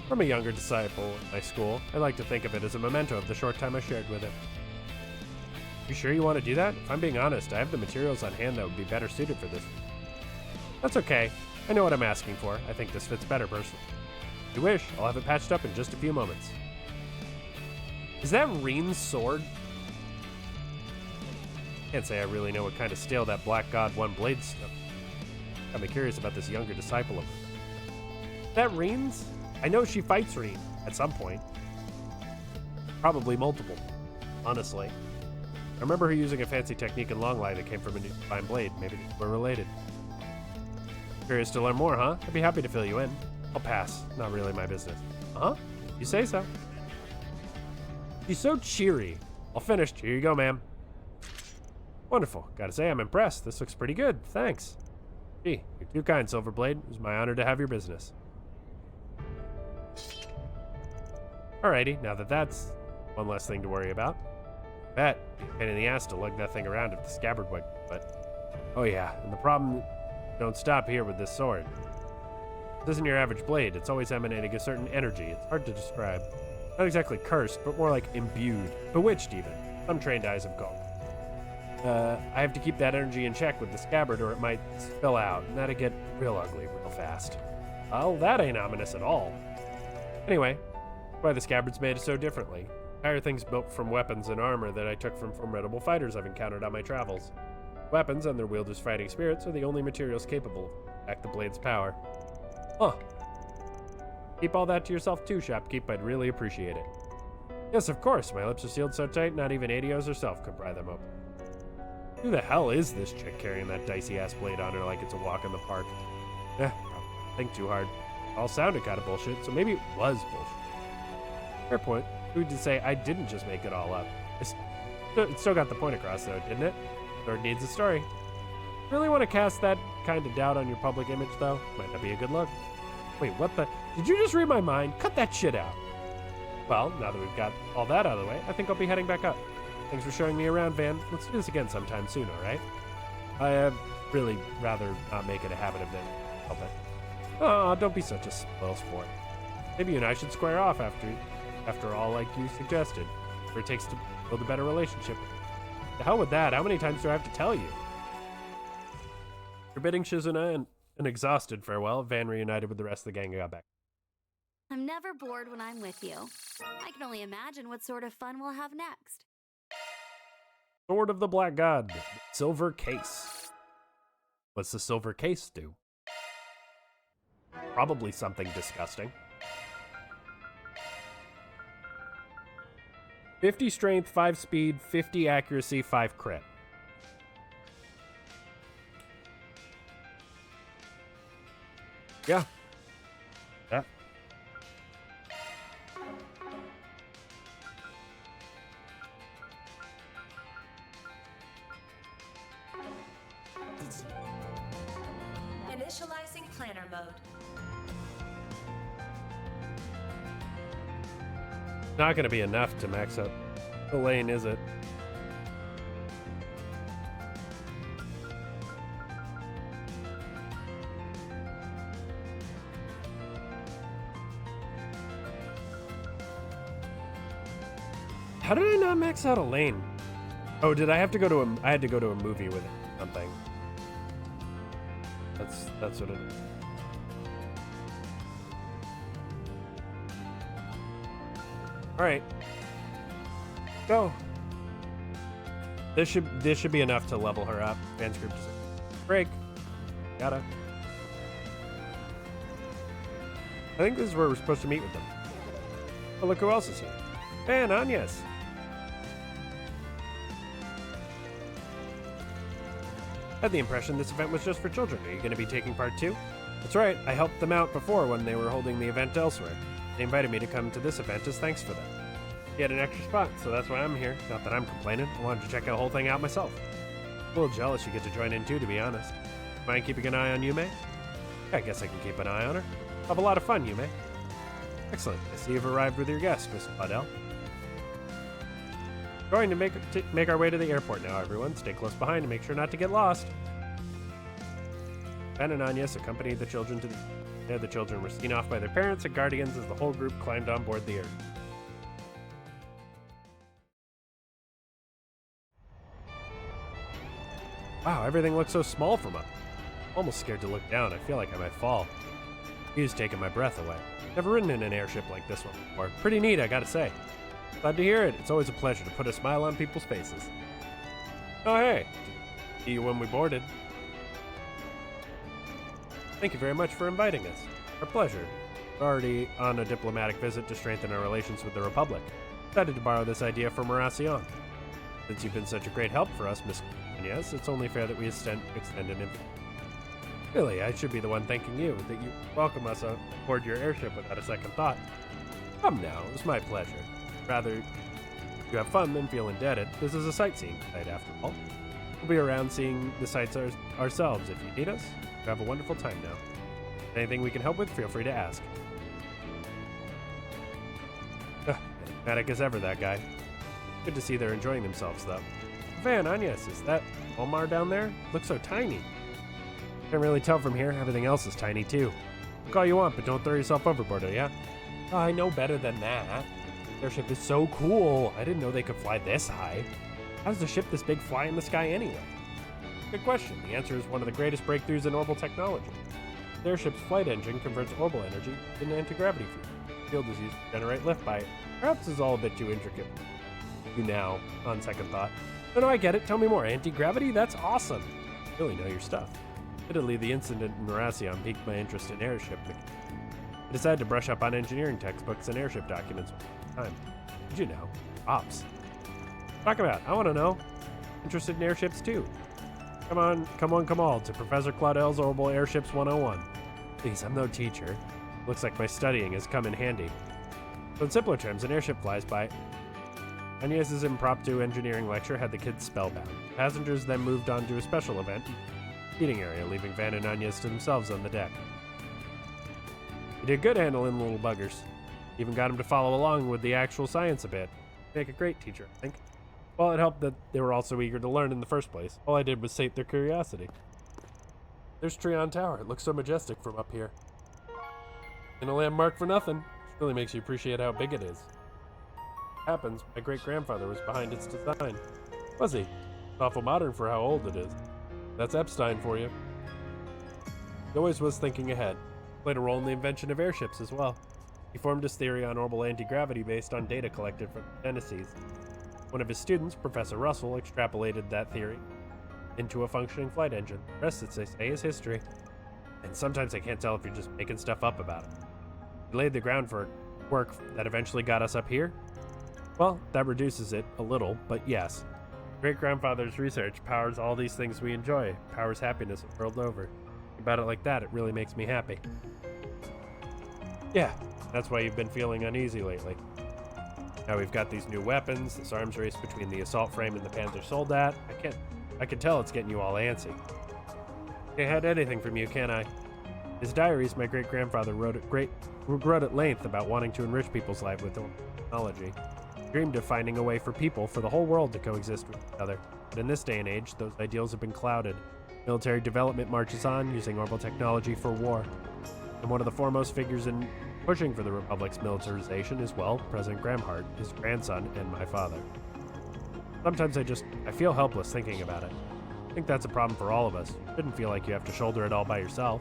From a younger disciple at my school. I like to think of it as a memento of the short time I shared with him. You sure you want to do that? If I'm being honest, I have the materials on hand that would be better suited for this. That's okay. I know what I'm asking for. I think this fits better personally. If you wish, I'll have it patched up in just a few moments. Is that Reen's sword? Can't say I really know what kind of stale that Black God One Blade stuff. I'm curious about this younger disciple of hers. Is that Reen's? I know she fights Reen at some point. Probably multiple, honestly. I remember her using a fancy technique in Longlai that came from a new divine blade. Maybe we're related. Curious to learn more, huh? I'd be happy to fill you in. I'll pass. Not really my business. Uh-huh. You say so. She's so cheery. All finished. Here you go, ma'am. Wonderful. Gotta say, I'm impressed. This looks pretty good. Thanks. Gee, you're too kind, Silverblade. It was my honor to have your business. Alrighty, now that that's one less thing to worry about. Bet. Pain in the ass to lug that thing around if the scabbard went, but... Oh yeah, and the problem... Don't stop here with this sword. This isn't your average blade. It's always emanating a certain energy. It's hard to describe. Not exactly cursed, but more like imbued. Bewitched, even. Some trained eyes have called. I have to keep that energy in check with the scabbard or it might spill out, and that'd get real ugly real fast. Well, that ain't ominous at all. Anyway, why the scabbard's made so differently. Entire thing's built from weapons and armor that I took from formidable fighters I've encountered on my travels. Weapons and their wielders' fighting spirits are the only materials capable of back the blade's power. Huh. Keep all that to yourself too, shopkeep. I'd really appreciate it. Yes, of course. My lips are sealed so tight, not even Adios herself could pry them open. Who the hell is this chick carrying that dicey-ass blade on her like it's a walk in the park? Think too hard. All sounded kind of bullshit, so maybe it was bullshit. Fair point. Who did say I didn't just make it all up? It still got the point across, though, didn't it? Sword needs a story. Really want to cast that kind of doubt on your public image, though? Might not be a good look. Wait, what the? Did you just read my mind? Cut that shit out. Well, now that we've got all that out of the way, I think I'll be heading back up. Thanks for showing me around, Van. Let's do this again sometime soon, alright? I really rather not make it a habit of it. Help it. Oh, don't be such a spoil sport. Maybe you and I should square off after all, like you suggested. Whatever it takes to build a better relationship. The hell with that. How many times do I have to tell you? Forbidding Shizuna an exhausted farewell, Van reunited with the rest of the gang and got back. I'm never bored when I'm with you. I can only imagine what sort of fun we'll have next. Sword of the Black God. Silver case. What's the silver case do? Probably something disgusting. 50 strength, 5 speed, 50 accuracy, 5 crit. Yeah. Yeah. Initializing planner mode. Not going to be enough to max out the lane, is it? How did I not max out a lane? Oh, did I have to go to I had to go to a movie with it, something. That's what it is. All right. Go. This should be enough to level her up. Fan script is break. Gotta. I think this is where we're supposed to meet with them. Oh, look who else is here. And Agnes. I had the impression this event was just for children. Are you going to be taking part too? That's right. I helped them out before when they were holding the event elsewhere. They invited me to come to this event as thanks for that. He had an extra spot, so that's why I'm here. Not that I'm complaining. I wanted to check the whole thing out myself. A little jealous you get to join in too, to be honest. Mind keeping an eye on Yume? Yeah, I guess I can keep an eye on her. Have a lot of fun, Yume. Excellent. I see you've arrived with your guest, Miss Claudel. Going to make our way to the airport now, everyone. Stay close behind and make sure not to get lost. Ben and Agnes accompanied the children to the... The children were seen off by their parents and guardians as the whole group climbed on board the Earth. Wow, everything looks so small from up. I'm almost scared to look down. I feel like I might fall. He's taking my breath away. Never ridden in an airship like this one before. Pretty neat, I gotta say. Glad to hear it. It's always a pleasure to put a smile on people's faces. Oh, hey. See you when we boarded. Thank you very much for inviting us. Our pleasure. We're already on a diplomatic visit to strengthen our relations with the Republic. Decided to borrow this idea from Horacion. Since you've been such a great help for us, Miss Agnes, it's only fair that we extend an invitation. Really, I should be the one thanking you, that you welcome us aboard your airship without a second thought. Come now, it was my pleasure. Rather you have fun than feel indebted. This is a sightseeing site, after all. We'll be around seeing the sights ourselves. If you need us, you have a wonderful time now. Anything we can help with, feel free to ask. Enigmatic as ever, that guy. Good to see they're enjoying themselves, though. Van, Agnes, is that Omar down there? Looks so tiny. Can't really tell from here. Everything else is tiny, too. Look all you want, but don't throw yourself overboard, yeah? Oh, I know better than that. Their ship is so cool. I didn't know they could fly this high. How does a ship this big fly in the sky anyway? Good question. The answer is one of the greatest breakthroughs in orbital technology. The airship's flight engine converts orbital energy into anti-gravity fuel. The field is used to generate lift by it. Perhaps this is all a bit too intricate. You now, on second thought. No, I get it. Tell me more. Anti-gravity? That's awesome. You really know your stuff. Admittedly, the incident in Horacion piqued my interest in airship mechanics. I decided to brush up on engineering textbooks and airship documents one time. Did you know? Ops. Talk about. I want to know. Interested in airships too. Come on, to Professor Claudel's Orbital Airships 101. Please, I'm no teacher. Looks like my studying has come in handy. So in simpler terms, an airship flies by. Agnes's impromptu engineering lecture had the kids spellbound. Passengers then moved on to a special event, seating area, leaving Van and Agnes to themselves on the deck. You did good handling the little buggers. Even got them to follow along with the actual science a bit. Make a great teacher, I think. Well, it helped that they were all so eager to learn in the first place. All I did was sate their curiosity. There's Trion Tower. It looks so majestic from up here. In a landmark for nothing. Which really makes you appreciate how big it is. Happens, my great-grandfather was behind its design. Was he? It's awful modern for how old it is. That's Epstein for you. He always was thinking ahead. Played a role in the invention of airships as well. He formed his theory on orbital anti-gravity based on data collected from Genesis. One of his students, Professor Russell, extrapolated that theory into a functioning flight engine. The rest, as they say, is history. And sometimes I can't tell if you're just making stuff up about it. He laid the ground for work that eventually got us up here. Well, that reduces it a little, but yes. Great-grandfather's research powers all these things we enjoy, powers happiness the world over. About it like that, it really makes me happy. Yeah, that's why you've been feeling uneasy lately. Now we've got these new weapons, this arms race between the assault frame and the Panzer Soldat. I can tell it's getting you all antsy. Can't hide anything from you, can I? His diaries, my great-grandfather wrote at length about wanting to enrich people's lives with technology. He dreamed of finding a way for people, for the whole world to coexist with each other. But in this day and age, those ideals have been clouded. Military development marches on, using orbital technology for war. And one of the foremost figures in pushing for the Republic's militarization is, well, President Gramhart, his grandson, and my father. Sometimes I feel helpless thinking about it. I think that's a problem for all of us. You shouldn't feel like you have to shoulder it all by yourself.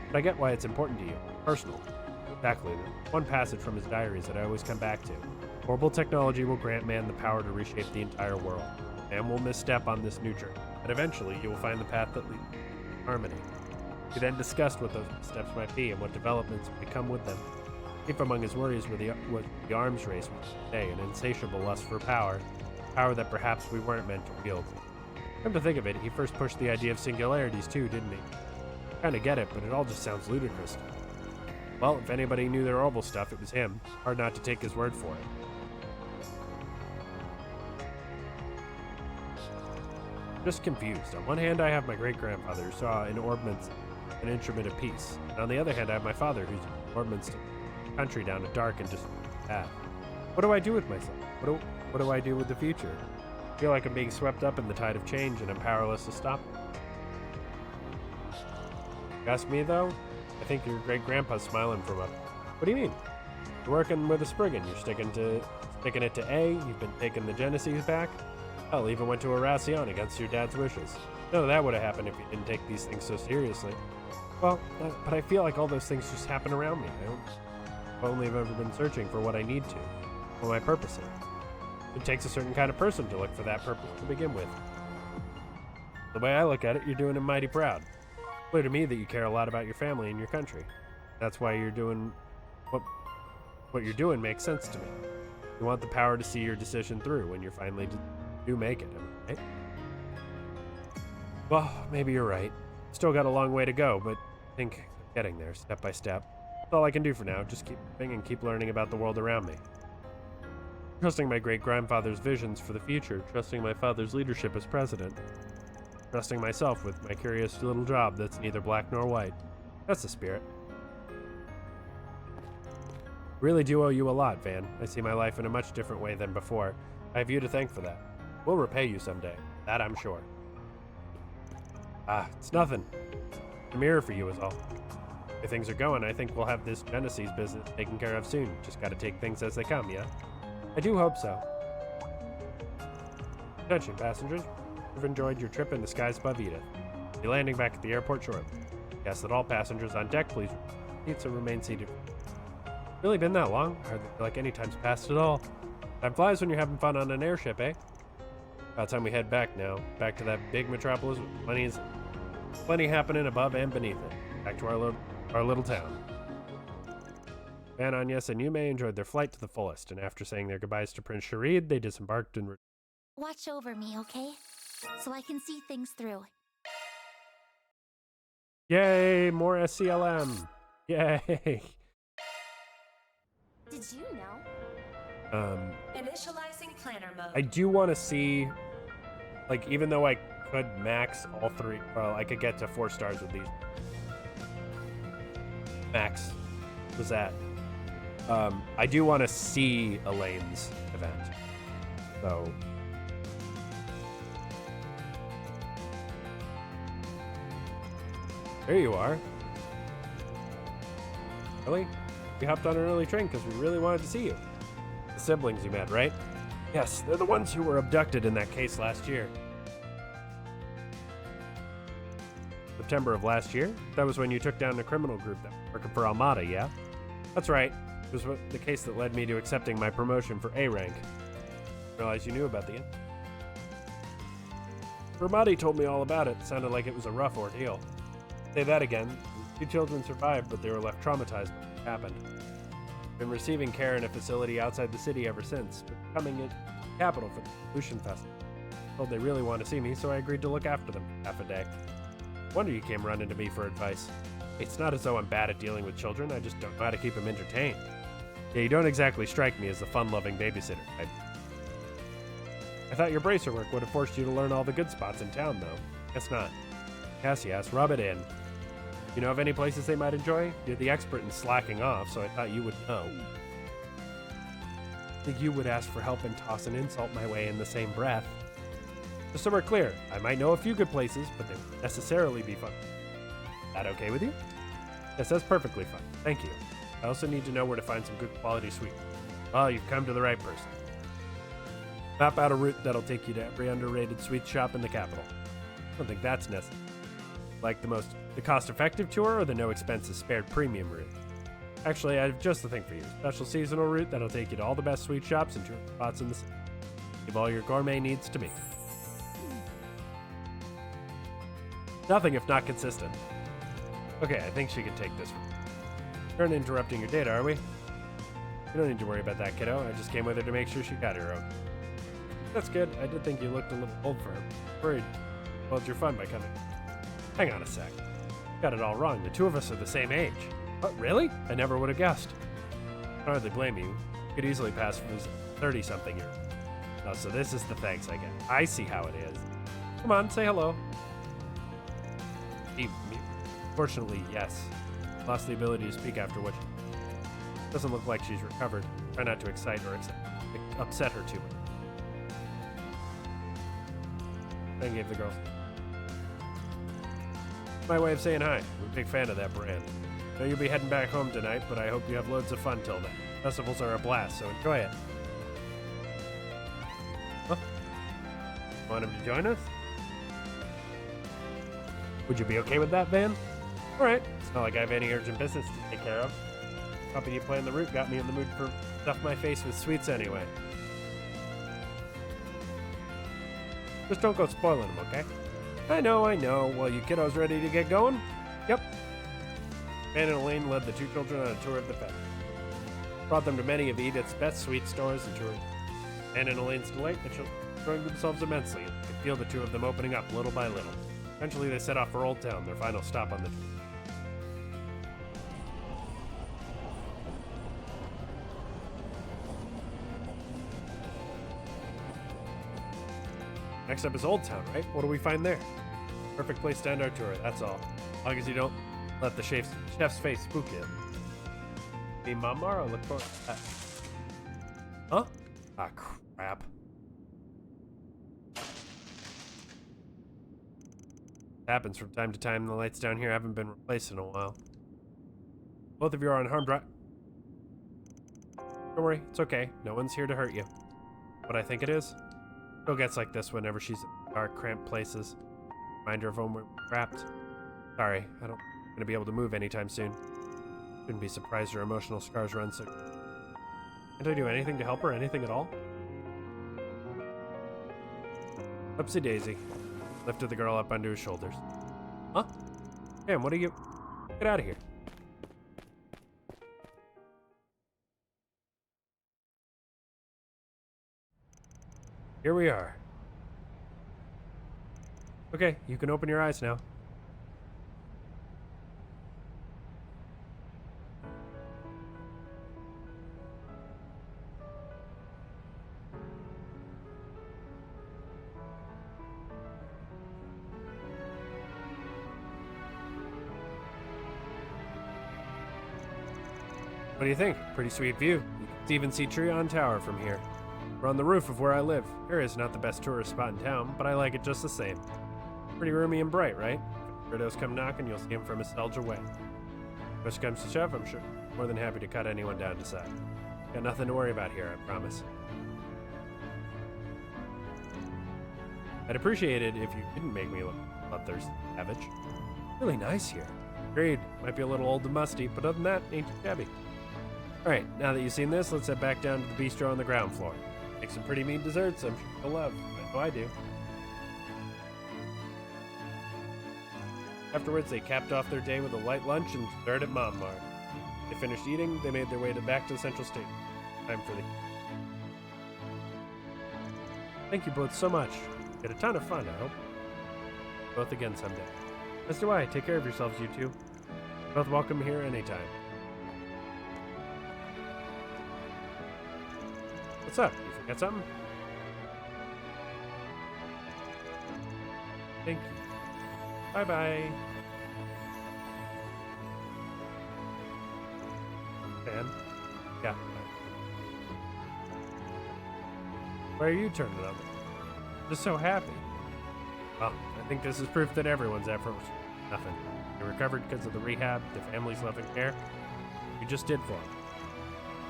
But I get why it's important to you. Personal. Exactly. One passage from his diaries that I always come back to. Orbital technology will grant man the power to reshape the entire world. Man will misstep on this new journey, but eventually you will find the path that leads to harmony. He then discussed what those steps might be and what developments might come with them. Chief among his worries was the arms race today, an insatiable lust for power that perhaps we weren't meant to wield. Come to think of it, he first pushed the idea of singularities too, didn't he? Kinda get it, but it all just sounds ludicrous. Well, if anybody knew their orbital stuff, it was him. Hard not to take his word for it. Just confused. On one hand, I have my great-grandfather who saw in ordnance an instrument of peace. And on the other hand, I have my father who's ordnance the country down a dark and just path. What do I do with myself? What do I do with the future? I feel like I'm being swept up in the tide of change and I'm powerless to stop it. You ask me, though? I think your great-grandpa's smiling from up. What do you mean? You're working with a Spriggan. You're sticking it to A. You've been taking the Genesis back. Hell, even went to a Ration against your dad's wishes. None of that would have happened if you didn't take these things so seriously. Well, but I feel like all those things just happen around me. I've only ever been searching for what I need to, what my purpose is. It takes a certain kind of person to look for that purpose to begin with. The way I look at it, you're doing him mighty proud. It's clear to me that you care a lot about your family and your country. That's why you're doing what you're doing makes sense to me. You want the power to see your decision through when you're finally do make it, right? Well, maybe you're right. Still got a long way to go, but I think I'm getting there step by step. That's all I can do for now. Just keep moving and keep learning about the world around me. Trusting my great-grandfather's visions for the future, trusting my father's leadership as president, trusting myself with my curious little job that's neither black nor white. That's the spirit. Really do owe you a lot, Van. I see my life in a much different way than before. I have you to thank for that. We'll repay you someday. That I'm sure. It's nothing. A mirror for you is all. The way things are going, I think we'll have this Genesis business taken care of soon. Just gotta take things as they come, yeah? I do hope so. Attention, passengers. You've enjoyed your trip in the skies above Edith. You'll be landing back at the airport shortly. We ask that all passengers on deck please seats and remain seated. Really been that long? Hardly feel like any time's passed at all. Time flies when you're having fun on an airship, eh? About time we head back now. Back to that big metropolis with plenty happening above and beneath it. Back to our little town. Van, Agnes, and Yume enjoyed their flight to the fullest, and after saying their goodbyes to Prince Sharid, they disembarked and... Watch over me, okay? So I can see things through. Yay! More SCLM! Yay! Did you know? Initializing planner mode. I do want to see, like, even though I could max all three, well, I could get to 4 stars with these. Max was that. I do want to see Elaine's event. So. There you are. Really? We hopped on an early train because we really wanted to see you. The siblings you met, right? Yes, they're the ones who were abducted in that case last year. September of last year? That was when you took down the criminal group that was working for Almada, yeah? That's right. It was the case that led me to accepting my promotion for A rank. Realized you knew about the end. Ramadi told me all about it. Sounded like it was a rough ordeal. Say that again. 2 children survived, but they were left traumatized by what happened. Been receiving care in a facility outside the city ever since, but coming in capital for the Pollution Festival. Told they really want to see me, so I agreed to look after them for half a day. Wonder you came running to me for advice. It's not as though I'm bad at dealing with children, I just don't know how to keep them entertained. Yeah, you don't exactly strike me as the fun-loving babysitter type. I thought your bracer work would have forced you to learn all the good spots in town, though. Guess not. Yes, rub it in. You know of any places they might enjoy? You're the expert in slacking off, so I thought you would know. I think you would ask for help and toss an insult my way in the same breath. Just so we're clear, I might know a few good places, but they wouldn't necessarily be fun. That okay with you? Yes, that's perfectly fine. Thank you. I also need to know where to find some good quality sweets. Well, you've come to the right person. Map out a route that'll take you to every underrated sweet shop in the capital. I don't think that's necessary. Like the cost-effective tour or the no-expenses spared premium route? Actually, I have just the thing for you. Special seasonal route that'll take you to all the best sweet shops and tourist spots in the city. Give all your gourmet needs to me. Nothing if not consistent. Okay, I think she can take this. We're not interrupting your date, are we? You don't need to worry about that, kiddo. I just came with her to make sure she got her own. That's good. I did think you looked a little old for her. Worried. Spoiled your fun by coming. Hang on a sec. Got it all wrong. The 2 of us are the same age. What, really? I never would have guessed. I hardly blame you. You could easily pass for 30-something years. Oh, so this is the thanks I get. I see how it is. Come on, say hello. Fortunately, yes. Lost the ability to speak after what doesn't look like she's recovered. Try not to excite or upset her too much. Then gave the girl my way of saying hi. I'm a big fan of that brand. I know you'll be heading back home tonight, but I hope you have loads of fun till then. Festivals are a blast, so enjoy it. Huh? Want him to join us? Would you be okay with that, Van? Alright, it's not like I have any urgent business to take care of. Helping you plan the route got me in the mood for stuff my face with sweets anyway. Just don't go spoiling them, okay? I know. Well, you kiddos ready to get going? Yep. Van and Elaine led the 2 children on a tour of the fest. Brought them to many of Edith's best sweet stores and toured. Van and Elaine's delight, the children enjoying themselves immensely. You could feel the 2 of them opening up little by little. Eventually, they set off for Old Town, their final stop on the tour. Next up is Old Town, right? What do we find there? Perfect place to end our tour, that's all. As long as you don't let the chef's face spook you. Hey, Mamara, look forward to that. Huh? Ah, crap. Happens from time to time. The lights down here haven't been replaced in a while. Both of you are unharmed, right? Don't worry, it's okay. No one's here to hurt you. What I think it is? Still gets like this whenever she's in dark, cramped places. Reminder of home we're trapped. Sorry, I don't gonna be able to move anytime soon. Shouldn't be surprised her emotional scars run so. Can't I do anything to help her? Anything at all? Upsy daisy. Lifted the girl up onto his shoulders. Huh? Damn, what are you? Get out of here. Here we are. Okay, you can open your eyes now. What do you think? Pretty sweet view. You can even see Trion Tower from here. We're on the roof of where I live. Area is not the best tourist spot in town, but I like it just the same. Pretty roomy and bright, right? If weirdos come knocking, you'll see them from nostalgia way. Push comes to shove, I'm sure. More than happy to cut anyone down to size. Got nothing to worry about here, I promise. I'd appreciate it if you didn't make me look bloodthirsty, savage. Really nice here. Agreed. Might be a little old and musty, but other than that, ain't too shabby. Alright, now that you've seen this, let's head back down to the bistro on the ground floor. Make some pretty mean desserts I'm sure you'll love. I know I do. Afterwards, they capped off their day with a light lunch and dessert at Monmar. They finished eating, they made their way back to the central station. Time for the... Thank you both so much. You had a ton of fun, I hope. Both again someday. As do I. Take care of yourselves, you two. Both welcome here anytime. What's up? You forget something? Thank you. Bye-bye. Dan? Yeah. Why are you turning on me? Just so happy. Well, I think this is proof that everyone's effort was nothing. You recovered because of the rehab, the family's love and care. You just did for them.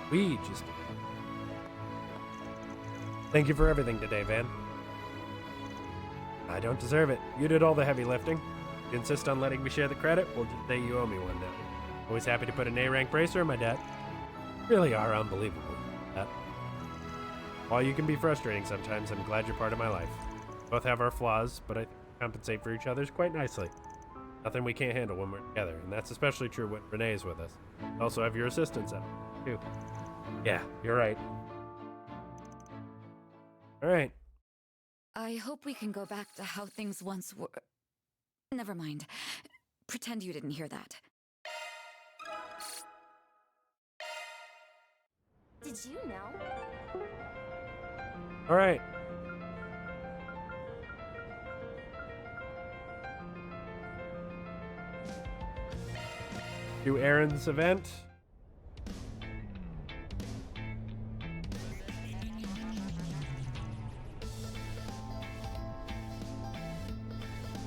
We just did. Thank you for everything today, Van. I don't deserve it. You did all the heavy lifting. If you insist on letting me share the credit, we'll just say you owe me one now. Always happy to put an A-rank bracer in my debt. Really are unbelievable. While you can be frustrating sometimes, I'm glad you're part of my life. Both have our flaws, but I think we compensate for each other's quite nicely. Nothing we can't handle when we're together, and that's especially true when Renee's with us. I also have your assistance out, too. Yeah, you're right. Alright. I hope we can go back to how things once were. Never mind. Pretend you didn't hear that. Did you know? Alright. Do Aaron's event.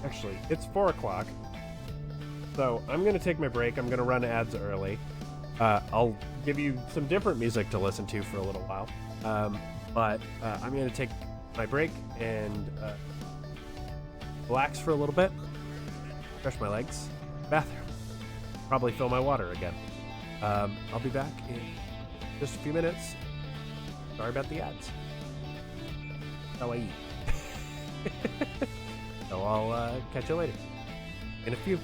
Actually, it's 4 o'clock. So I'm going to take my break. I'm going to run ads early. I'll give you some different music to listen to for a little while. But I'm going to take my break and relax for a little bit. Stretch my legs. Bathroom. Probably fill my water again. I'll be back in just a few minutes. Sorry about the ads. How I eat. So I'll catch you later. In a few.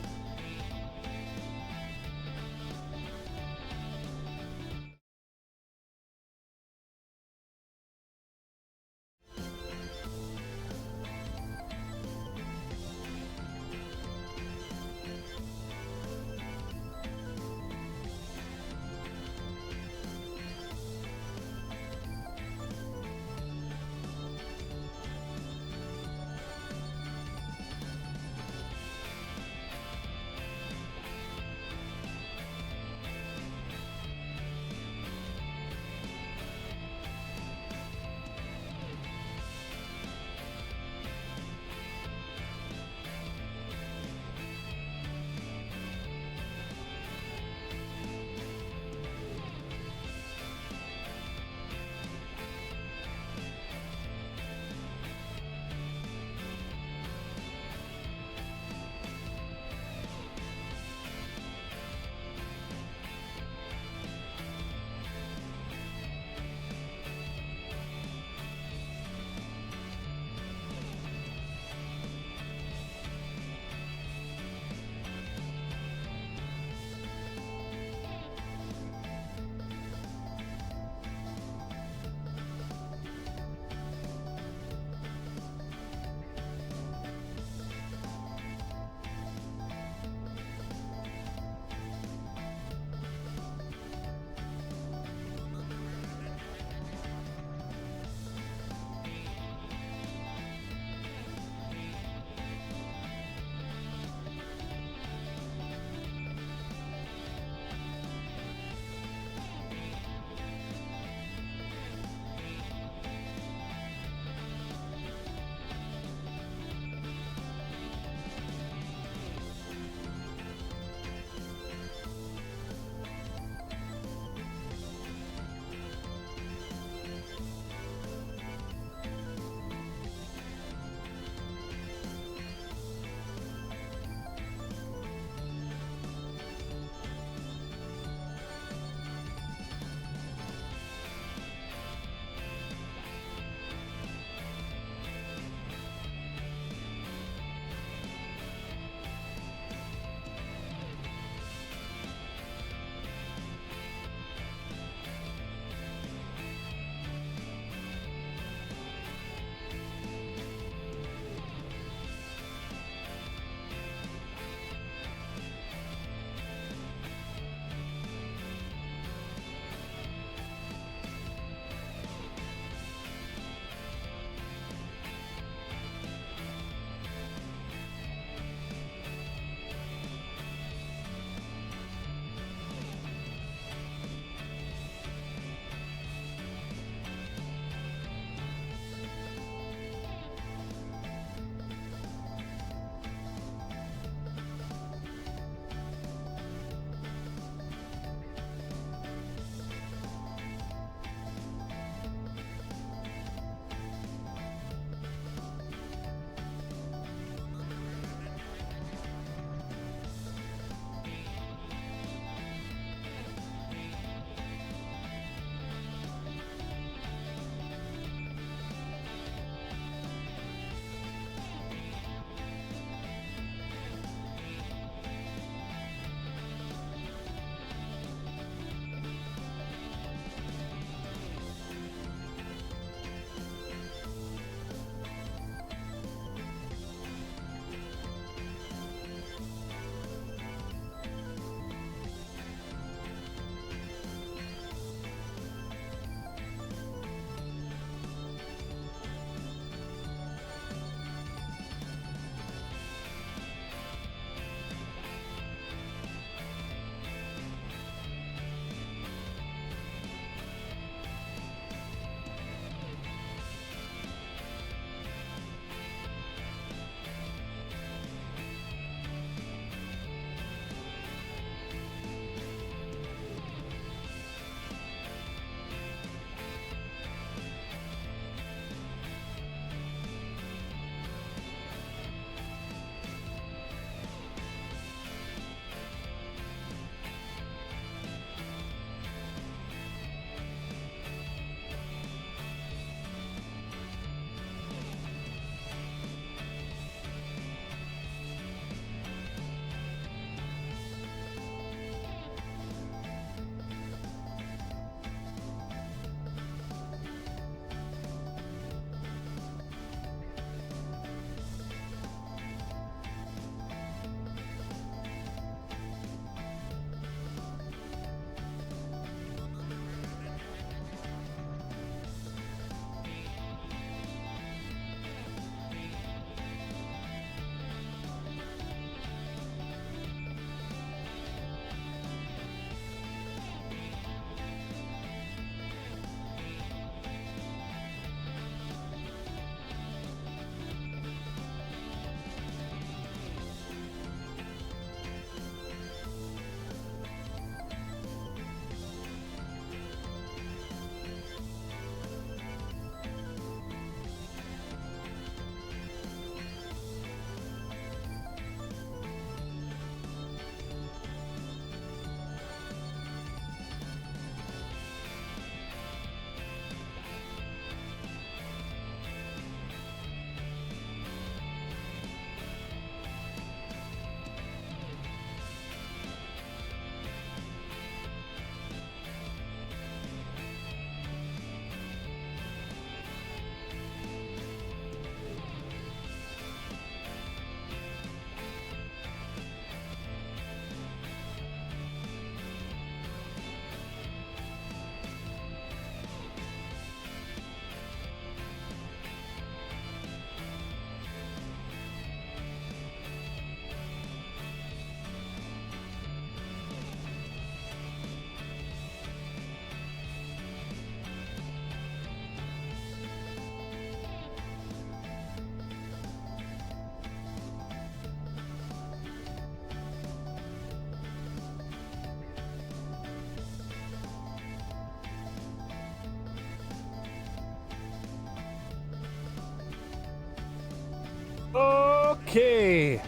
Okay.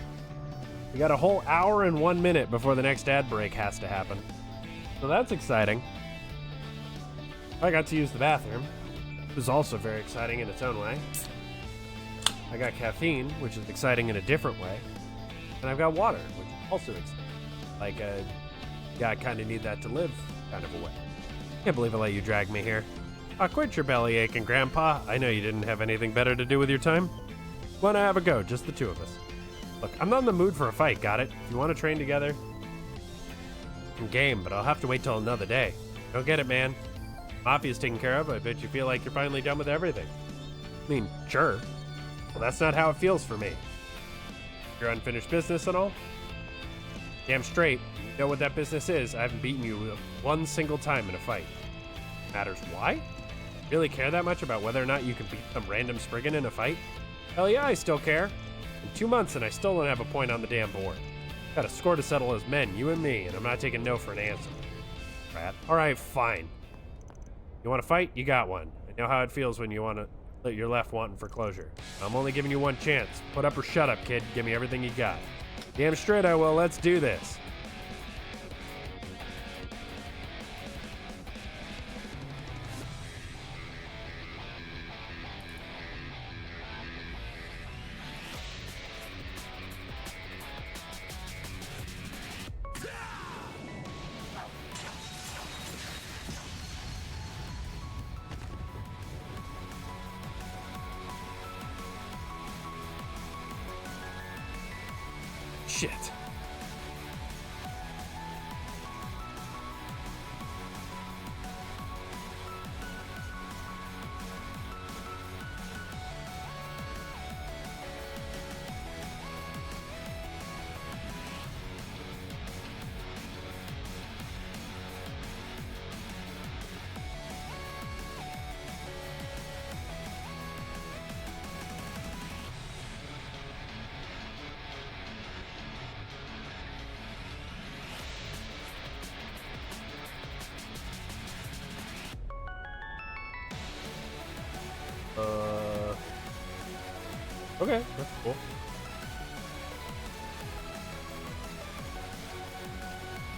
We got a whole hour and 1 minute before the next ad break has to happen. So that's exciting. I got to use the bathroom. It was also very exciting in its own way. I got caffeine, which is exciting in a different way. And I've got water, which is also exciting. Like, yeah, I kind of need that to live kind of a way. Can't believe I let you drag me here. Quit your belly aching, Grandpa. I know you didn't have anything better to do with your time. Wanna have a go, just the two of us. Look, I'm not in the mood for a fight, got it? If you want to train together, I'm game, but I'll have to wait till another day. Don't get it, man. Mafia's taken care of. I bet you feel like you're finally done with everything. I mean, sure. Well, that's not how it feels for me. Your unfinished business and all? Damn straight. You know what that business is. I haven't beaten you one single time in a fight. Matters why? Really care that much about whether or not you can beat some random spriggan in a fight? Hell yeah, I still care. In 2 months and I still don't have a point on the damn board. Got a score to settle as men, you and me, and I'm not taking no for an answer. Rat. Alright, fine. You want to fight? You got one. I know how it feels when you want to let you're left wanting for closure. I'm only giving you one chance. Put up or shut up, kid. Give me everything you got. Damn straight I will. Let's do this. Shit. Okay, that's cool.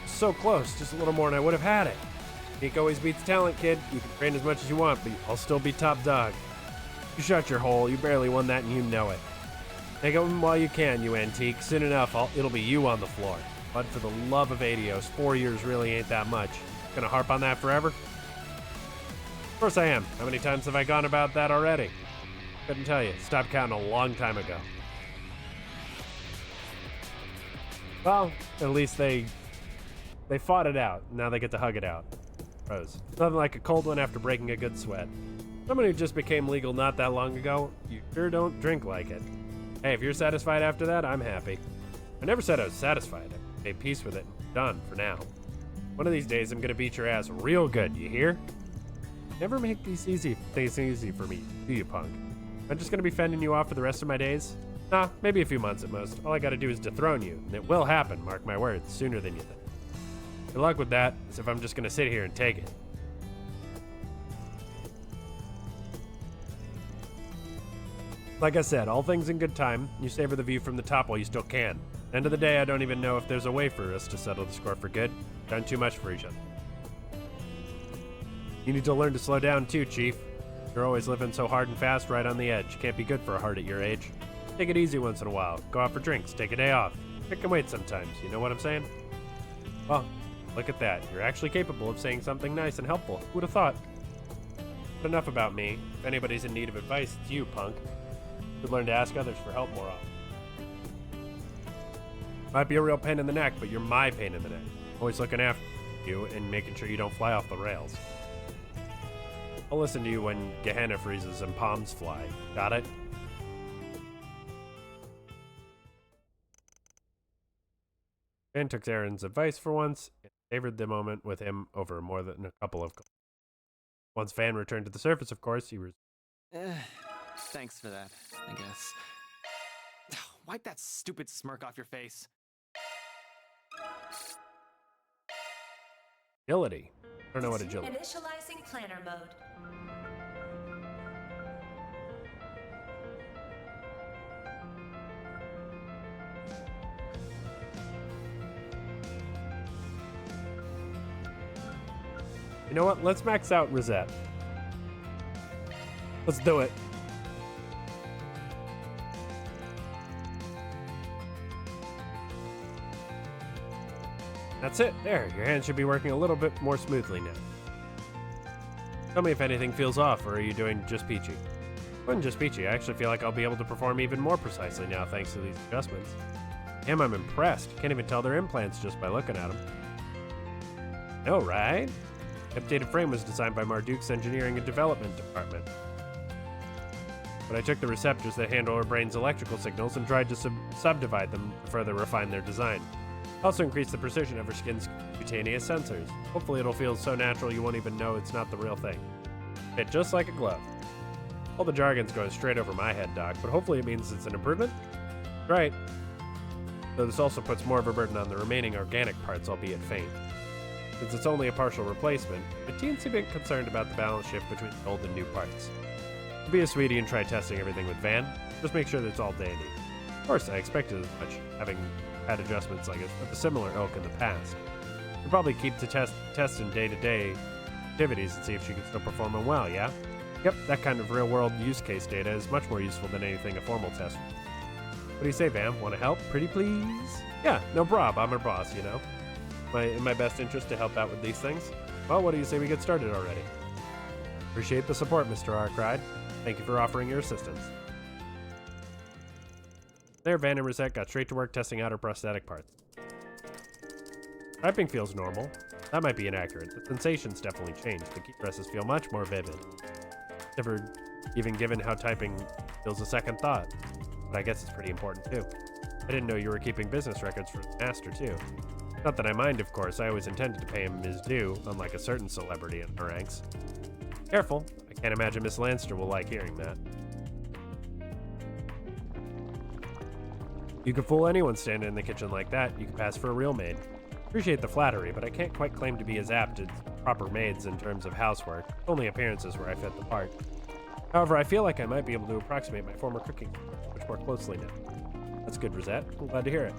So close, just a little more and I would have had it. Geek always beats talent, kid. You can train as much as you want, but I'll still be top dog. You shut your hole, you barely won that and you know it. Take it while you can, you antique. Soon enough, it'll be you on the floor. But for the love of Adios, 4 years really ain't that much. Gonna harp on that forever? Of course I am. How many times have I gone about that already? Couldn't tell you. Stopped counting a long time ago. Well, at least they fought it out. Now they get to hug it out. Rose. Nothing like a cold one after breaking a good sweat. Someone who just became legal not that long ago, you sure don't drink like it. Hey, if you're satisfied after that, I'm happy. I never said I was satisfied. I made peace with it. Done, for now. One of these days, I'm gonna beat your ass real good, you hear? Never make these things easy for me, do you, punk? I'm just gonna be fending you off for the rest of my days? Nah, maybe a few months at most. All I gotta do is dethrone you, and it will happen, mark my words, sooner than you think. Good luck with that, as if I'm just gonna sit here and take it. Like I said, all things in good time. You savor the view from the top while you still can. End of the day, I don't even know if there's a way for us to settle the score for good. Done too much for each other. You need to learn to slow down too, Chief. You're always living so hard and fast right on the edge. Can't be good for a heart at your age. Take it easy once in a while. Go out for drinks. Take a day off. It can wait sometimes. You know what I'm saying? Well, look at that. You're actually capable of saying something nice and helpful. Who'd have thought? But enough about me. If anybody's in need of advice, it's you, punk. You should learn to ask others for help more often. Might be a real pain in the neck, but you're my pain in the neck. Always looking after you and making sure you don't fly off the rails. I'll listen to you when Gehenna freezes and palms fly. Got it? Van took Aaron's advice for once and favored the moment with him over more than a couple of goals. Once Van returned to the surface, of course, he was... Thanks for that, I guess. Wipe that stupid smirk off your face. Agility. I don't know what agility is. Initializing planner mode. You know what? Let's max out Rosette. Let's do it. That's it. There. Your hands should be working a little bit more smoothly now. Tell me if anything feels off, or are you doing just peachy? Wasn't just peachy. I actually feel like I'll be able to perform even more precisely now thanks to these adjustments. Damn, I'm impressed. Can't even tell they're implants just by looking at them. No, right? The updated frame was designed by Marduk's Engineering and Development Department. But I took the receptors that handle our brain's electrical signals and tried to subdivide them to further refine their design. Also increase the precision of her skin's cutaneous sensors. Hopefully it'll feel so natural you won't even know it's not the real thing. Fit just like a glove. All the jargon's going straight over my head, Doc, but hopefully it means it's an improvement? Right. Though this also puts more of a burden on the remaining organic parts, albeit faint. Since it's only a partial replacement, the teens seem a bit concerned about the balance shift between the old and new parts. Be a sweetie and try testing everything with Van. Just make sure that it's all dandy. Of course, I expected as much, having had adjustments like of a similar ilk in the past. You'll probably keep the test in day-to-day activities and see if she can still perform them well, yeah? Yep, that kind of real-world use case data is much more useful than anything a formal test. What do you say, Vam? Want to help? Pretty please? Yeah, no prob. I'm her boss, you know. In my best interest to help out with these things. Well, what do you say we get started already? Appreciate the support, Mr. Arkwright. Thank you for offering your assistance. There, Van and Rosette got straight to work testing out her prosthetic parts. Typing feels normal. That might be inaccurate. The sensations definitely changed. The key presses feel much more vivid. Never even given how typing feels a second thought. But I guess it's pretty important too. I didn't know you were keeping business records for the master too. Not that I mind, of course. I always intended to pay him his due, unlike a certain celebrity in our ranks. Careful. I can't imagine Miss Lanster will like hearing that. You could fool anyone standing in the kitchen like that. You could pass for a real maid. Appreciate the flattery, but I can't quite claim to be as apt as proper maids in terms of housework. Only appearances where I fit the part. However, I feel like I might be able to approximate my former cooking much more closely now. That's good, Rosette. I'm glad to hear it.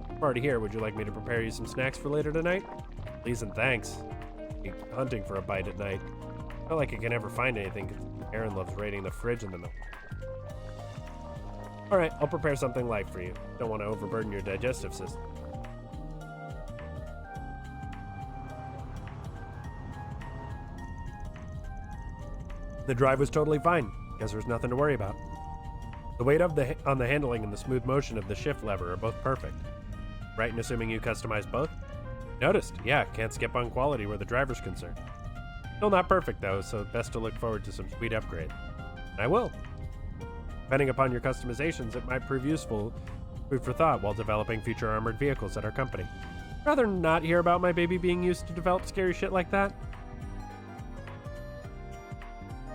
I'm already here. Would you like me to prepare you some snacks for later tonight? Please and thanks. I'm hunting for a bite at night. Not like I can ever find anything because Aaron loves raiding the fridge in the middle. Alright, I'll prepare something light for you. Don't want to overburden your digestive system. The drive was totally fine. Guess there's nothing to worry about. The weight on the handling and the smooth motion of the shift lever are both perfect. Right in assuming you customized both? Noticed. Yeah, can't skip on quality where the driver's concerned. Still not perfect though, so best to look forward to some sweet upgrade. I will. Depending upon your customizations, it might prove useful food for thought while developing future armored vehicles at our company. Rather not hear about my baby being used to develop scary shit like that.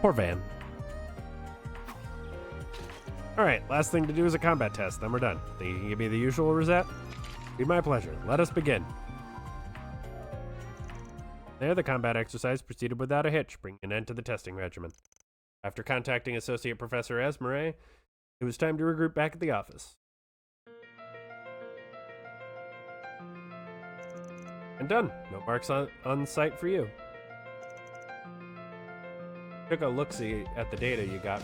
Poor Van. Alright, last thing to do is a combat test, then we're done. Think you can give me the usual, Rosette? Be my pleasure. Let us begin. There, the combat exercise proceeded without a hitch, bringing an end to the testing regimen. After contacting Associate Professor Esmeré, it was time to regroup back at the office. And done. No marks on site for you. Took a look-see at the data you got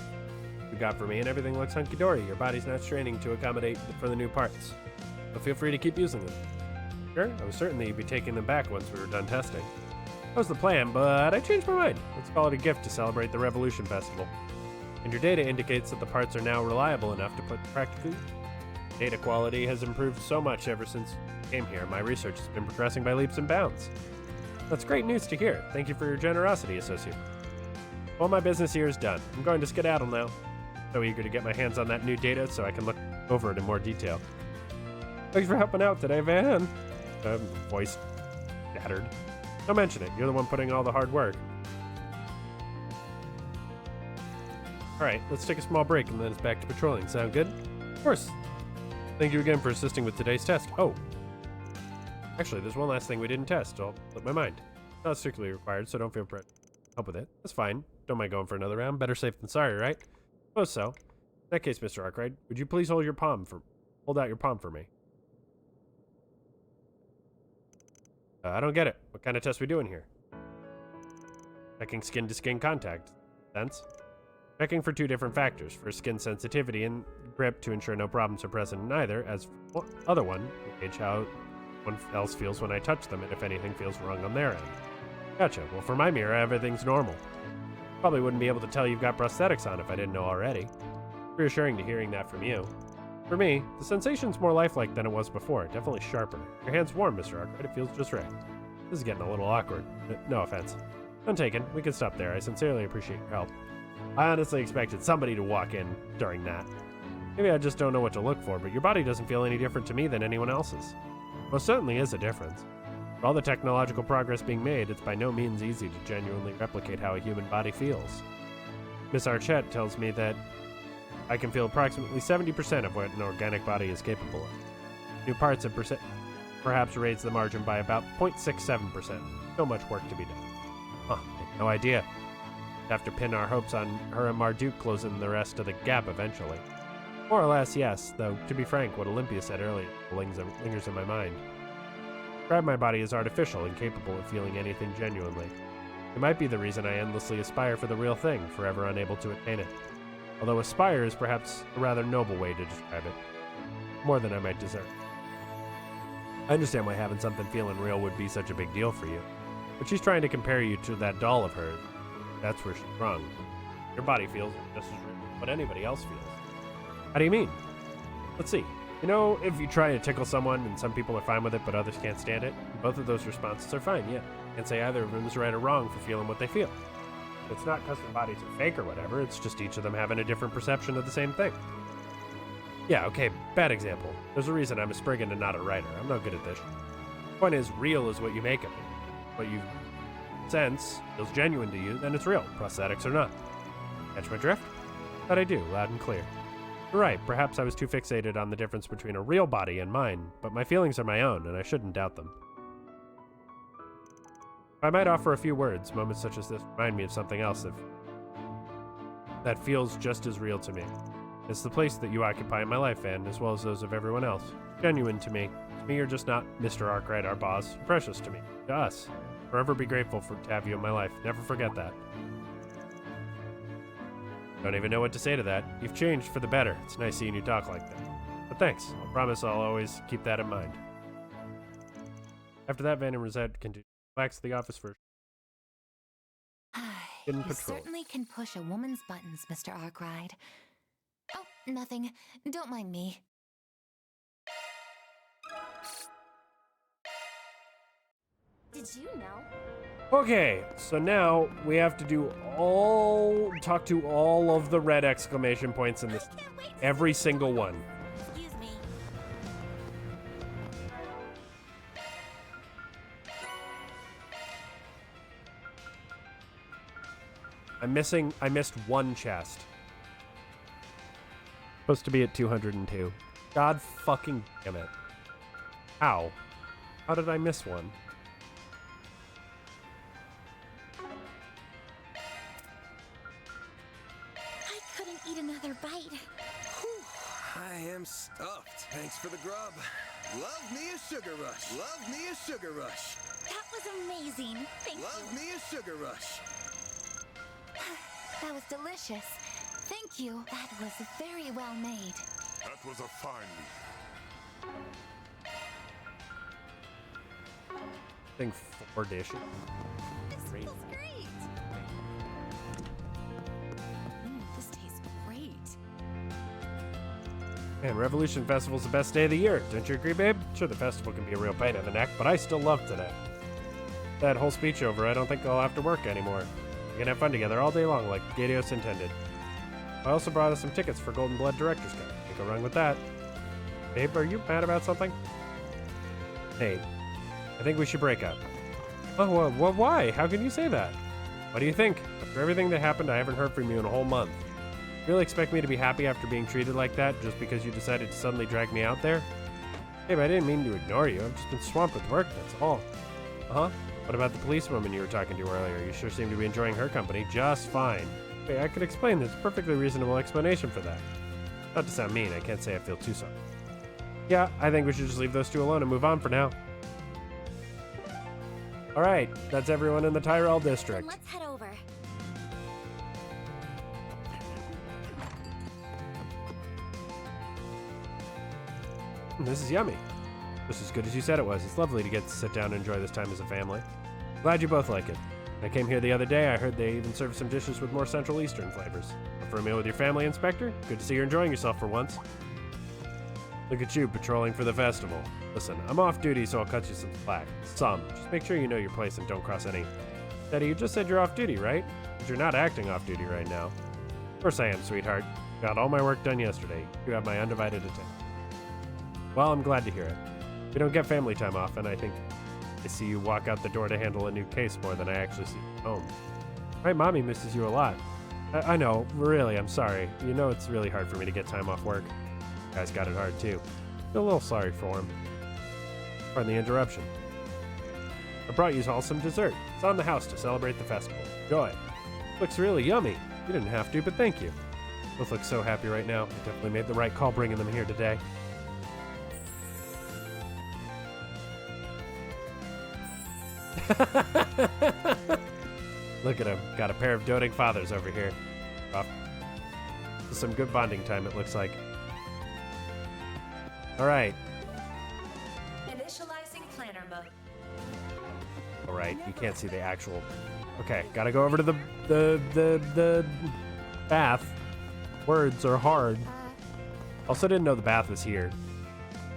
for me, and everything looks hunky-dory. Your body's not straining to accommodate for the new parts. So feel free to keep using them. Sure, I was certain that you'd be taking them back once we were done testing. That was the plan, but I changed my mind. Let's call it a gift to celebrate the Revolution Festival. And your data indicates that the parts are now reliable enough to put to practical use. Data quality has improved so much ever since I came here. My research has been progressing by leaps and bounds. That's great news to hear. Thank you for your generosity, Associate. Well, my business here is done. I'm going to skedaddle now. So eager to get my hands on that new data so I can look over it in more detail. Thanks for helping out today, Van. Voice shattered. Don't mention it. You're the one putting all the hard work. Alright, let's take a small break and then it's back to patrolling. Sound good? Of course. Thank you again for assisting with today's test. Oh. Actually, there's one last thing we didn't test. I'll flip my mind. Not strictly required, so don't feel pressed. Help with it. That's fine. Don't mind going for another round. Better safe than sorry, right? Suppose so. In that case, Mr. Arkwright, would you please hold out your palm for me? I don't get it. What kind of test we doing here? checking skin-to-skin contact. Sense? Checking for 2 different factors. First, skin sensitivity and grip to ensure no problems are present in either, as for the other one, to gauge how one else feels when I touch them and if anything feels wrong on their end. Gotcha. Well, for my mirror, everything's normal. Probably wouldn't be able to tell you've got prosthetics on if I didn't know already. Reassuring to hearing that from you. For me, the sensation's more lifelike than it was before, definitely sharper. Your hand's warm, Mr. Arkwright, it feels just right. This is getting a little awkward. No offense. None taken. We can stop there. I sincerely appreciate your help. I honestly expected somebody to walk in during that. Maybe I just don't know what to look for, but your body doesn't feel any different to me than anyone else's. Most certainly is a difference. For all the technological progress being made, it's by no means easy to genuinely replicate how a human body feels. Miss Archette tells me that I can feel approximately 70% of what an organic body is capable of. New parts have perhaps raised the margin by about 0.67%. So much work to be done. Huh, I had no idea. Have to pin our hopes on her and Marduk closing the rest of the gap eventually. More or less, yes, though, to be frank, what Olympia said earlier lingers in my mind. Describe my body as artificial, incapable of feeling anything genuinely. It might be the reason I endlessly aspire for the real thing, forever unable to attain it. Although aspire is perhaps a rather noble way to describe it. More than I might deserve. I understand why having something feeling real would be such a big deal for you. But she's trying to compare you to that doll of hers. That's where she's wrong. Your body feels just as real as what anybody else feels. How do you mean? Let's see. You know, if you try to tickle someone and some people are fine with it but others can't stand it, both of those responses are fine, yeah. Can't say either of them is right or wrong for feeling what they feel. It's not because their bodies are fake or whatever, it's just each of them having a different perception of the same thing. Yeah, okay, bad example. There's a reason I'm a Spriggan and not a writer. I'm no good at this. The point is, real is what you make of it. What you sense feels genuine to you, then it's real, prosthetics or not. Catch my drift? That I do, loud and clear. You're right, perhaps I was too fixated on the difference between a real body and mine, but my feelings are my own, and I shouldn't doubt them. If I might offer a few words, moments such as this remind me of something else that feels just as real to me. It's the place that you occupy in my life, and as well as those of everyone else. Genuine to me. To me, you're just not Mr. Arkwright, our boss. Precious to me. To us. Forever be grateful to have you in my life. Never forget that. Don't even know what to say to that. You've changed for the better. It's nice seeing you talk like that. But thanks. I promise I'll always keep that in mind. After that, Van and Rosette continued to relax the office first. You certainly can push a woman's buttons, Mr. Arkwright. Oh, nothing. Don't mind me. Did you know? Okay, so now we have to talk to all of the red exclamation points in this. Every single one. Excuse me. I missed one chest. Supposed to be at 202. God fucking damn it. How? How did I miss one? I couldn't eat another bite. I am stuffed. Thanks for the grub. Love me a sugar rush. Love me a sugar rush. That was amazing. Thank you. Love me a sugar rush. That was delicious. Thank you. That was very well made. That was a fine meal. I think 4 dishes. This feels great. This tastes great. Man, Revolution Festival's the best day of the year. Don't you agree, babe? Sure, the festival can be a real pain in the neck, but I still love today. That whole speech over, I don't think I'll have to work anymore. We can have fun together all day long, like Gadios intended. I also brought us some tickets for Golden Blood Director's Cut. Take a run with that. Babe, are you mad about something? Hey, I think we should break up. Oh, why? How can you say that? What do you think? After everything that happened, I haven't heard from you in a whole month. You really expect me to be happy after being treated like that just because you decided to suddenly drag me out there? Babe, I didn't mean to ignore you. I've just been swamped with work, that's all. Uh-huh. What about the policewoman you were talking to earlier? You sure seem to be enjoying her company just fine. Wait, I could explain. There's a perfectly reasonable explanation for that. Not to sound mean, I can't say I feel too sorry. Yeah, I think we should just leave those two alone and move on for now. Alright, that's everyone in the Tyrell district. Then let's head over. This is yummy. Just as good as you said it was. It's lovely to get to sit down and enjoy this time as a family. Glad you both like it. When I came here the other day, I heard they even serve some dishes with more Central Eastern flavors. Up for a meal with your family, Inspector? Good to see you're enjoying yourself for once. Look at you, patrolling for the festival. Listen, I'm off duty, so I'll cut you some slack. Some. Just make sure you know your place and don't cross any. Teddy, you just said you're off duty, right? But you're not acting off duty right now. Of course I am, sweetheart. Got all my work done yesterday. You have my undivided attention. Well, I'm glad to hear it. We don't get family time off, and I think I see you walk out the door to handle a new case more than I actually see you home. Right, Mommy misses you a lot. I know, really, I'm sorry. You know it's really hard for me to get time off work. You guys got it hard, too. Feel a little sorry for him. Pardon the interruption. I brought you all some dessert. It's on the house to celebrate the festival. Enjoy. Looks really yummy. You didn't have to, but thank you. Both look so happy right now. I definitely made the right call bringing them here today. Look at him. Got a pair of doting fathers over here. Off. Some good bonding time, it looks like. Alright. Initializing planner mode. Alright, you can't see the actual... Okay, gotta go over to the bath. Words are hard. Also didn't know the bath was here.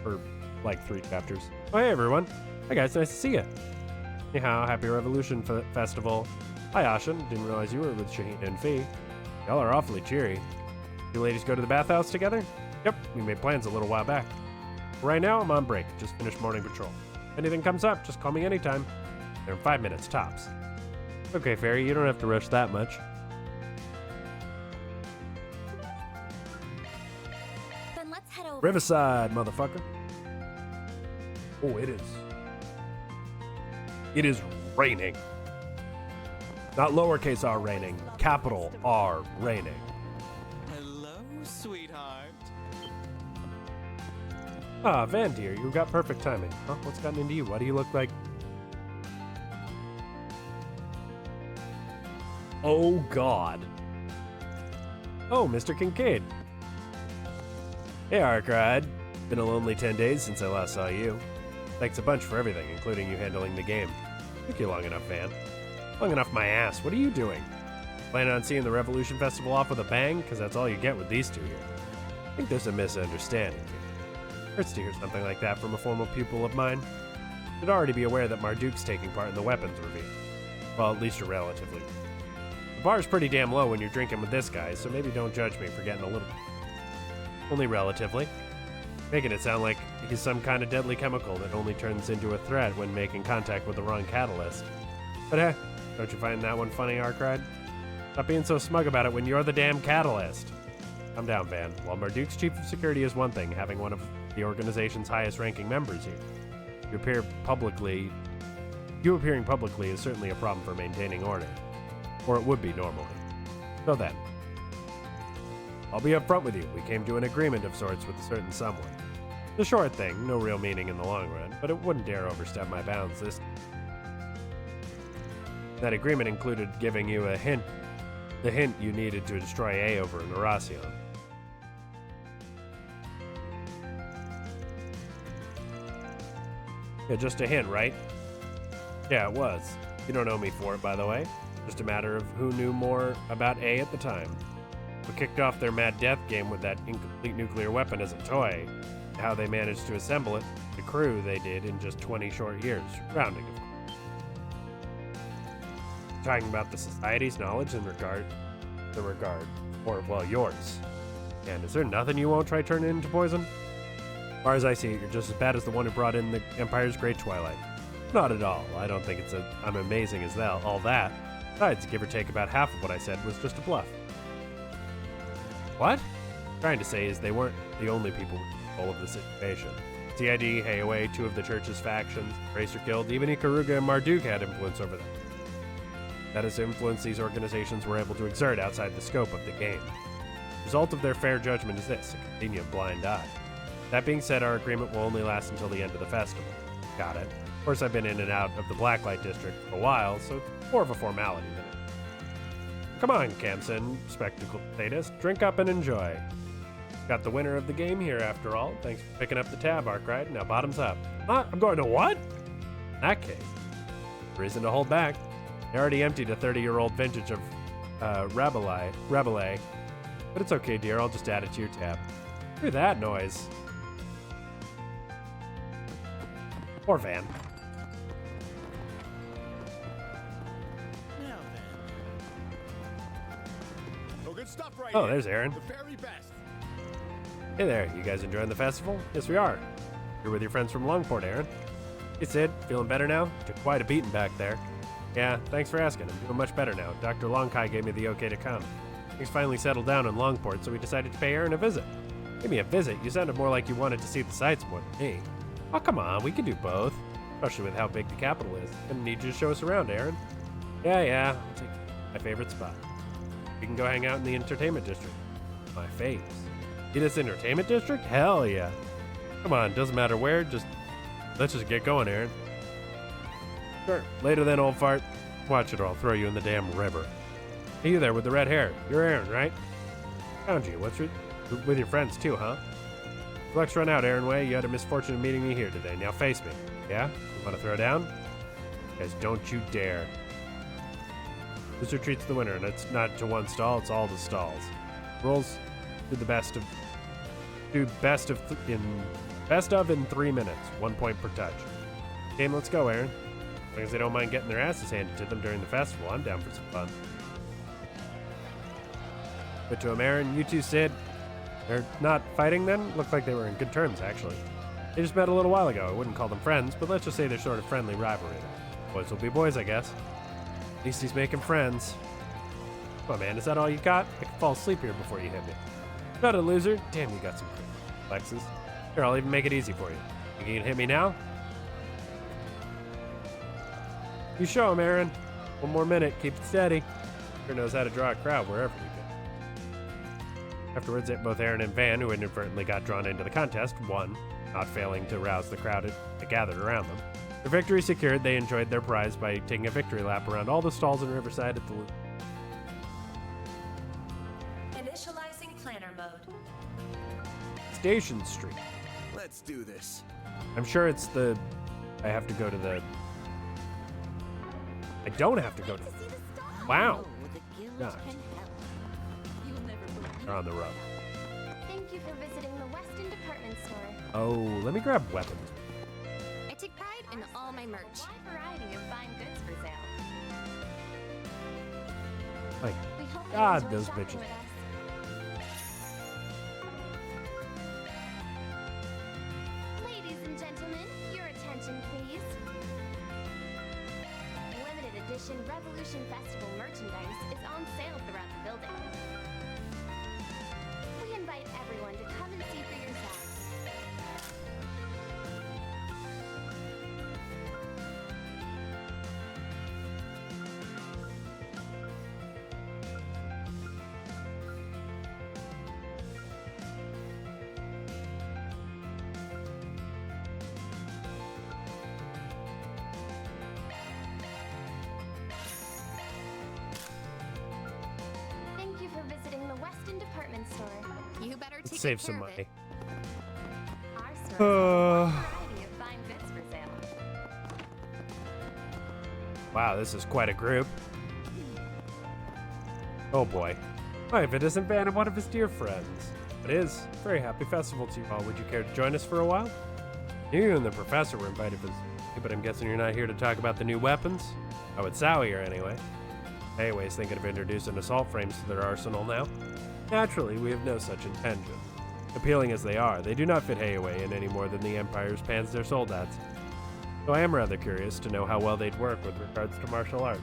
For like 3 chapters. Oh, hey everyone. Hi guys, nice to see you. Anyhow, happy Revolution Festival. Hi Ashen, didn't realize you were with Shaheen and Fee. Y'all are awfully cheery. You ladies go to the bathhouse together? Yep, we made plans a little while back. Right now, I'm on break. Just finished morning patrol. If anything comes up, just call me anytime. They're in 5 minutes, tops. Okay, Fairy, you don't have to rush that much. Then let's head over. Riverside, motherfucker. Oh, it is. It is raining. Not lowercase r raining, capital R raining. Hello, sweetheart. Ah, Van dear, you got perfect timing. Huh? What's gotten into you? Why do you look like... Oh, God. Oh, Mr. Kincaid. Hey, Arkride. Been a lonely 10 days since I last saw you. Thanks a bunch for everything, including you handling the game. Took you long enough, Van. Long enough my ass. What are you doing? Planning on seeing the Revolution Festival off with a bang? Because that's all you get with these two here. I think there's a misunderstanding here. Hurts to hear something like that from a former pupil of mine. Should already be aware that Marduk's taking part in the weapons reveal. Well, at least you're relatively. The bar's pretty damn low when you're drinking with this guy, so maybe don't judge me for getting a little... Only relatively. Making it sound like he's some kind of deadly chemical that only turns into a threat when making contact with the wrong catalyst. But hey, don't you find that one funny, Arkride? Stop being so smug about it when you're the damn catalyst. Calm down, Van. While Marduk's chief of security is one thing, having one of the organization's highest-ranking members here, you appearing publicly is certainly a problem for maintaining order. Or it would be normally. So then, I'll be upfront with you. We came to an agreement of sorts with a certain someone. The short thing, no real meaning in the long run, but it wouldn't dare overstep my bounds this time. That agreement included giving you a hint, the hint you needed to destroy A over in Horacion. Yeah, just a hint, right? Yeah, it was. You don't owe me for it, by the way. Just a matter of who knew more about A at the time. We kicked off their mad death game with that incomplete nuclear weapon as a toy. How they managed to assemble it, the crew they did in just 20 short years, rounding of course. Talking about the Society's knowledge in regard, or, well, yours. And is there nothing you won't try turning into poison? As far as I see it, you're just as bad as the one who brought in the Empire's Great Twilight. Not at all. I don't think I'm amazing as all that. Besides, give or take about half of what I said was just a bluff. What? I'm trying to say is they weren't the only people with control of the situation. CID, Hayaway, 2 of the church's factions, Racer Guild, even Ikaruga and Marduk had influence over them. That is influence these organizations were able to exert outside the scope of the game. The result of their fair judgment is this, a convenient blind eye. That being said, our agreement will only last until the end of the festival. Got it. Of course, I've been in and out of the Blacklight District for a while, so it's more of a formality than it. Come on, Kamsen, spectacled sadist. Drink up and enjoy. Got the winner of the game here after all. Thanks for picking up the tab, Arkwright. Now bottoms up. I'm going to what? In that case, reason to hold back. I already emptied a 30-year-old vintage of Rabelais. But it's okay, dear. I'll just add it to your tab. Hear that noise. Poor Van. Now then. Oh, good stuff right Oh, here. there's Aaron. The very best. Hey there, you guys enjoying the festival? Yes, we are. You're with your friends from Longport, Aaron. Hey, Sid, feeling better now? Took quite a beating back there. Yeah, thanks for asking. I'm doing much better now. Dr. Longkai gave me the okay to come. Things finally settled down in Longport, so we decided to pay Aaron a visit. Give me a visit? You sounded more like you wanted to see the sights more than me. Oh, come on, we can do both. Especially with how big the capital is. Gonna need you to show us around, Aaron. Yeah, I'll take my favorite spot. We can go hang out in the entertainment district. My faves. See this entertainment district? Hell yeah. Come on, doesn't matter where, let's just get going, Aaron. Sure. Later then, old fart. Watch it or I'll throw you in the damn river. Hey, you there with the red hair. You're Aaron, right? Found you. With your friends too, huh? Flex run out, Aaron Way. You had a misfortune of meeting me here today. Now face me. Yeah? You want to throw down? Guys, don't you dare. Loser treats the winner, and it's not to one stall, it's all the stalls. Rules do best of in 3 minutes. 1 point per touch. Game, let's go, Aaron. As long as they don't mind getting their asses handed to them during the festival, I'm down for some fun. But to him, Aaron, you two, Sid. They're not fighting then? Looked like they were in good terms, actually. They just met a little while ago. I wouldn't call them friends, but let's just say they're sort of friendly rivalry. Boys will be boys, I guess. At least he's making friends. Come on, man, is that all you got? I could fall asleep here before you hit me. Not a loser. Damn, you got some flexes. Here, I'll even make it easy for you. Think you can hit me now? You show him, Aaron. 1 more minute. Keep it steady. Sure knows how to draw a crowd wherever we go. Afterwards, both Aaron and Van, who inadvertently got drawn into the contest, won, not failing to rouse the crowd that gathered around them. Their victory secured, they enjoyed their prize by taking a victory lap around all the stalls in Riverside at the loop. Initializing planner mode. Station Street. Let's do this. I'm sure it's the... I have to go to the... I don't have to go to... Wow. Gosh. They're on the road. Thank you for visiting the Weston department store. Oh, let me grab weapons. I take pride in all my merch. A wide variety of fine goods for sale. My We hope you God, enjoy those shopping bitches. with us. Ladies and gentlemen, your attention, please. Limited edition Revolution Festival merchandise is on sale throughout the building. We invite everyone to come and see for yourselves. Thank you for visiting the Weston department store. You better Let's take save care some of money. it. Our store has a Uh. variety of fine goods for sale. Wow, this is quite a group. Oh boy. Hi, if it isn't Van and one of his dear friends. It is. Very happy festival to you all. Would you care to join us for a while? You and the professor were invited for but I'm guessing you're not here to talk about the new weapons? Oh, it's Zowie here anyway. Anyways, thinking of introducing assault frames to their arsenal now? Naturally, we have no such intention. Appealing as they are, they do not fit Heiaway in any more than the Empire's Panzer Soldats. So I am rather curious to know how well they'd work with regards to martial arts.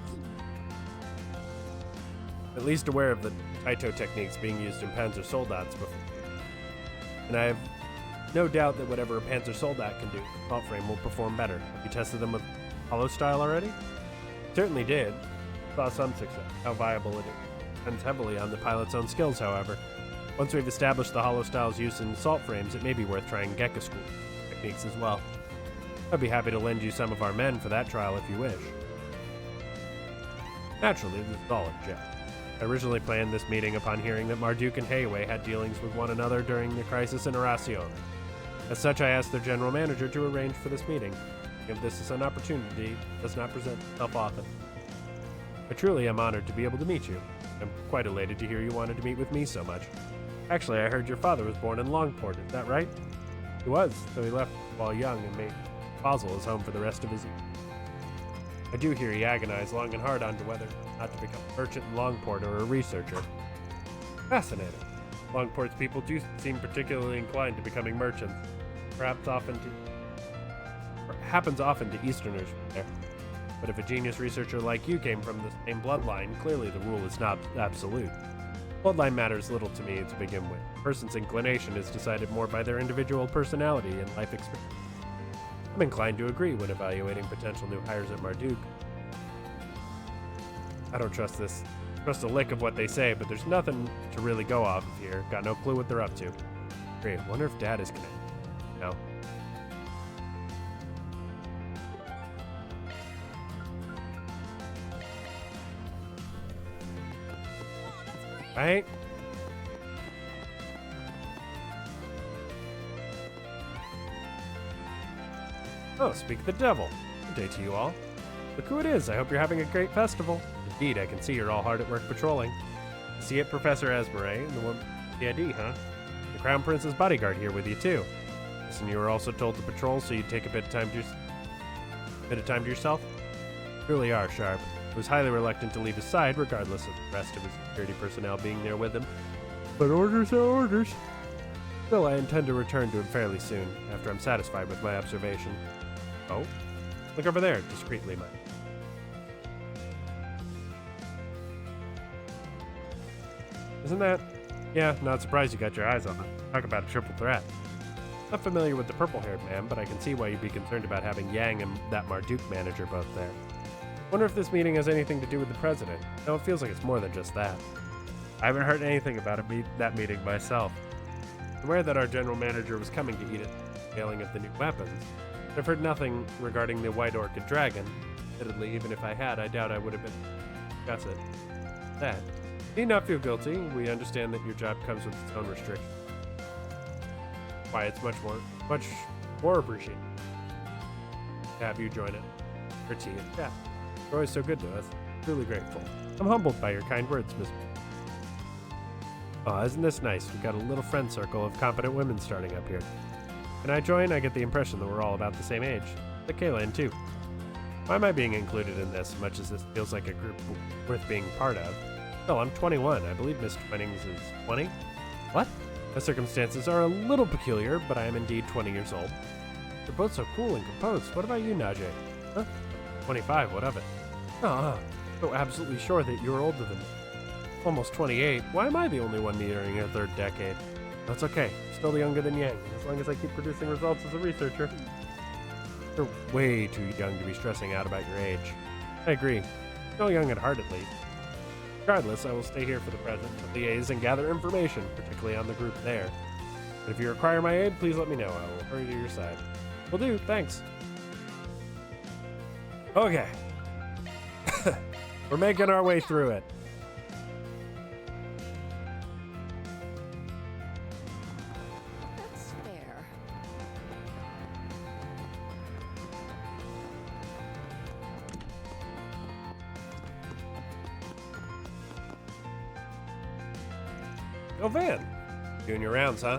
At least aware of the Taito techniques being used in Panzer Soldats before. And I have no doubt that whatever a Panzer Soldat can do, assault frame will perform better. Have you tested them with hollow style already? Certainly did. Saw some success. How viable it is depends heavily on the pilot's own skills, however. Once we've established the hollow style's use in assault frames, it may be worth trying Gekka School techniques as well. I'd be happy to lend you some of our men for that trial if you wish. Naturally, this is all a joke. I originally planned this meeting upon hearing that Marduk and Hayway had dealings with one another during the crisis in Horacion. As such, I asked their general manager to arrange for this meeting. If this is an opportunity that does not present itself often. I truly am honored to be able to meet you. I'm quite elated to hear you wanted to meet with me so much. Actually, I heard your father was born in Longport, is that right? He was, though he left while young and made Basel his home for the rest of his youth. I do hear he agonized long and hard on to whether or not to become a merchant in Longport or a researcher. Fascinating. Longport's people do seem particularly inclined to becoming merchants. Happens often to Easterners there. But if a genius researcher like you came from the same bloodline, clearly the rule is not absolute. Bloodline matters little to me to begin with. A person's inclination is decided more by their individual personality and life experience. I'm inclined to agree when evaluating potential new hires at Marduk. I don't trust a lick of what they say, but there's nothing to really go off of here. Got no clue what they're up to. Great, wonder if Dad is connected. No. Right? Oh, speak of the devil. Good day to you all. Look who it is. I hope you're having a great festival. Indeed, I can see you're all hard at work patrolling. See it, Professor Esmeralda, and the woman PID, huh? The Crown Prince's bodyguard here with you, too. Listen, you were also told to patrol, so you'd take a bit of time to yourself? Really are sharp. I was highly reluctant to leave his side, regardless of the rest of his security personnel being there with him. But orders are orders. Still, I intend to return to him fairly soon, after I'm satisfied with my observation. Oh? Look over there, discreetly, Mike. Isn't that? Yeah, not surprised you got your eyes on it. Talk about a triple threat. Not familiar with the purple-haired man, but I can see why you'd be concerned about having Yang and that Marduk manager both there. Wonder if this meeting has anything to do with the president. No, it feels like it's more than just that. I haven't heard anything about that meeting myself. I'm aware that our general manager was coming to eat at the unveiling of the new weapons, but I've heard nothing regarding the White Orchid Dragon. Admittedly, even if I had, I doubt I would have been able to discuss it. That. You need not feel guilty. We understand that your job comes with its own restrictions. Why, it's much more appreciated to have you join it. For tea and chat. You're always so good to us. Truly grateful. I'm humbled by your kind words, Miss. Oh, isn't this nice? We've got a little friend circle of competent women starting up here. Can I join? I get the impression that we're all about the same age. The Kaylin, too. Why am I being included in this, much as this feels like a group worth being part of? Well, I'm 21. I believe Mr. Twinnings is 20? What? The circumstances are a little peculiar, but I am indeed 20 years old. You're both so cool and composed. What about you, Najee? Huh? 25, what of it? So absolutely sure that you're older than me. Almost 28. Why am I the only one nearing a third decade? That's okay. I'm still younger than Yang, as long as I keep producing results as a researcher. You're way too young to be stressing out about your age. I agree. Still young at heart, at least. Regardless, I will stay here for the present to liaise and gather information, particularly on the group there. But if you require my aid, please let me know. I will hurry to your side. Will do, thanks. Okay. We're making our way through it. That's fair. Oh, Van. Doing your rounds, huh?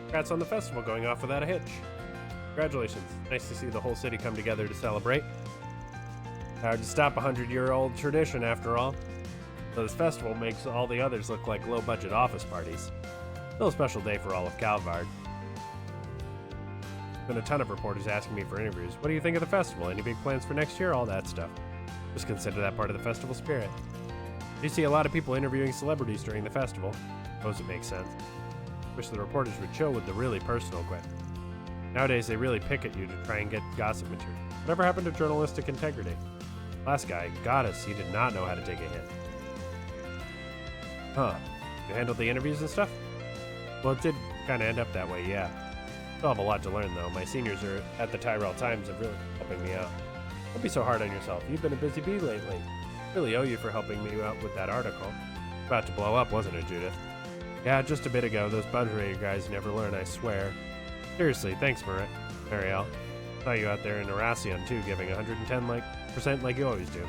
Congrats on the festival going off without a hitch. Congratulations. Nice to see the whole city come together to celebrate. Hard to stop a 100-year-old tradition, after all. So this festival makes all the others look like low-budget office parties. Still a special day for all of Calvard. Been a ton of reporters asking me for interviews. What do you think of the festival? Any big plans for next year? All that stuff. Just consider that part of the festival spirit. You see a lot of people interviewing celebrities during the festival. Suppose it makes sense. Wish the reporters would chill with the really personal questions. Nowadays, they really pick at you to try and get gossip material. Whatever happened to journalistic integrity? Last guy, Goddess, he did not know how to take a hint. Huh. You handled the interviews and stuff? Well, it did kind of end up that way, yeah. Still have a lot to learn, though. My seniors are at the Tyrell Times have really helping me out. Don't be so hard on yourself. You've been a busy bee lately. Really owe you for helping me out with that article. About to blow up, wasn't it, Judith? Yeah, just a bit ago. Those Budger guys never learn, I swear. Seriously, thanks, Marielle. Saw you out there in Erasion, too, giving 110% like you always do.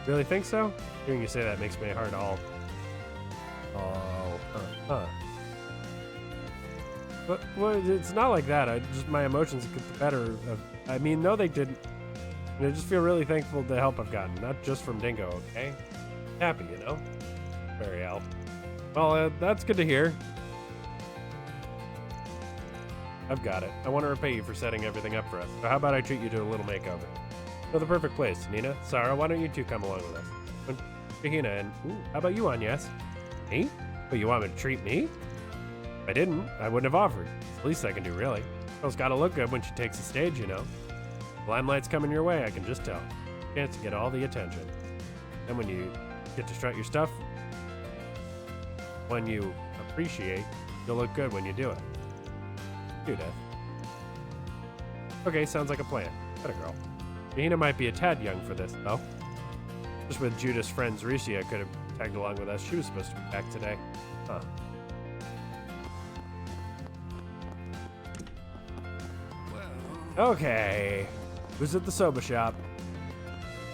Really think so? Hearing you say that makes my heart all... But well, it's not like that. My emotions get the better of... I mean, no, they didn't. And I just feel really thankful for the help I've gotten. Not just from Dingo, okay? Happy, you know? Marielle. Well, that's good to hear. I've got it. I want to repay you for setting everything up for us. So how about I treat you to a little makeover? So the perfect place. Nina, Sarah, why don't you two come along with us? And Shahina, and how about you, Agnes? Me? But you want me to treat me? If I didn't, I wouldn't have offered. It's the least I can do, really. Girl's gotta look good when she takes the stage, you know. The limelight's coming your way, I can just tell. Chance to get all the attention. And when you get to strut your stuff, when you appreciate, you'll look good when you do it. Judith. Okay, sounds like a plan. What a girl. Shahina might be a tad young for this, though. Just with Judith's friends, Ricia could have tagged along with us. She was supposed to be back today. Huh. Okay. Who's at the soba shop?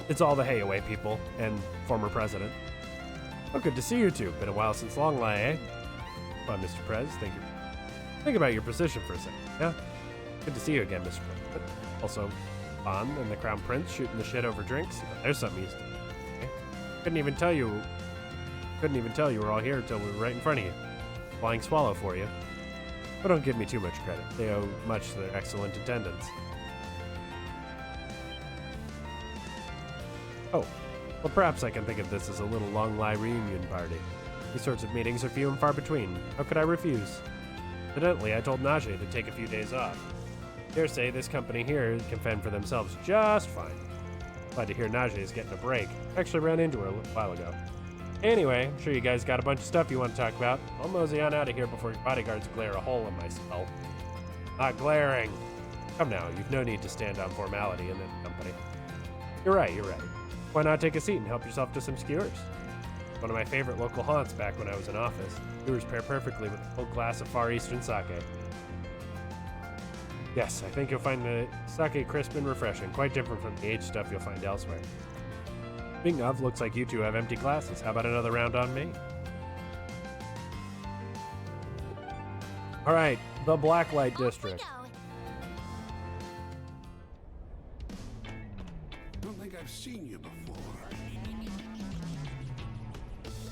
It's all the Hayaway people and former president. Oh, good to see you two. Been a while since Long Lie, eh? Come on, Mr. Prez. Think about your position for a second, yeah? Good to see you again, Mr. President. Also, Bond and the Crown Prince shooting the shit over drinks. There's something you used to do. Okay? Couldn't even tell you were all here until we were right in front of you. Flying swallow for you. But don't give me too much credit. They owe much to their excellent attendance. Oh, well, perhaps I can think of this as a little Long Lie reunion party. These sorts of meetings are few and far between. How could I refuse? Incidentally, I told Najee to take a few days off. Dare say this company here can fend for themselves just fine. Glad to hear Najee is getting a break. Actually ran into her a little while ago. Anyway, I'm sure you guys got a bunch of stuff you want to talk about. I'll mosey on out of here before your bodyguards glare a hole in my skull. Not glaring. Come now, you've no need to stand on formality in this company. You're right. Why not take a seat and help yourself to some skewers? One of my favorite local haunts back when I was in office. Skewers pair perfectly with a full glass of Far Eastern sake. Yes, I think you'll find the sake crisp and refreshing, quite different from the aged stuff you'll find elsewhere. Speaking of, looks like you two have empty glasses. How about another round on me? All right, the Blacklight District. I don't think I've seen you before.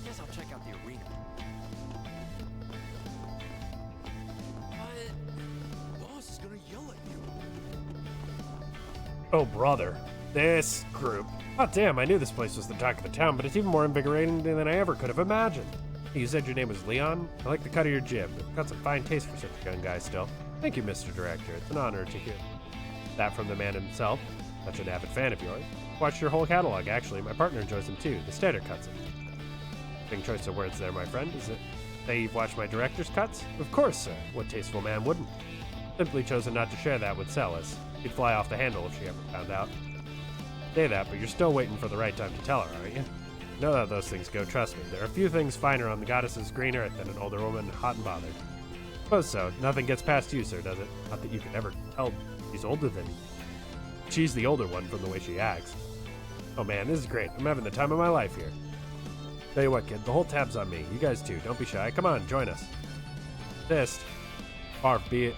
Guess I'll check out the arena. The boss is gonna yell at you. Oh, brother. This group. Oh, damn, I knew this place was the talk of the town, but it's even more invigorating than I ever could have imagined. You said your name was Leon? I like the cut of your jib. You've got some fine taste for such a young guy still. Thank you, Mr. Director. It's an honor to hear that from the man himself. Such an avid fan of yours. Watched your whole catalog, actually. My partner enjoys them too. The standard cuts it. Big choice of words there, my friend. Is it say you've watched my director's cuts? Of course, sir. What tasteful man wouldn't? Simply chosen not to share that with Celis. She'd fly off the handle if she ever found out. Say that, but you're still waiting for the right time to tell her, aren't you? You know how those things go, trust me. There are a few things finer on the goddess's green earth than an older woman hot and bothered. Suppose so. Nothing gets past you, sir, does it? Not that you could ever tell she's older than you. She's the older one from the way she acts. Oh man, this is great. I'm having the time of my life here. Tell you what, kid, the whole tab's on me. You guys too. Don't be shy. Come on, join us. Far be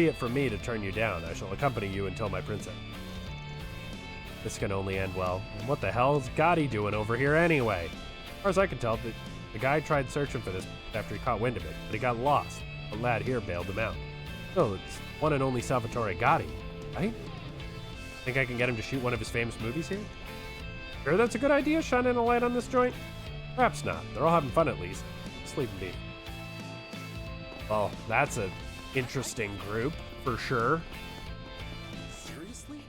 it from me to turn you down. I shall accompany you until my princess. This can only end well. And what the hell is Gotti doing over here anyway? As far as I can tell, the guy tried searching for this after he caught wind of it, but he got lost. A lad here bailed him out. So it's one and only Salvatore Gotti, right? Think I can get him to shoot one of his famous movies here? Sure that's a good idea, shining a light on this joint? Perhaps not. They're all having fun at least. Sleep and beat. Well, that's an interesting group, for sure. Seriously?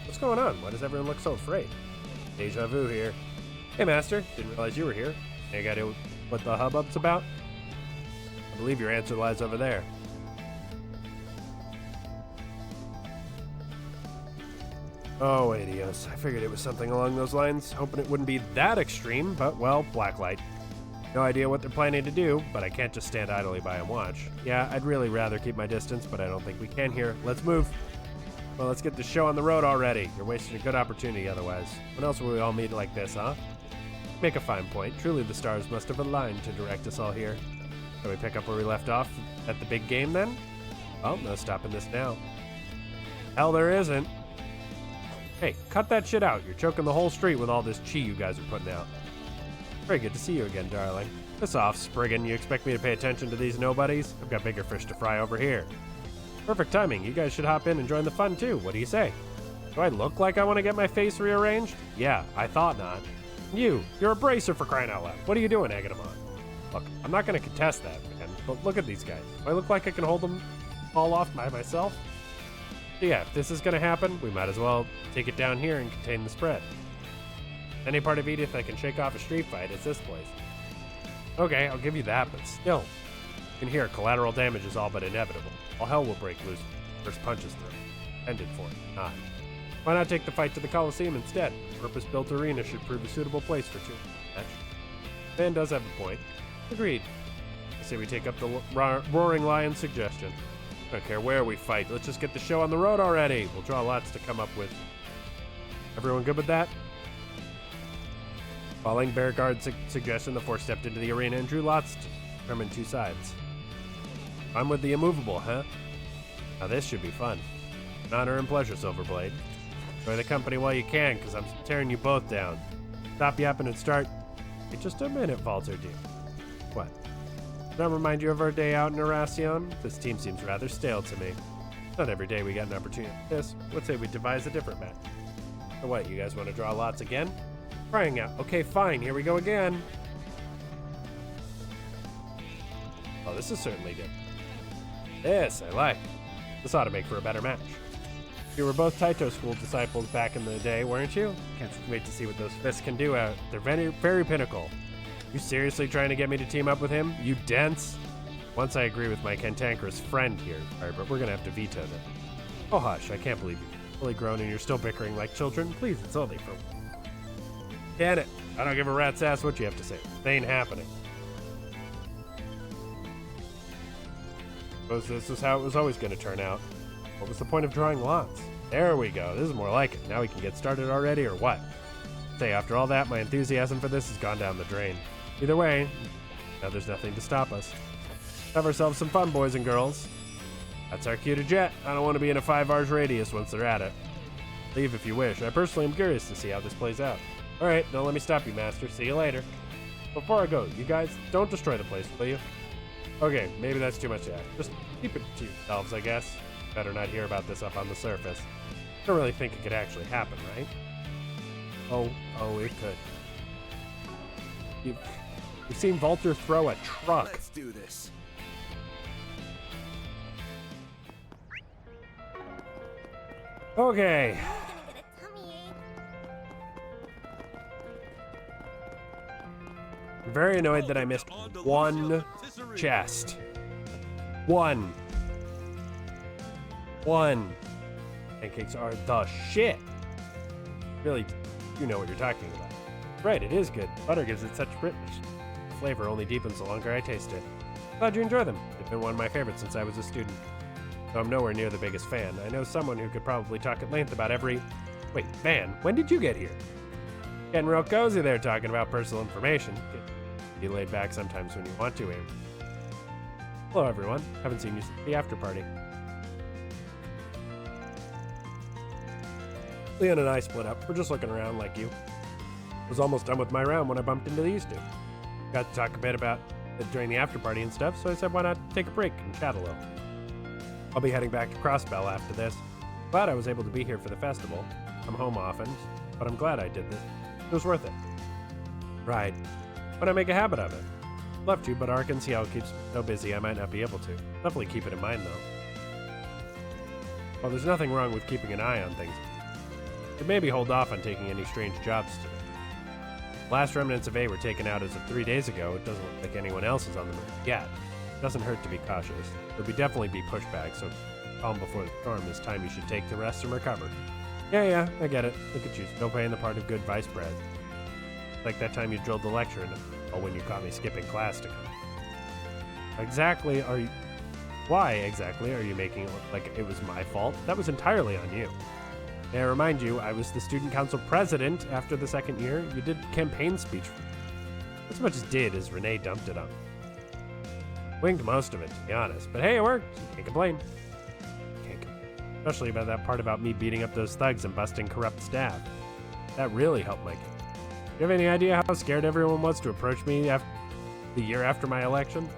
What's going on? Why does everyone look so afraid? Deja vu here. Hey, Master. Didn't realize you were here. Any idea what the hubbub's about? I believe your answer lies over there. Oh, Adios. I figured it was something along those lines, hoping it wouldn't be that extreme, but well, blacklight. No idea what they're planning to do, but I can't just stand idly by and watch. Yeah, I'd really rather keep my distance, but I don't think we can here. Let's move. Well, let's get the show on the road already. You're wasting a good opportunity otherwise. When else will we all meet like this, huh? Make a fine point. Truly the stars must have aligned to direct us all here. Shall we pick up where we left off at the big game then? Well, no stopping this now. Hell, there isn't. Hey, cut that shit out. You're choking the whole street with all this chi you guys are putting out. Very good to see you again, darling. Piss off, Spriggan. You expect me to pay attention to these nobodies? I've got bigger fish to fry over here. Perfect timing. You guys should hop in and join the fun, too. What do you say? Do I look like I want to get my face rearranged? Yeah, I thought not. You're a bracer for crying out loud. What are you doing, egging them on? Look, I'm not going to contest that, man, but look at these guys. Do I look like I can hold them all off by myself? So yeah, if this is going to happen, we might as well take it down here and contain the spread. Any part of Edith that can shake off a street fight is this place. Okay, I'll give you that, but still. You can hear collateral damage is all but inevitable. All hell will break loose first punches through. Ended for it, not. Why not take the fight to the Coliseum instead? A purpose-built arena should prove a suitable place for two match. Van does have a point. Agreed. I say we take up the Roaring Lion's suggestion. I don't care where we fight. Let's just get the show on the road already. We'll draw lots to come up with. Everyone good with that? Following Beauregard's suggestion, the four stepped into the arena and drew lots to determine two sides. I'm with the immovable, huh? Now this should be fun. An honor and pleasure, Silverblade. Enjoy the company while you can, because I'm tearing you both down. Stop yapping and start. Hey, just a minute, Walter, dear. What? Does that remind you of our day out in Erasion? This team seems rather stale to me. Not every day we get an opportunity like this. Let's say we devise a different match. So what, you guys want to draw lots again? Crying out. Okay, fine, here we go again. Oh, this is certainly different. This, I like. This ought to make for a better match. You were both Taito School disciples back in the day, weren't you? Can't wait to see what those fists can do out. They're very, very pinnacle. You seriously trying to get me to team up with him? You dense? Once I agree with my cantankerous friend here, alright, but we're gonna have to veto them. Oh hush, I can't believe you're fully grown and you're still bickering like children. Please, it's only for... Can it? I don't give a rat's ass what you have to say. It ain't happening. Suppose this is how it was always gonna turn out. What was the point of drawing lots? There we go. This is more like it. Now we can get started already, or what? Say, after all that, my enthusiasm for this has gone down the drain. Either way, now there's nothing to stop us. Have ourselves some fun, boys and girls. That's our cue to jet. I don't want to be in a 5 hours radius once they're at it. Leave if you wish. I personally am curious to see how this plays out. Alright, don't let me stop you, Master. See you later. Before I go, you guys, don't destroy the place, will you? Okay, maybe that's too much to ask. Just keep it to yourselves, I guess. Better not hear about this up on the surface. Don't really think it could actually happen, right? Oh, it could. You've seen Walter throw a truck. Let's do this. Okay. I'm very annoyed that I missed one chest. One. Pancakes are the shit. Really, you know what you're talking about. Right, it is good. Butter gives it such richness. The flavor only deepens the longer I taste it. Glad you enjoy them. They've been one of my favorites since I was a student. Though I'm nowhere near the biggest fan, I know someone who could probably talk at length about every... Wait, Van, when did you get here? Getting real cozy there talking about personal information. Be laid back sometimes when you want to, Aim. Hello, everyone. Haven't seen you since the after party. Leon and I split up. We're just looking around like you. Was almost done with my round when I bumped into these two. Got to talk a bit about it during the after party and stuff, so I said why not take a break and chat a little. I'll be heading back to Crossbell after this. Glad I was able to be here for the festival. I'm home often, but I'm glad I did this. It was worth it. Right. When I make a habit of it. Love to, but Arkansas keeps me so busy I might not be able to. Definitely keep it in mind, though. Well, there's nothing wrong with keeping an eye on things. But maybe hold off on taking any strange jobs today. Last remnants of A were taken out as of 3 days ago. It doesn't look like anyone else is on the move yet. It doesn't hurt to be cautious. There'll definitely be pushback, so calm before the storm is time you should take to rest and recover. Yeah, I get it. Look at you, still playing the part of good vice president. Like that time you drilled the lecture and when you caught me skipping class to come. Why exactly are you making it look like it was my fault? That was entirely on you. May I remind you, I was the student council president after the second year. You did campaign speech. Not so much as did as Renee dumped it on me. Winged most of it, to be honest. But hey, it worked. Can't complain. Especially about that part about me beating up those thugs and busting corrupt staff. That really helped my case. Do you have any idea how scared everyone was to approach me the year after my election?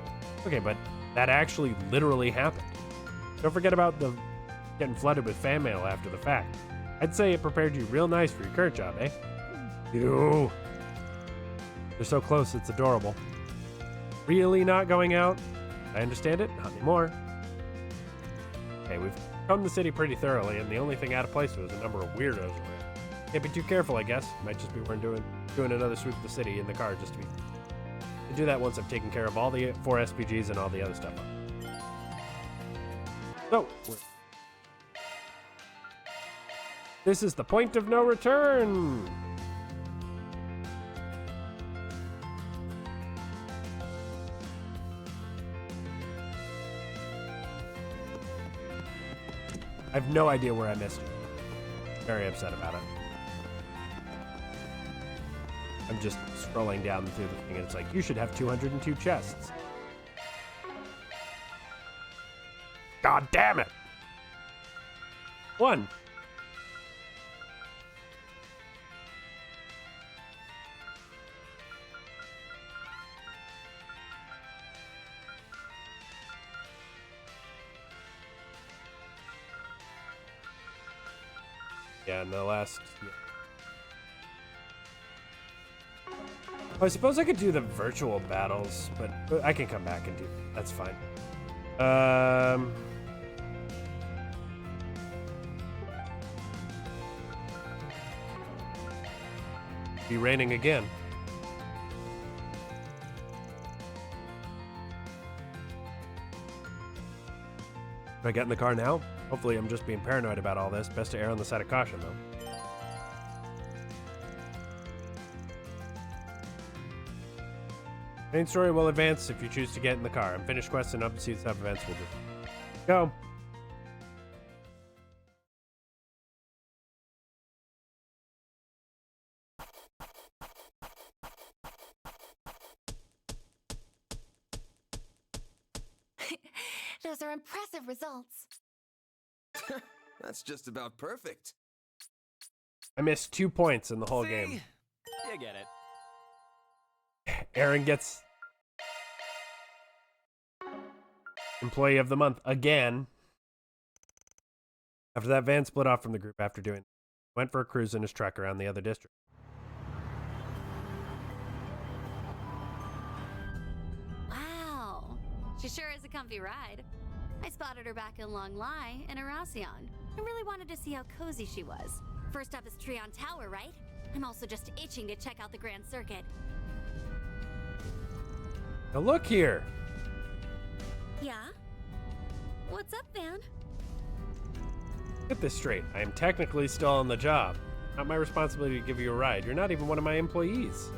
Okay, but that actually literally happened. Don't forget about the getting flooded with fan mail after the fact. I'd say it prepared you real nice for your current job, eh? Ew. They're so close, it's adorable. Really not going out? I understand it, not anymore. Hey, we've combed the city pretty thoroughly, and the only thing out of place was a number of weirdos around. Can't be too careful, I guess. Might just be worth doing another sweep of the city in the car just to do that once I've taken care of all the 4 SPGs and all the other stuff. So, this is the point of no return. I have no idea where I missed it. Very upset about it. I'm just scrolling down through the thing and it's like, you should have 202 chests. God damn it! 1. Yeah, and the last... Yeah. I suppose I could do the virtual battles, but I can come back and do that. That's fine. Be raining again. Do I get in the car now? Hopefully I'm just being paranoid about all this. Best to err on the side of caution, though. Main story will advance if you choose to get in the car. Unfinished quests and up to sub events will just go. Those are impressive results. That's just about perfect. I missed 2 points in the whole game. You get it. Aaron gets Employee of the Month again. After that, Van split off from the group after went for a cruise in his truck around the other district. Wow. She sure is a comfy ride. I spotted her back in Long Lai in Arasion. I really wanted to see how cozy she was. First up is Treon Tower, right? I'm also just itching to check out the Grand Circuit. Now look here. Yeah? What's up, Van? Get this straight. I am technically still on the job. Not my responsibility to give you a ride. You're not even one of my employees.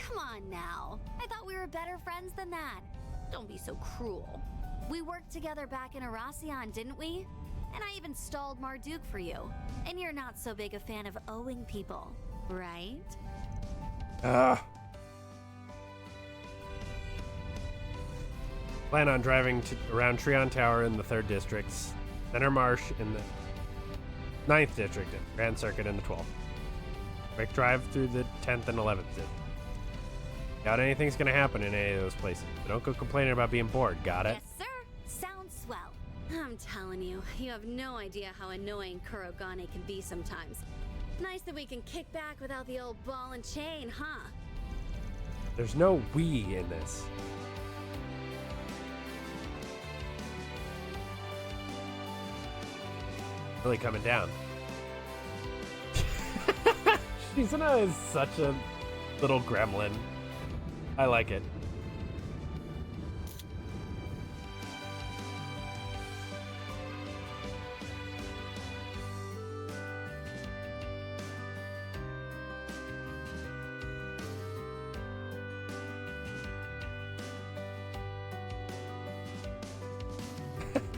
Come on now. I thought we were better friends than that. Don't be so cruel. We worked together back in Arasion, didn't we? And I even stalled Marduk for you. And you're not so big a fan of owing people, right? Plan on driving around Treon Tower in the 3rd District, Center Marsh in the 9th District, and Grand Circuit in the 12th. Quick drive through the 10th and 11th District. Doubt anything's gonna happen in any of those places. So don't go complaining about being bored, got it? Yes, sir. Sounds swell. I'm telling you, you have no idea how annoying Kurogane can be sometimes. Nice that we can kick back without the old ball and chain, huh? There's no we in this. Really coming down. Shizuna is such a little gremlin. I like it.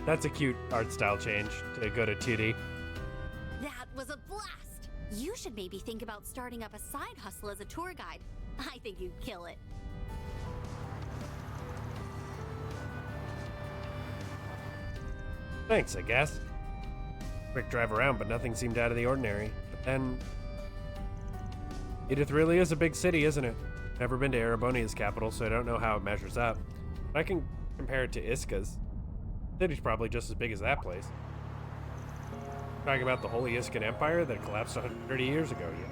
That's a cute art style change to go to 2D. That was a blast! You should maybe think about starting up a side hustle as a tour guide. I think you'd kill it. Thanks, I guess. Quick drive around, but nothing seemed out of the ordinary. But then... Edith really is a big city, isn't it? Never been to Erebonia's capital, so I don't know how it measures up. But I can compare it to Iska's. The city's probably just as big as that place. Talking about the Holy Iskan Empire that collapsed 130 years ago, yeah.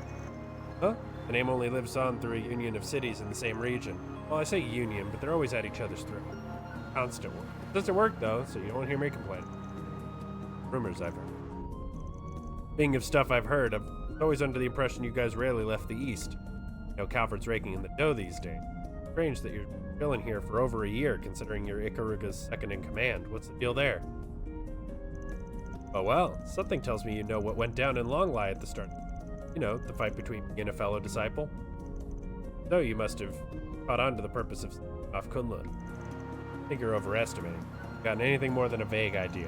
Huh? The name only lives on through a union of cities in the same region. Well, I say union, but they're always at each other's throat. Constant work. Doesn't work, though, so you won't hear me complain. Rumors I've heard. Being of stuff I've heard, I'm always under the impression you guys rarely left the East. You know, Calvert's raking in the dough these days. Strange that you're chilling here for over a year, considering you're Ikaruga's second in command. What's the deal there? Oh well, something tells me you know what went down in Longlai at the start. You know, the fight between me and a fellow disciple. So you must have caught on to the purpose of off Kunlun. I think you're overestimating. Gotten anything more than a vague idea.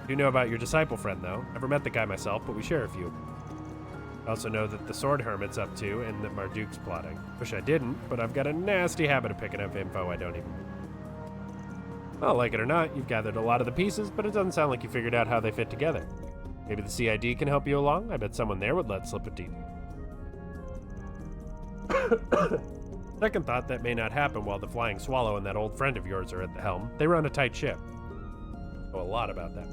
I do know about your disciple friend, though. Never met the guy myself, but we share a few. I also know that the Sword Hermit's up to, and that Marduk's plotting. Wish I didn't, but I've got a nasty habit of picking up info I don't even know. Well, like it or not, you've gathered a lot of the pieces, but it doesn't sound like you figured out how they fit together. Maybe the CID can help you along? I bet someone there would let slip a deed. Second thought, that may not happen while the Flying Swallow and that old friend of yours are at the helm. They run a tight ship. Know a lot about that.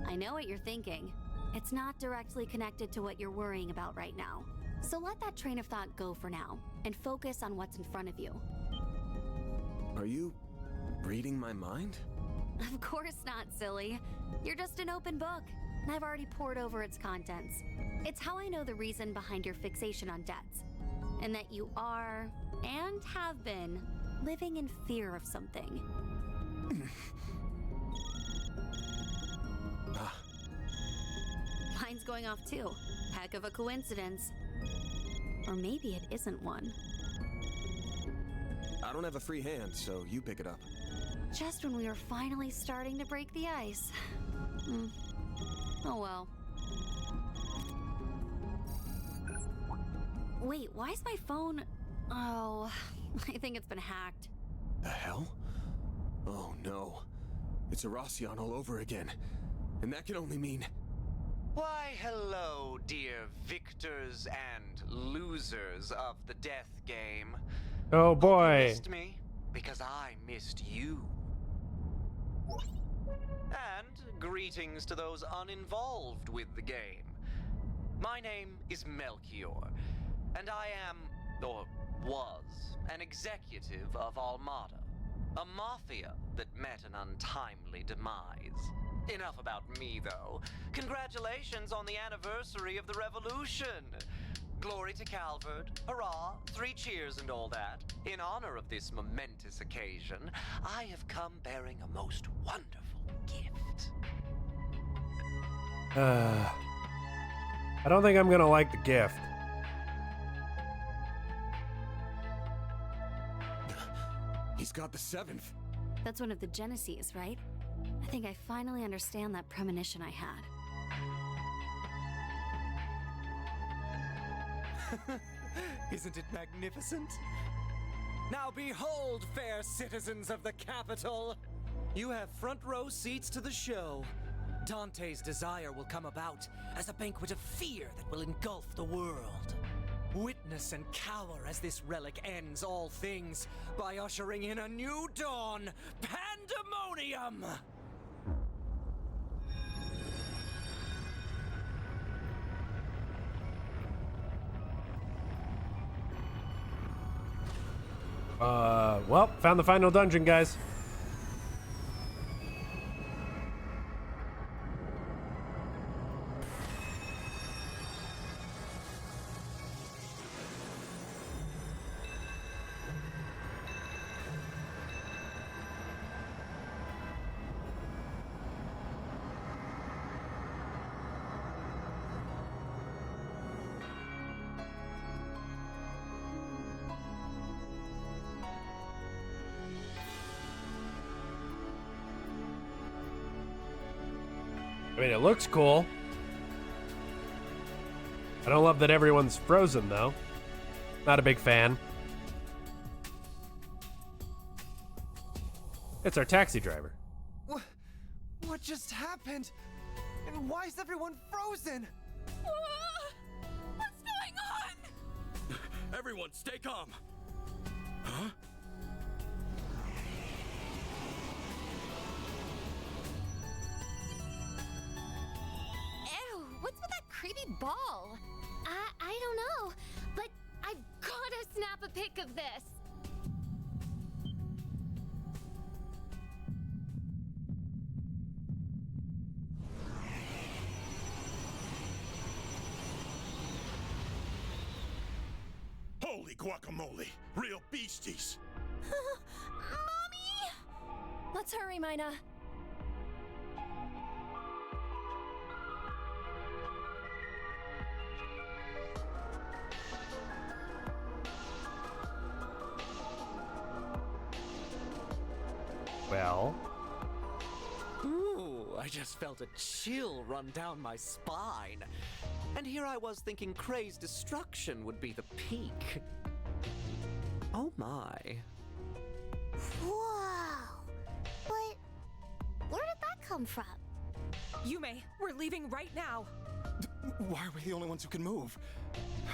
I know what you're thinking. It's not directly connected to what you're worrying about right now. So let that train of thought go for now, and focus on what's in front of you. Are you reading my mind? Of course not, silly. You're just an open book, and I've already pored over its contents. It's how I know the reason behind your fixation on debts, and that you are, and have been, living in fear of something. Mine's going off too. Heck of a coincidence. Or maybe it isn't one. I don't have a free hand, so you pick it up. Just when we were finally starting to break the ice. Oh well. Wait, why is my phone... Oh, I think it's been hacked. The hell? Oh no. It's Erasion all over again. And that can only mean... Why, hello, dear victors and losers of the death game. Oh boy. You missed me because I missed you. And greetings to those uninvolved with the game. My name is Melchior, and I am, or was, an executive of Almada, a mafia that met an untimely demise. Enough about me, though. Congratulations on the anniversary of the revolution. Glory to Calvert, hurrah, 3 cheers and all that. In honor of this momentous occasion, I have come bearing a most wonderful gift. I don't think I'm gonna like the gift. He's got the 7th. That's one of the Genesees, right? I think I finally understand that premonition I had. Isn't it magnificent? Now behold, fair citizens of the capital! You have front row seats to the show. Dante's desire will come about as a banquet of fear that will engulf the world. Witness and cower as this relic ends all things by ushering in a new dawn, pandemonium! Well, found the final dungeon, guys. I mean, it looks cool. I don't love that everyone's frozen, though. Not a big fan. It's our taxi driver. What just happened? And why is everyone frozen? What's going on? Everyone, stay calm. Huh? Ew, what's with that creepy ball? I don't know, but I've gotta snap a pic of this. Holy guacamole! Real beasties! Mommy! Let's hurry, Mina. Well, Ooh, I just felt a chill run down my spine. And here I was thinking Kray's destruction would be the peak. Oh my. Whoa! But where did that come from? Yume, we're leaving right now. Why are we the only ones who can move?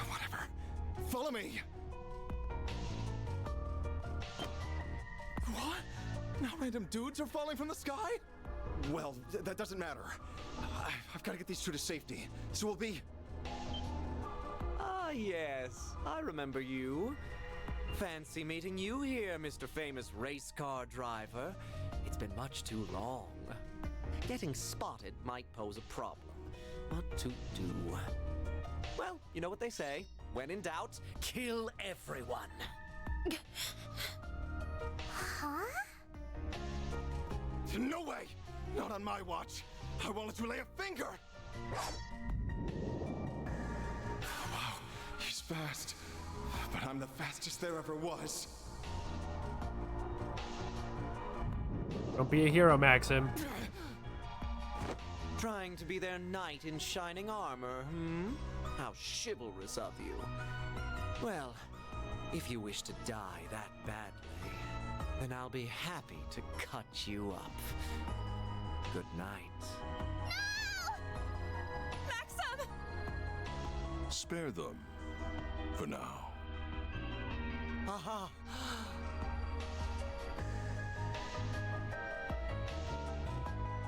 Whatever. Follow me! What? Now random dudes are falling from the sky? Well, that doesn't matter. I've got to get these two to safety, so we'll be... Ah, yes. I remember you. Fancy meeting you here, Mr. Famous Race Car Driver. It's been much too long. Getting spotted might pose a problem. What to do? Well, you know what they say. When in doubt, kill everyone. Huh? No way! Not on my watch! I won't let you lay a finger! Wow, he's fast. But I'm the fastest there ever was. don't be a hero, Maxim. Trying to be their knight in shining armor, hmm? How chivalrous of you. Well, if you wish to die that badly, then I'll be happy to cut you up. Good night. Maxim! Spare them. For now. Aha!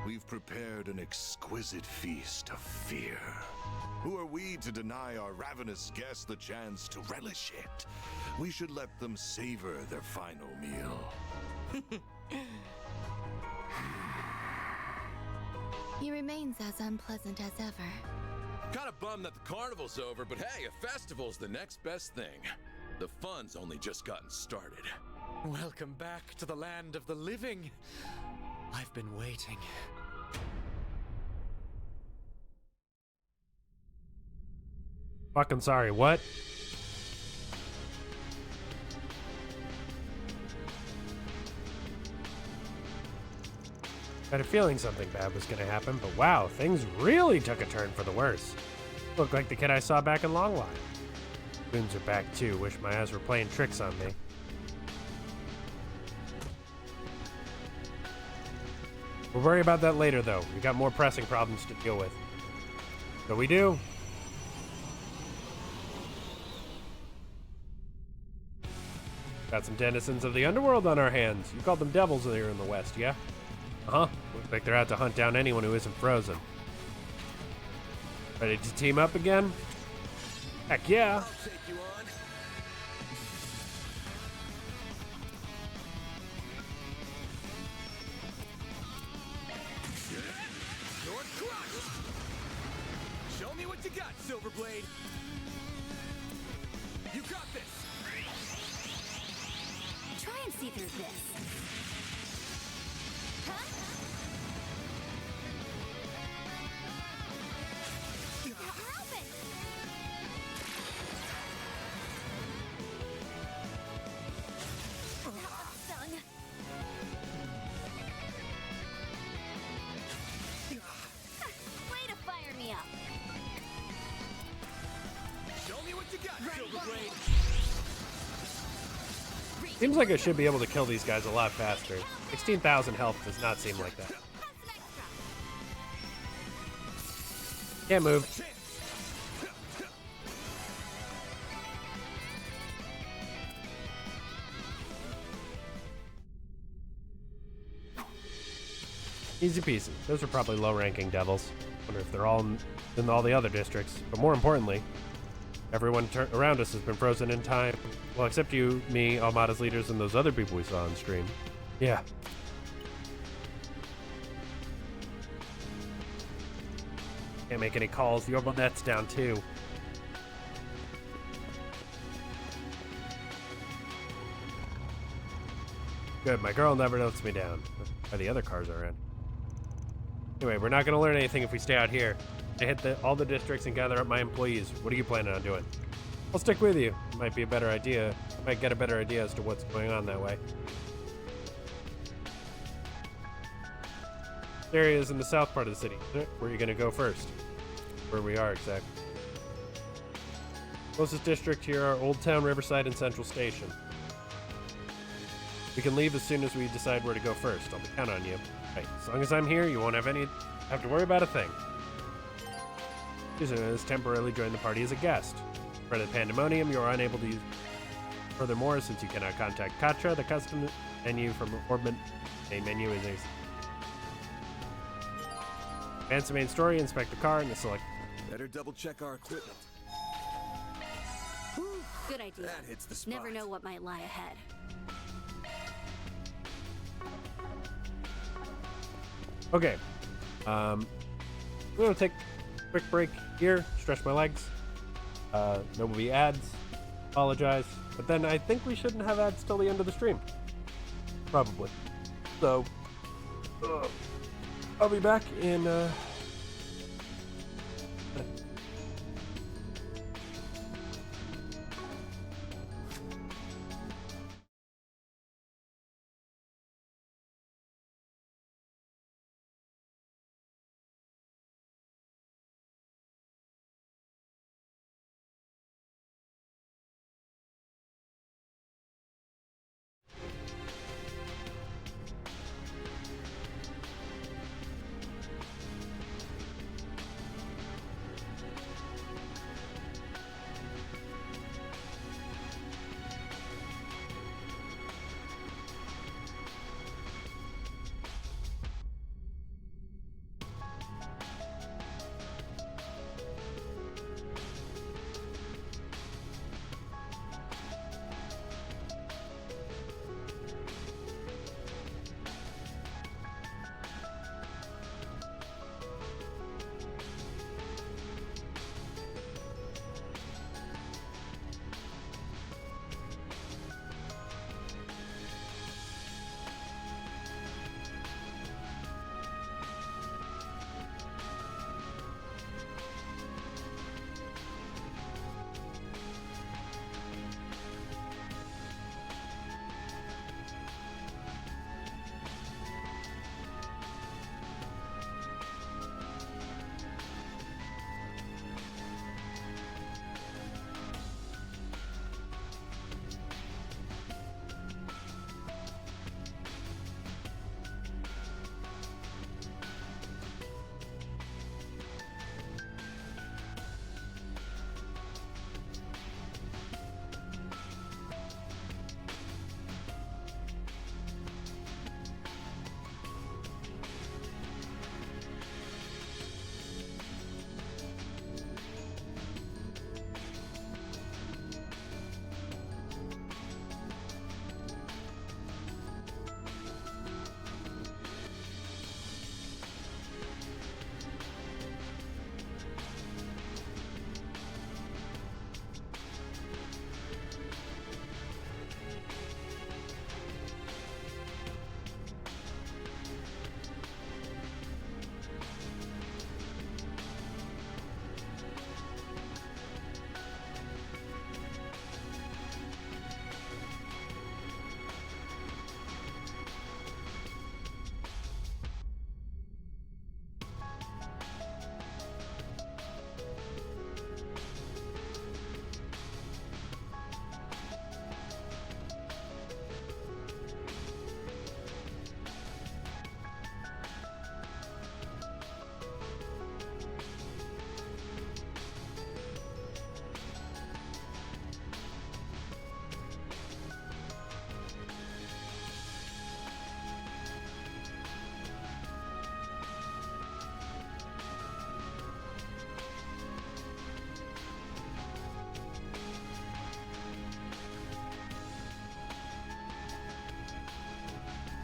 We've prepared an exquisite feast of fear. Who are we to deny our ravenous guests the chance to relish it? We should let them savor their final meal. He remains as unpleasant as ever. Kinda bummed that the carnival's over, but hey, a festival's the next best thing. The fun's only just gotten started. Welcome back to the land of the living. I've been waiting. Fucking sorry, what? Had a feeling something bad was gonna happen, but wow, things really took a turn for the worse. Looked like the kid I saw back in Longline. Goons are back too, wish my eyes were playing tricks on me. We'll worry about that later though, we got more pressing problems to deal with. So we do. Got some denizens of the underworld on our hands. You called them devils here in the West, yeah? Uh-huh. Looks like they're out to hunt down anyone who isn't frozen. Ready to team up again? Heck yeah. I'll take you on. Sword crush! Show me what you got, Silverblade. You got this. Try and see through this. Huh? We're open! Stung. Way to fire me up. Show me what you got, Silverblade. Seems like I should be able to kill these guys a lot faster. 16,000 health does not seem like that. Can't move. Easy peasy. Those are probably low-ranking devils. Wonder if they're all in all the other districts. But more importantly, everyone around us has been frozen in time. Well, except you, me, Almada's leaders, and those other people we saw on stream. Yeah. Can't make any calls. The orbital net's down too. Good, my girl never lets me down. Or the other cars are in. Anyway, we're not going to learn anything if we stay out here. I hit all the districts and gather up my employees. What are you planning on doing? I'll stick with you. Might be a better idea. I might get a better idea as to what's going on that way. This area is in the south part of the city. Where are you going to go first? Where we are, exactly. Closest district here are Old Town, Riverside, and Central Station. We can leave as soon as we decide where to go first. I'll count on you. Right, as long as I'm here, you won't have to worry about a thing. Susan has temporarily joined the party as a guest. For the pandemonium, you are unable to use. Furthermore, since you cannot contact Katra, the custom menu from Orbit main menu is advance the main story, inspect the car, and select. Better double check our equipment. Good idea. That hits the spot. Never know what might lie ahead. Okay. I'm gonna take a quick break here, stretch my legs. There will be ads. Apologize. But then I think we shouldn't have ads till the end of the stream. Probably. So, I'll be back in,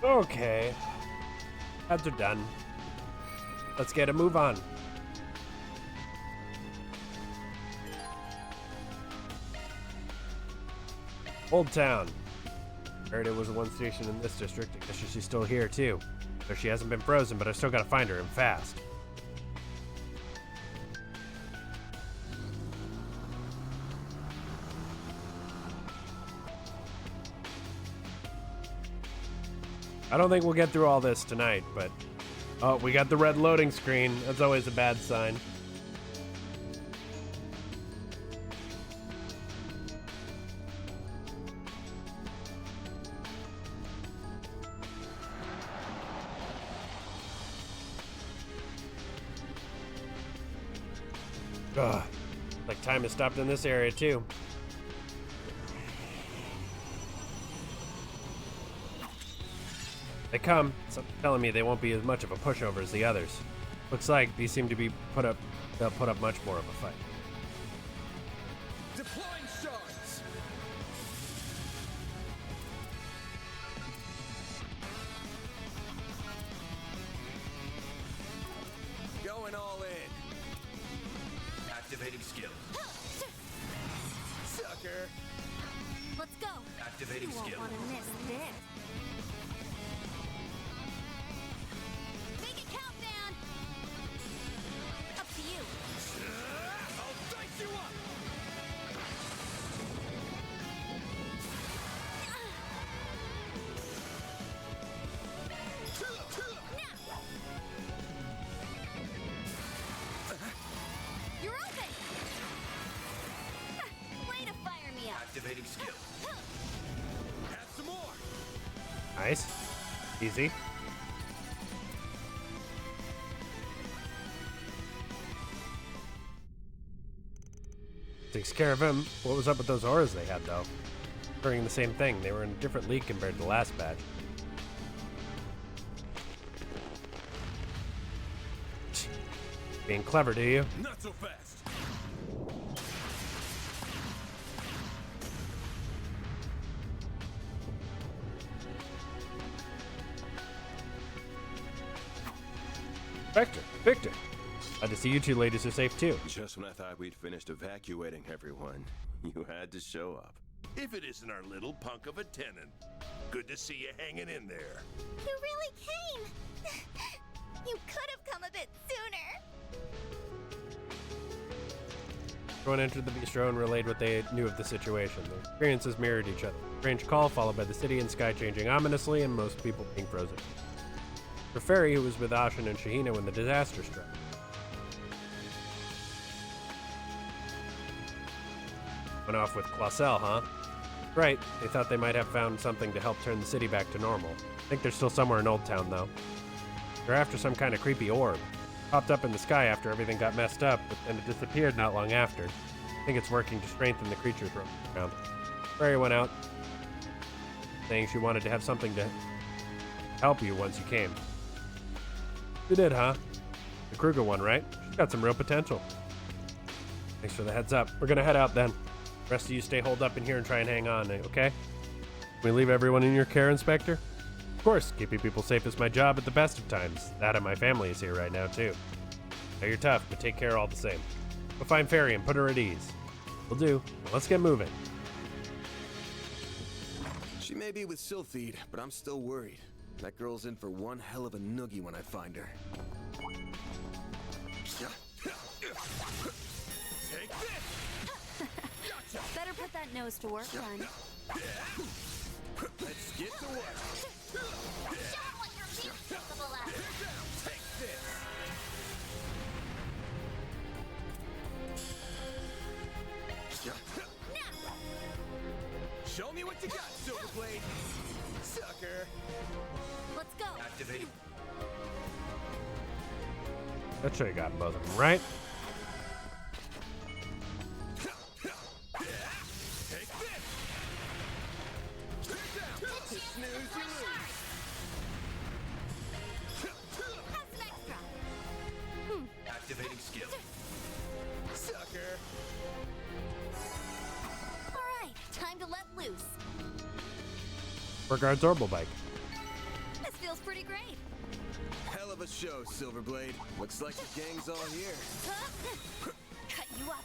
Okay. Ads are done. Let's get a move on. Old Town. Heard it was the one station in this district. I guess she's still here too. So she hasn't been frozen, but I still gotta find her and fast. I don't think we'll get through all this tonight, but... Oh, we got the red loading screen. That's always a bad sign. Ugh. Like time has stopped in this area, too. They come, something's telling me they won't be as much of a pushover as the others. Looks like these seem to be they'll put up much more of a fight. Deploying shards. Going all in. Activating skill. Sucker. Let's go. Activating you skill. Won't want to miss this. Make it count, man. Up to you. I'll dice you up. You're open. Way to fire me up. Activating skill. Have some more. Nice. Easy. Takes care of him. What was up with those auras they had, though? Doing the same thing. They were in a different league compared to the last batch. Being clever, do you? Not so fast. Victor. Glad to see you two ladies are safe too. Just when I thought we'd finished evacuating everyone, you had to show up. If it isn't our little punk of a tenant. Good to see you hanging in there. You really came. You could have come a bit sooner. Everyone entered the bistro and relayed what they knew of the situation. Their experiences mirrored each other. Strange call followed by the city and sky changing ominously and most people being frozen. For Ferry, who was with Ashen and Shahina when the disaster struck. Went off with Clausel, huh? Right, they thought they might have found something to help turn the city back to normal. I think they're still somewhere in Old Town, though. They're after some kind of creepy orb. Popped up in the sky after everything got messed up, and it disappeared not long after. I think it's working to strengthen the creatures around. Ferry went out, saying she wanted to have something to help you once you came. You did, huh? The Kruger one, right? She's got some real potential. Thanks for the heads up. We're gonna head out then. The rest of you stay holed up in here and try and hang on, okay? Can we leave everyone in your care, Inspector? Of course, keeping people safe is my job at the best of times. That and my family is here right now, too. Now you're tough, but take care all the same. We'll find Ferry and put her at ease. Will do. Well, let's get moving. She may be with Sylphide, but I'm still worried. That girl's in for one hell of a noogie when I find her. Take this! Better put that nose to work, Run. Let's get to work. Show 'em what you're capable of. Take this! Show me what you got, Silverblade! Sucker! Let's go. Activating. That should have gotten both of them, right? Take this! Snooze, you lose! Have some extra. Activating skill. Sucker! All right, time to let loose. Burgard's Orbital Bike. pretty great. Hell of a show, Silverblade. Looks like the gang's all here. Cut you up.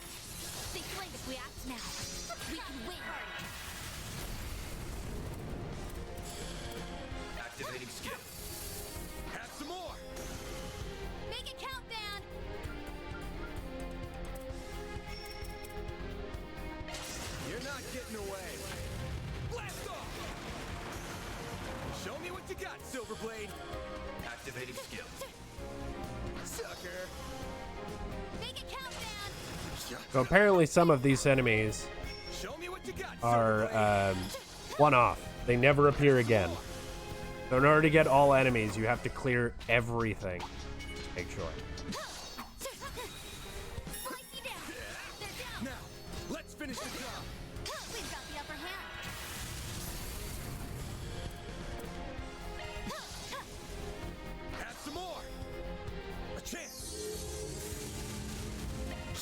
Think like if we act now, we can win. Activating skill. Have some more. Make it count, Van. You're not getting away. Blast off! Show me what you got, Silverblade. Activating skill. Sucker. Make it count, Van. So apparently some of these enemies Show me what you got, are one-off. They never appear again. So in order to get all enemies, you have to clear everything. Make sure. Now, let's finish the job. We've got the upper hand. Have some more. A chance.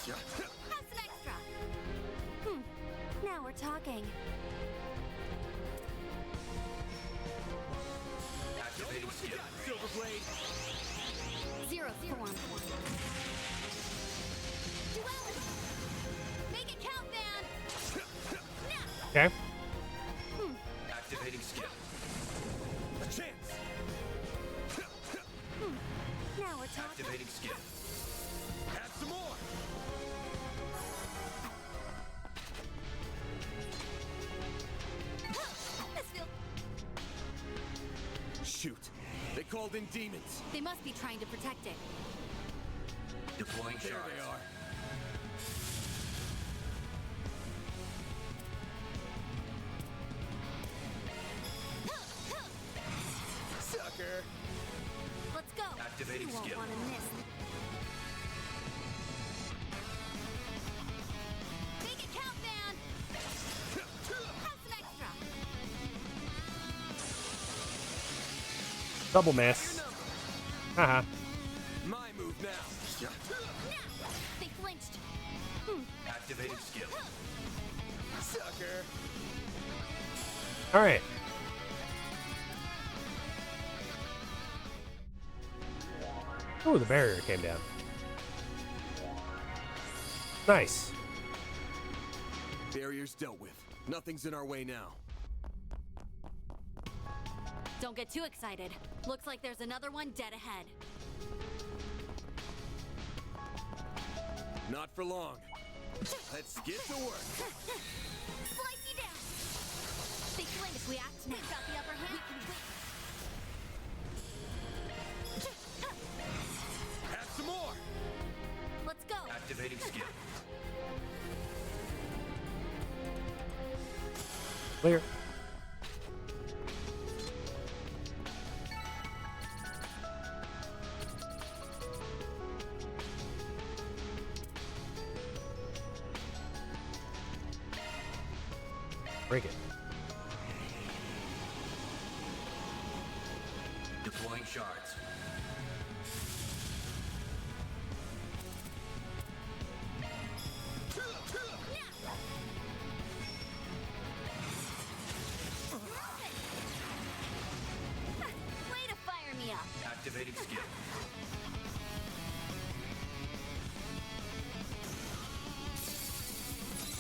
Have some extra. Now we're talking. Activating skill. Silverblade. Zero form. Duality. Make it count, Van. Okay. Activating skill. A chance. Now we're talking. Activating skill. Have some more. This feels. Shoot. They called in demons. They must be trying to protect it. Deploying There shards. they are. Sucker. Let's go. Activating you won't skill. want to miss. Make it count, Van. Have some extra. Double miss. Haha. My move now. They flinched. Activating skill. Sucker. All right. Ooh, the barrier came down. Nice. Barriers dealt with. Nothing's in our way now. Don't get too excited. Looks like there's another one dead ahead. Not for long. Let's get to work. Slice you down. They flinch. If we act now, we've got the upper hand. We can win. Have some more. Let's go. Activating skill. Clear. Break it. Deploying shards. Way to fire me up. Activating skill.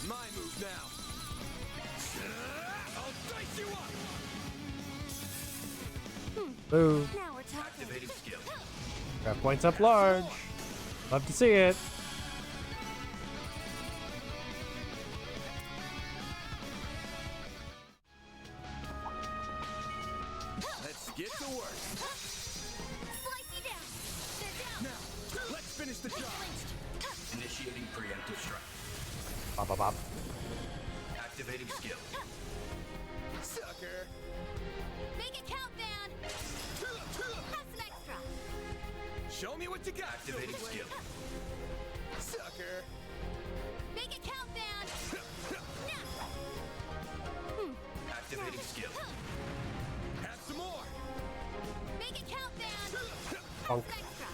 My move now. I'll dice you up. Boo. Now we're talking. Activating skill. Got points up large. Love to see it. Let's get to work. Slice you down. They're down. Now, let's finish the job. Initiating preemptive strike. Bop, bop, bop. Activating skill. Sucker. Make it count, Van. Have some extra. Show me what you got. Activating Silverblade. skill. Sucker. Make it count, Van. Activating skill. Have some more. Make it count, Van. Punk. Extra.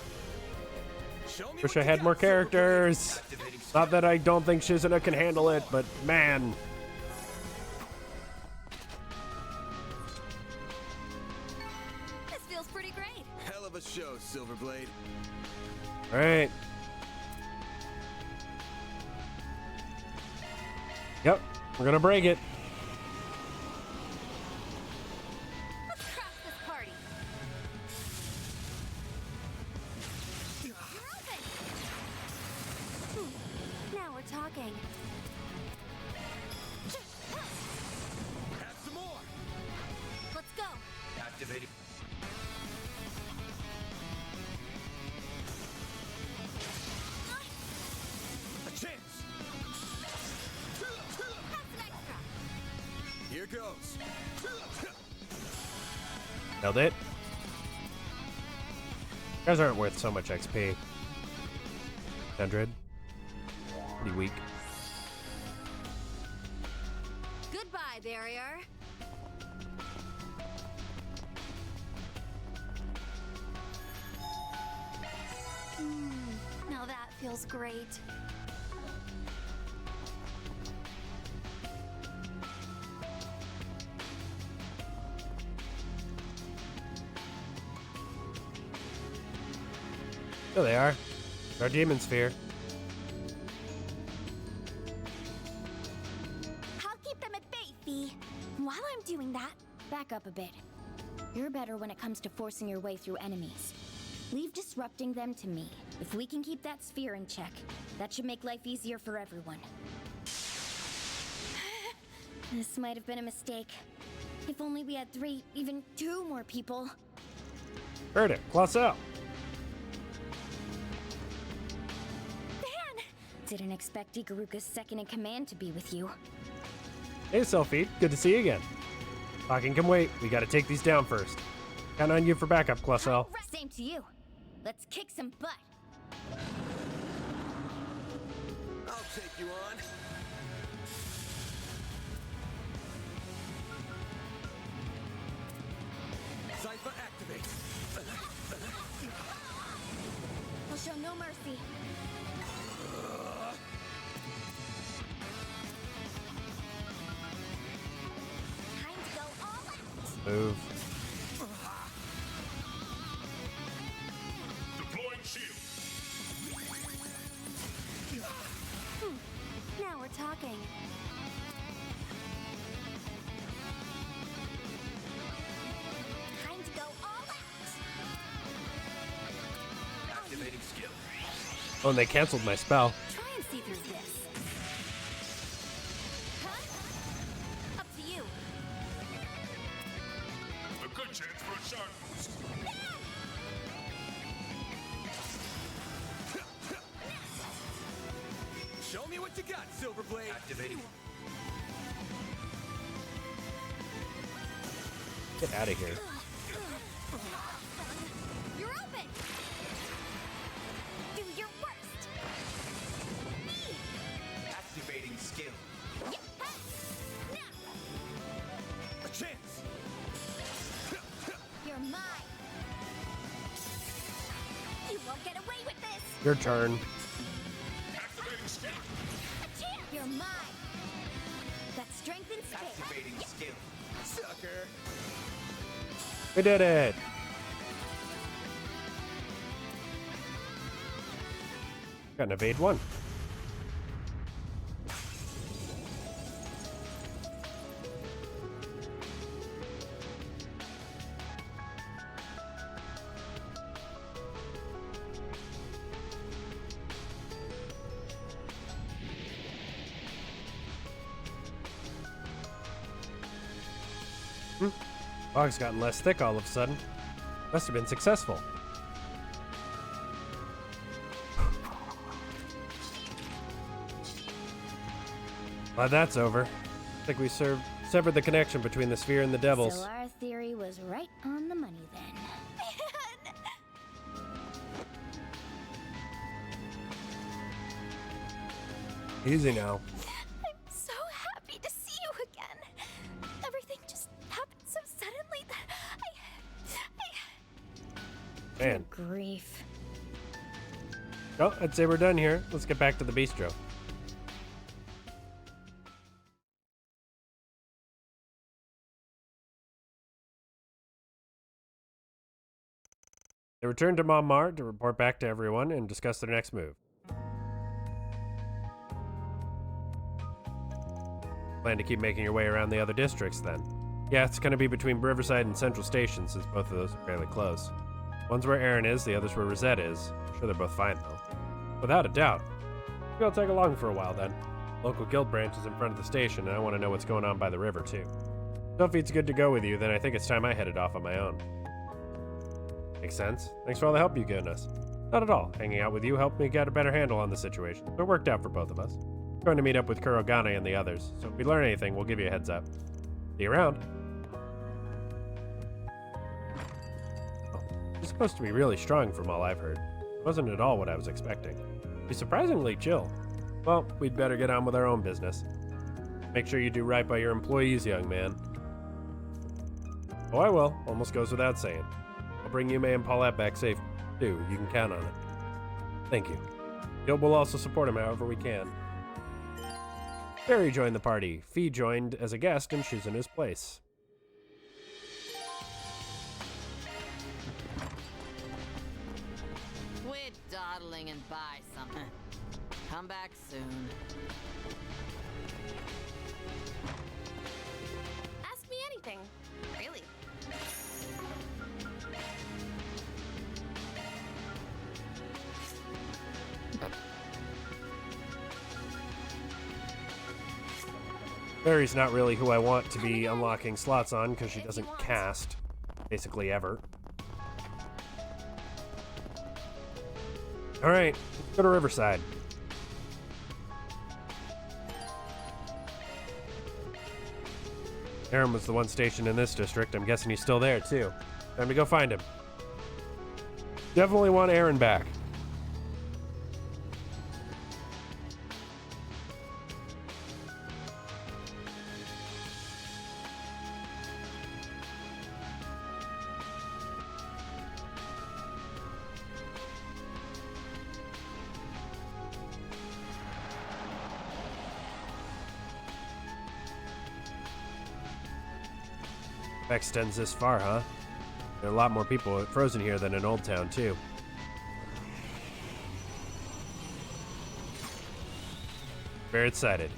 Show me Wish what I you had got, more Silverblade. characters. Activating skill. Not that I don't think Shizuna can handle it, but man. This feels pretty show, Silverblade. All right. Yep, we're gonna break it. Let's crash this party. You're open. Now we're talking. Have some more. Let's go. Activating. A chance. Have some extra. Here goes. Nailed it. You guys aren't worth so much XP. 100. Pretty weak. Goodbye, barrier. Now that feels great. There they are. Our demon sphere. I'll keep them at bay, Fee. While I'm doing that, back up a bit. You're better when it comes to forcing your way through enemies. Leave disrupting them to me. If we can keep that sphere in check, that should make life easier for everyone. This might have been a mistake. If only we had 3, even 2 more people. Heard it. Class out. Van! Didn't expect Ikaruka's second in command to be with you. Hey, Selfie. Good to see you again. Talking can wait. We gotta take these down first. Count on you for backup, Classell. Same to you. Let's kick some butt. I'll take you on. Cypher activate. I'll show no mercy. Time to go all out. Move. Deploying shield. Now we're talking. Time to go all out. Activating skill. Oh, and they canceled my spell. Try and see through this. Huh? Up to you. A good chance for a shark boost. Show me what you got, Silverblade. Activating. Get out of here. You're open. Do your worst. Activating skill. A chance. You're mine. You won't get away with this. Your turn. Activating skill. You're mine. That strength and space. Activating skill. Sucker. We did it. Got an evade 1. Fog's gotten less thick all of a sudden. Must have been successful. Glad that's over. I think we severed the connection between the sphere and the devils. So our theory was right on the money then. Easy now. I'm so happy to see you again. Everything just happened so suddenly that Man. Grief. Oh, I'd say we're done here. Let's get back to the bistro. They returned to Montmartre to report back to everyone and discuss their next move. Plan to keep making your way around the other districts then. Yeah, it's gonna be between Riverside and Central Station since both of those are fairly close. One's where Aaron is, the other's where Rosette is. I'm sure they're both fine though. Without a doubt. Maybe I'll tag along for a while then. Local guild branch is in front of the station and I want to know what's going on by the river too. So if it's good to go with you, then I think it's time I headed off on my own. Makes sense. Thanks for all the help you've given us. Not at all. Hanging out with you helped me get a better handle on the situation, so it worked out for both of us. I'm going to meet up with Kurogane and the others, so if we learn anything, we'll give you a heads up. See you around. Oh, she's supposed to be really strong from all I've heard. It wasn't at all what I was expecting. She's surprisingly chill. Well, we'd better get on with our own business. Make sure you do right by your employees, young man. Oh, I will. Almost goes without saying. I'll bring Yume and Paulette back safe, too. You can count on it. Thank you. Guild will also support him however we can. Barry joined the party. Fee joined as a guest, and she's in his place. Quit dawdling and buy something. Come back soon. Ask me anything. Really. Barry's not really who I want to be unlocking slots on because she doesn't cast, basically ever. Alright, let's go to Riverside. Aaron was the one stationed in this district. I'm guessing he's still there, too. Time to go find him. Definitely want Aaron back. Extends this far, huh? There are a lot more people frozen here than in Old Town, too. Very excited.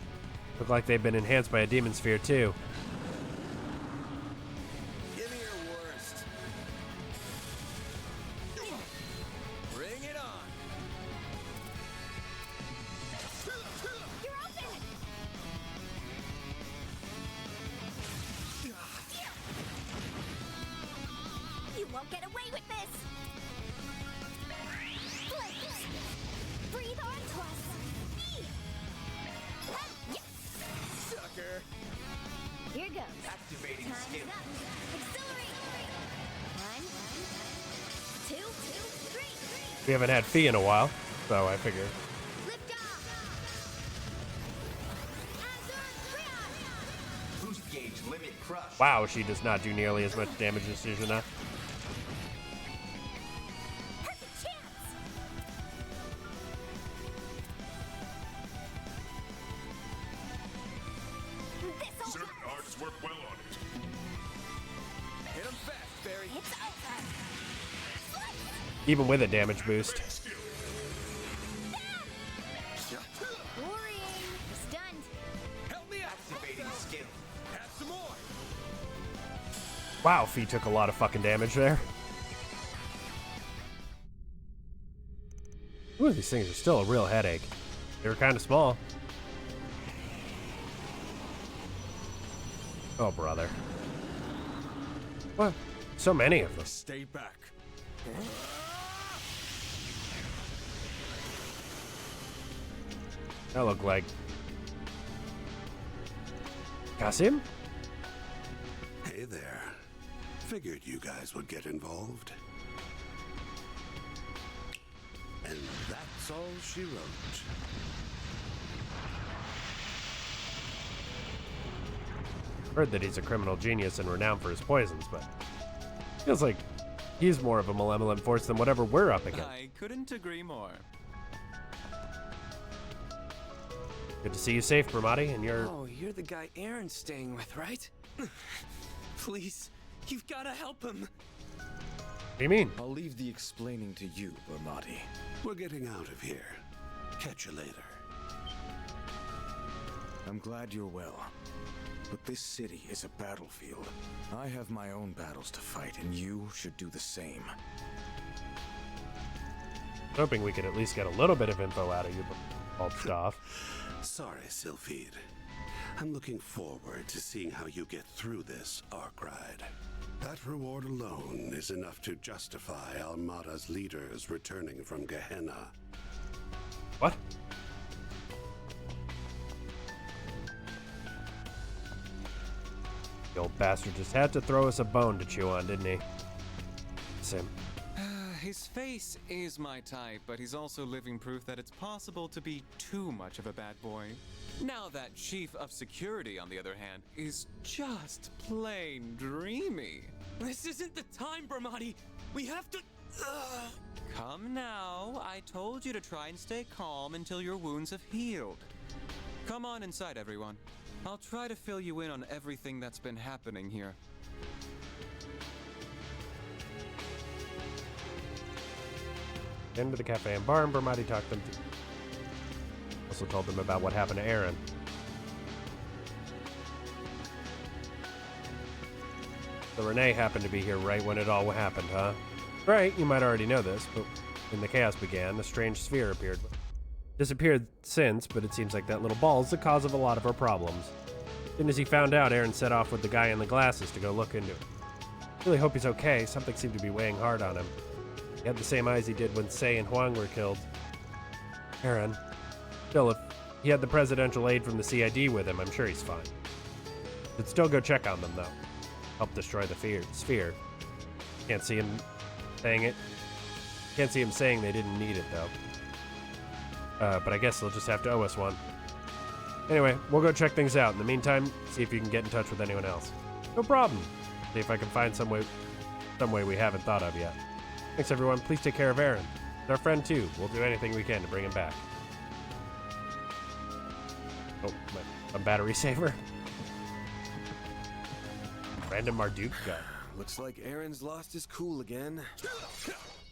Look like they've been enhanced by a demon sphere, too. Give me your worst. Bring it on. You're open! You won't get away with this! Breathe on to us! Sucker. Here goes. Activating Time's skill. up. Accelerate! 1, 2, 3. We haven't had Fee in a while, so I figure. Lift off! Boost gauge limit crush. Wow, she does not do nearly as much damage as Suzuna. Perfect chance! This'll Certain arts work well on it. Hit him fast, Barry. It's over! Even with a damage boost. Worrying! Stunned! Help me out. Activating skill. Have some more. Wow, Fee took a lot of fucking damage there. Ooh, these things are still a real headache. They were kind of small. Oh, brother. What? So many of them. Stay back. That looked like... Kasim? Hey there. Figured you guys would get involved. And that's all she wrote. Heard that he's a criminal genius and renowned for his poisons, but feels like he's more of a malevolent force than whatever we're up against. I couldn't agree more. Good to see you safe, Bramati, and you're... Oh, you're the guy Aaron's staying with, right? Please, you've got to help him. do you mean? I'll leave the explaining to you, Bermati. We're getting out of here. Catch you later. I'm glad you're well. But this city is a battlefield. I have my own battles to fight, and you should do the same. Hoping we could at least get a little bit of info out of you, old stuff. Sorry, Sylphide. I'm looking forward to seeing how you get through this arc ride. That reward alone is enough to justify Almada's leaders returning from Gehenna. What? The old bastard just had to throw us a bone to chew on, didn't he? Sim. His face is my type, but he's also living proof that it's possible to be too much of a bad boy. Now that Chief of Security, on the other hand, is just plain dreamy. This isn't the time, Bermati. We have to... Come now. I told you to try and stay calm until your wounds have healed. Come on inside, everyone. I'll try to fill you in on everything that's been happening here. Into the cafe and bar, and Bermati talked them through. Also told them about what happened to Aaron. So Renee happened to be here right when it all happened, huh? Right, you might already know this, but when the chaos began, a strange sphere appeared. Disappeared since, but it seems like that little ball is the cause of a lot of our problems. As soon as he found out, Aaron set off with the guy in the glasses to go look into it. Really hope he's okay. Something seemed to be weighing hard on him. He had the same eyes he did when Sei and Huang were killed. Aaron. Still, if he had the presidential aid from the CID with him, I'm sure he's fine. Should still go check on them, though. Help destroy the sphere. Can't see him saying it. Can't see him saying they didn't need it, though. But I guess they'll just have to owe us one. Anyway, we'll go check things out. In the meantime, see if you can get in touch with anyone else. No problem. See if I can find some way we haven't thought of yet. Thanks, everyone. Please take care of Aaron. He's our friend, too. We'll do anything we can to bring him back. Oh, a battery saver. Random Marduk guy. Looks like Aaron's lost his cool again.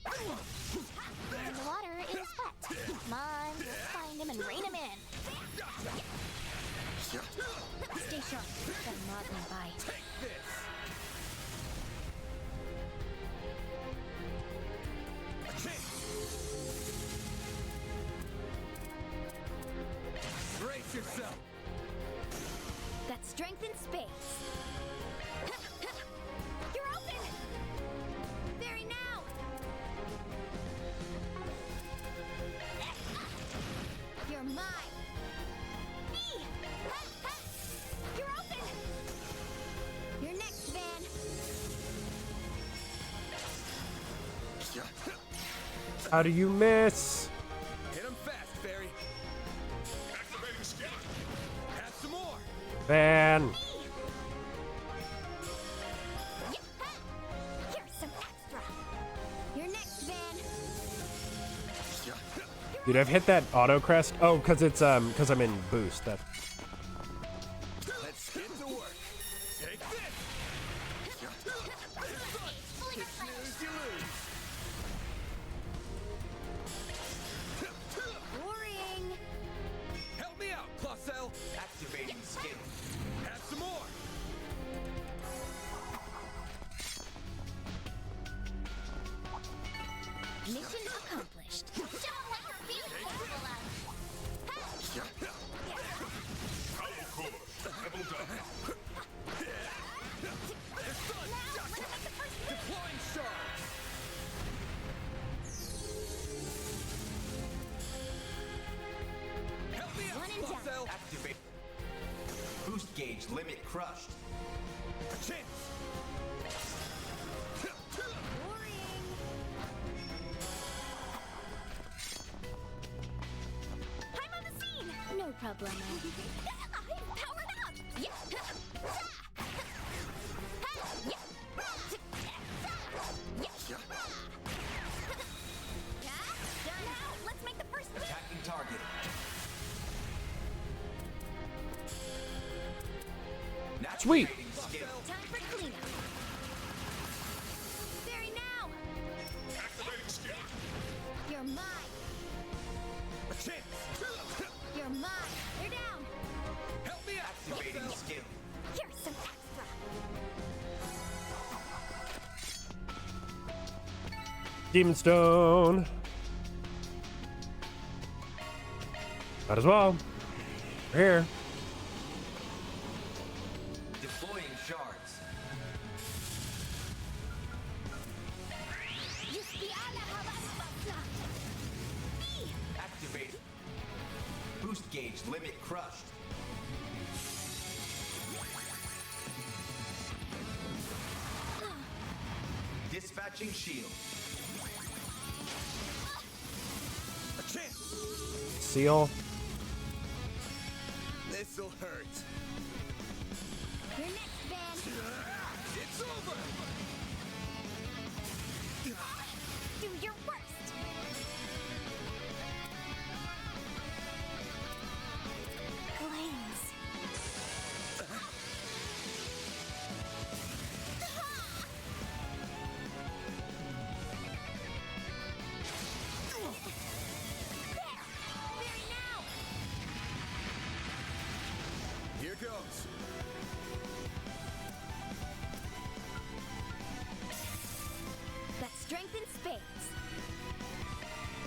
And the water is wet. Come on, let's find him and rein him in. Stay sharp. Got a mod nearby. Take this. Brace yourself. Got strength in space. You're open! Very now! You're mine! Me! You're open! You're next, Van! How do you miss? Hit him fast, Barry. Activating skill. Have some more. Van. Here's some extra. You're next, Van. Dude, I've hit that auto crest. Oh, because I'm in boost. That. Let's get to work. Take this. You snooze, you lose. Worrying. Help me out, Clausel. Activating skill. Have some more. Mission accomplished. Show what you're beautiful Deploying charge. Help me One out, and done. Clausel. Activate. Boost gauge limit crushed. A chance. Worrying. I'm on the scene. No problem. I'm powered up. Yeah. Now, let's make the first move. Attacking target. Sweet. Activating skill. Time for cleanup. Very now. Demon Stone. Might as well. We're here. Deploying shards. Activate. Boost gauge limit crushed. Dispatching shield. A chance. Seal. This'll hurt. Your next, Van. It's over. Do your worst. Flames. Here goes. That strength in spades.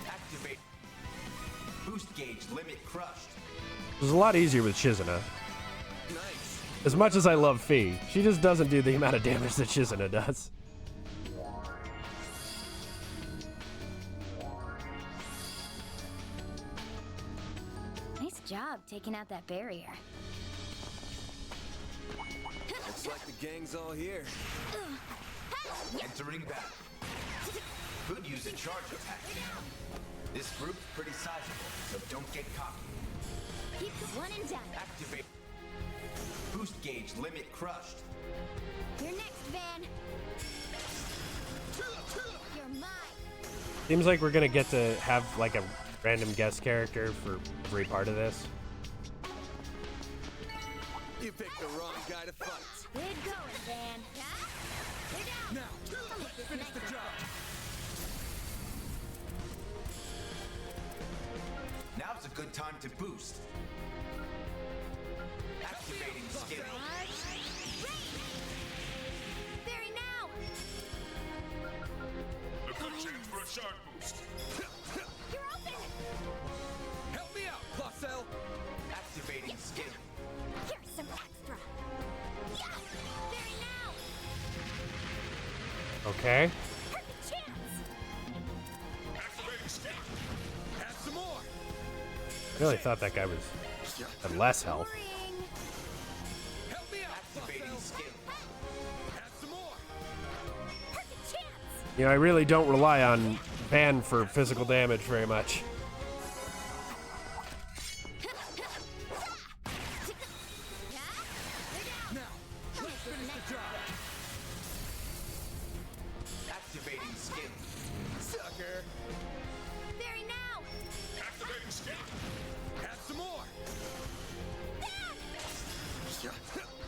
Activate. Boost gauge limit crushed. It was a lot easier with Shizuna. Nice. As much as I love Fee, she just doesn't do the amount of damage that Shizuna does. Nice job taking out that barrier. Looks like the gang's all here. Entering battle. Could use a charge attack. This group's pretty sizable, so don't get cocky. Keep one and done. Activate. Boost gauge limit crushed. You're next, Van. You're mine. Seems like we're gonna get to have like a random guest character for every part of this. You picked the wrong guy to fight. Good going, Van. Now, let's finish the job. Now's a good time to boost. Activating skill. Very now. A good chance for a shard boost. You're open. Help me out, Placel. Activating skill. Here's some extra. Yeah. Very now. Okay. Perfect chance. Activating skill. Add some more. Really thought that guy was had less health. Help me out, Activating Placel. skill. Add some more. Perfect chance. You know, I really don't rely on Van for physical damage very much. Now, let's finish the job. Activating skill. Sucker. Very now. Activating skill. Add some more.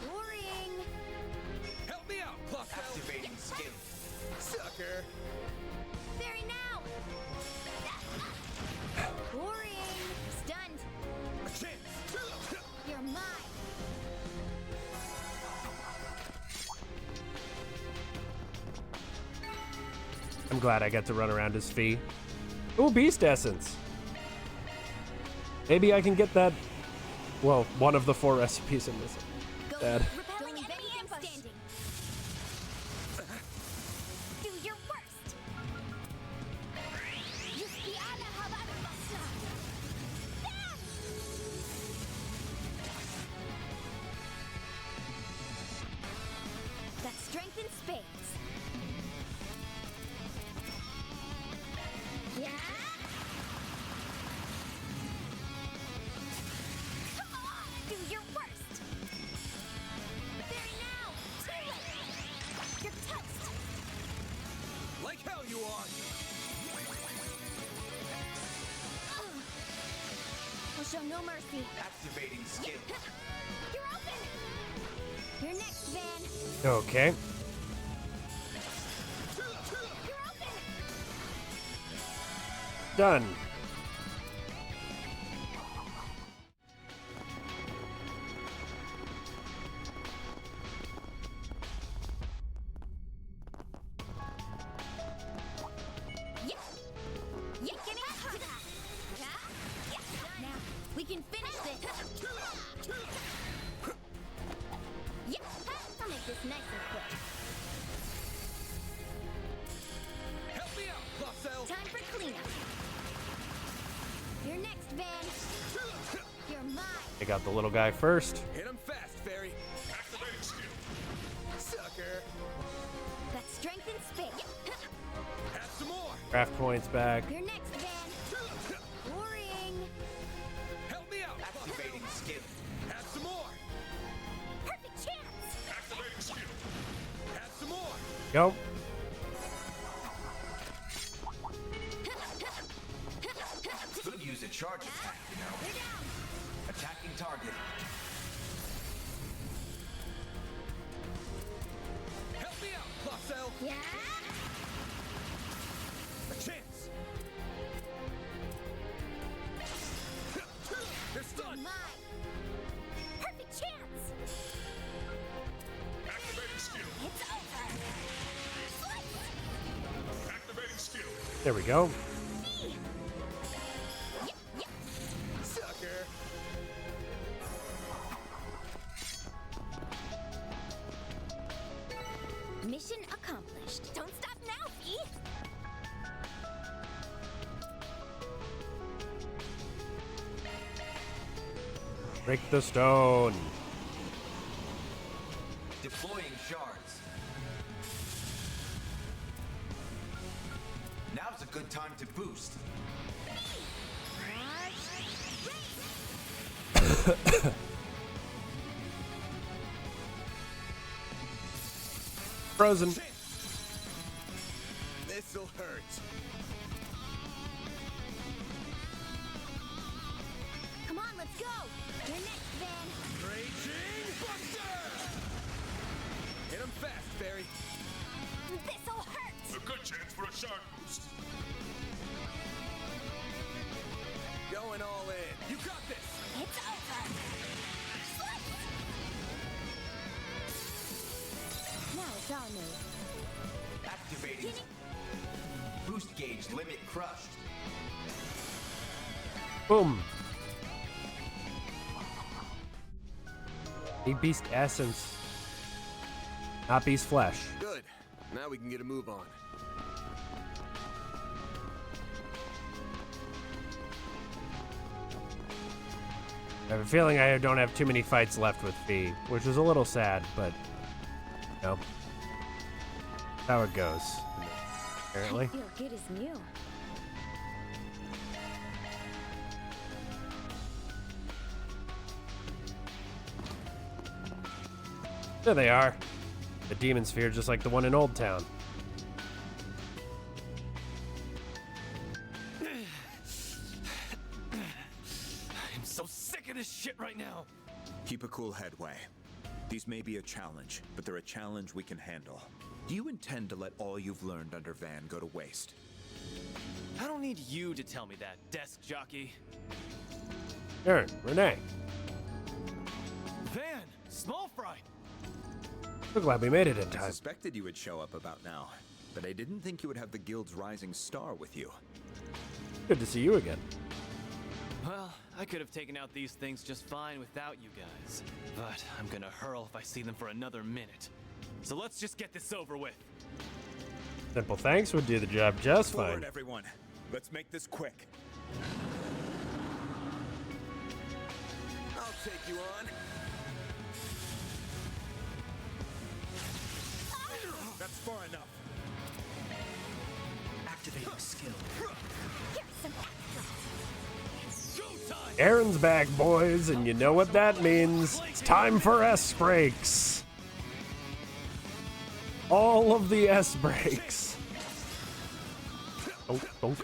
Boring. Help me out, Placel. Activating skill. Sucker. Very now. Boring. Stunned. A chance. You're mine. I'm glad I got to run around as Fee. Ooh, Beast Essence. Maybe I can get that. Well, one of the 4 recipes in this. Dad. Repelling enemy ambush. Do your worst. That strength in spades. Yeah. Come on, do your worst. Very now. Too late. You're toast. Like hell you are. I'll show no mercy. Activating skill. You're open. You're next, Van. Okay. You're open. Done. can finish this. Yep, I'll make this nice and quick. Help me out, Marcel. Time for cleanup. You're next, Van. You're mine. I got the little guy first. Hit him fast, Fairy. Activating skill. Sucker. Got strength and space. Have some more. Craft points back. You're next, Van. Boring. Help me out. Activating skill. Have some more. Perfect chance. Activating skill. Have some more. Go. Could use a charge attack, you know. Attacking target. Help me out, Marcel. Yeah. A chance. They're stunned. Mine. Perfect chance. Activating skill. It's over. Activating skill. There we go. Sucker. Mission accomplished. Don't stop now, Fee. Break the stone. Deploying shards. Now's a good time to boost. Frozen. This'll hurt. Come on, let's go. You're next, Van. Raging Buster! Hit him fast, Fairy. This'll hurt. A good chance for a shard boost. Going all in. You got this. It's over. Now it's our move. Activating. Boost gauge limit crushed. Boom. Need beast essence. Not beast flesh. Good. Now we can get a move on. I have a feeling I don't have too many fights left with Fee, which is a little sad, but you know, how it goes. Apparently. I feel good as new. There they are. The demon sphere, just like the one in Old Town. I'm so sick of this shit right now. Keep a cool head, Wei. These may be a challenge, but they're a challenge we can handle. Do you intend to let all you've learned under Van go to waste? I don't need you to tell me that, desk jockey. Aaron, Renee. Van, small fry. So glad we made it in I time. suspected you would show up about now, but I didn't think you would have the guild's rising star with you. Good to see you again. Well, I could have taken out these things just fine without you guys, but I'm gonna hurl if I see them for another minute. So let's just get this over with. Simple thanks would do the job just Forward, fine. everyone. Let's make this quick. I'll take you on. That's far enough. Activating skill. Aaron's back, boys, and you know what that means. It's time for S breaks. All of the S breaks. Oh, oh.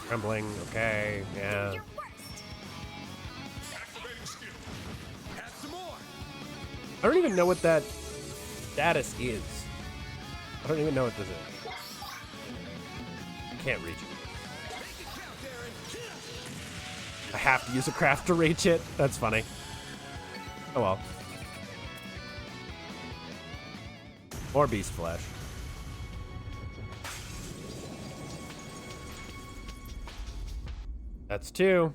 Trembling, okay, yeah. I don't even know what that status is. I don't even know what this is. I can't reach it. I have to use a craft to reach it. That's funny. Oh well. Or beast flesh. That's 2.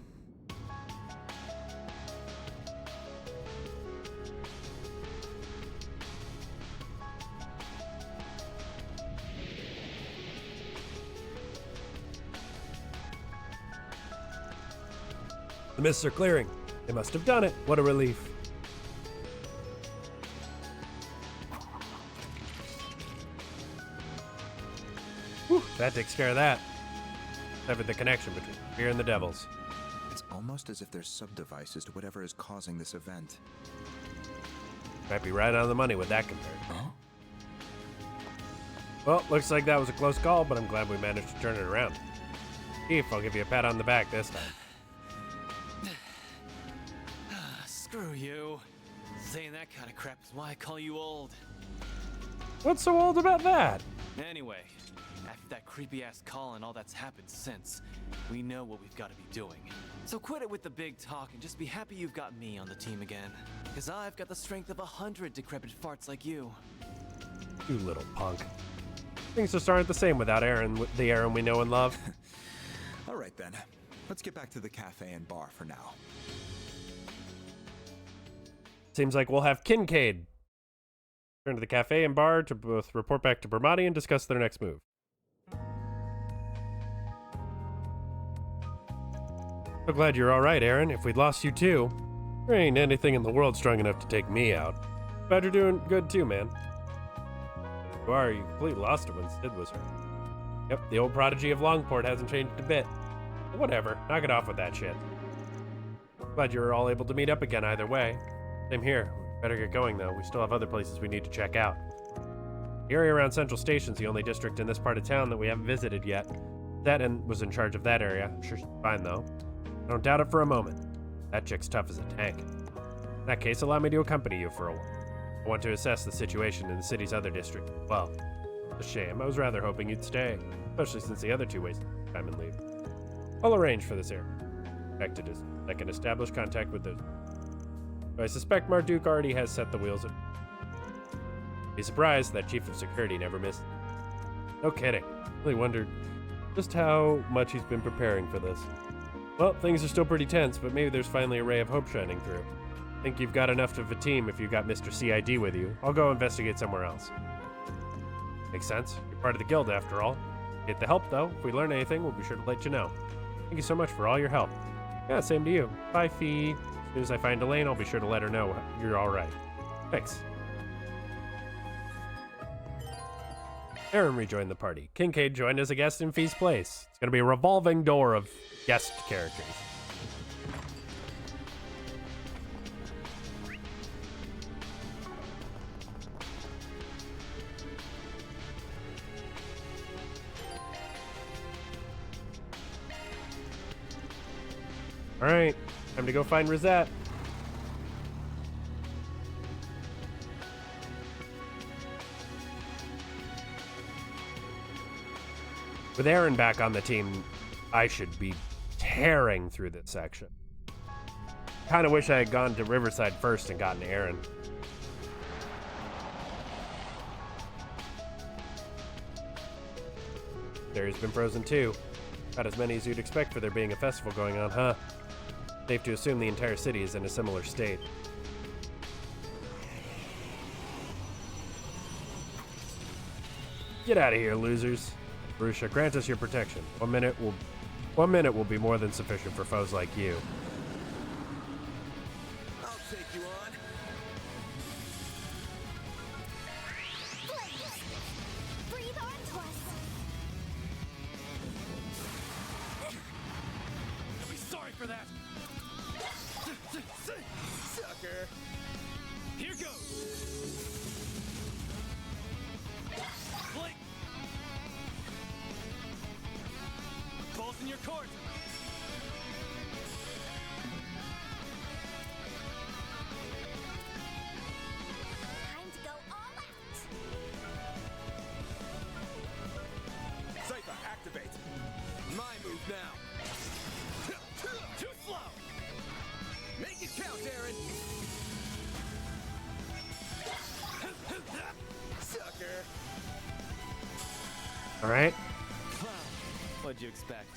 The mists are clearing. They must have done it. What a relief. Whew, that takes care of that. Severed the connection between fear and the devils. It's almost as if there's sub-devices to whatever is causing this event. Might be right on the money with that compared. Huh? Well, looks like that was a close call, but I'm glad we managed to turn it around. Chief, I'll give you a pat on the back this time. Screw you. Saying that kind of crap is why I call you old. What's so old about that? Anyway, after that creepy-ass call and all that's happened since, we know what we've got to be doing. So quit it with the big talk and just be happy you've got me on the team again. Because I've got the strength of 100 decrepit farts like you. You little punk. Things just aren't the same without Aaron, the Aaron we know and love. All right then. Let's get back to the cafe and bar for now. Seems like we'll have Kincaid turn to the cafe and bar to both report back to Bermati and discuss their next move. So glad you're all right, Aaron. If we'd lost you too, there ain't anything in the world strong enough to take me out. Glad you're doing good too, man. You are. You completely lost it when Sid was hurt. Yep, the old prodigy of Longport hasn't changed a bit. But whatever, knock it off with that shit. Glad you were all able to meet up again either way. Same here. We better get going though. We still have other places we need to check out. The area around Central Station's the only district in this part of town that we haven't visited yet. Zetin was in charge of that area. I'm sure she's fine though. I don't doubt it for a moment. That chick's tough as a tank. In that case, allow me to accompany you for a while. I want to assess the situation in the city's other district. Well, it's a shame. I was rather hoping you'd stay, especially since the other two wasted time and leave. I'll arrange for this area. I can establish contact with those. I suspect Marduk already has set the wheels. Be surprised that chief of security never missed. No kidding. Really wondered just how much he's been preparing for this. Well, things are still pretty tense, but maybe there's finally a ray of hope shining through. I think you've got enough of a team if you got Mr. CID with you. I'll go investigate somewhere else. Makes sense. You're part of the guild after all. Get the help though. If we learn anything, we'll be sure to let you know. Thank you so much for all your help. Yeah, same to you. Bye, Fee. As soon as I find Elaine, I'll be sure to let her know you're all right. Thanks. Aaron rejoined the party. Kincaid joined as a guest in Fee's place. It's going to be a revolving door of guest characters. All right, time to go find Rosette. With Aaron back on the team, I should be tearing through this section. Kind of wish I had gone to Riverside first and gotten Aaron. There's been frozen too. About as many as you'd expect for there being a festival going on, huh? Safe to assume the entire city is in a similar state. Get out of here, losers. Barusha, grant us your protection. 1 minute will be more than sufficient for foes like you. I'll take you on. Breathe onto us. You'll be sorry for that. Sucker. Here goes. Blink. Balls in your court. Time to go all out. Cypher, activate. My move now. Too slow. Make it count, Aaron. Sucker. All right. What'd you expect?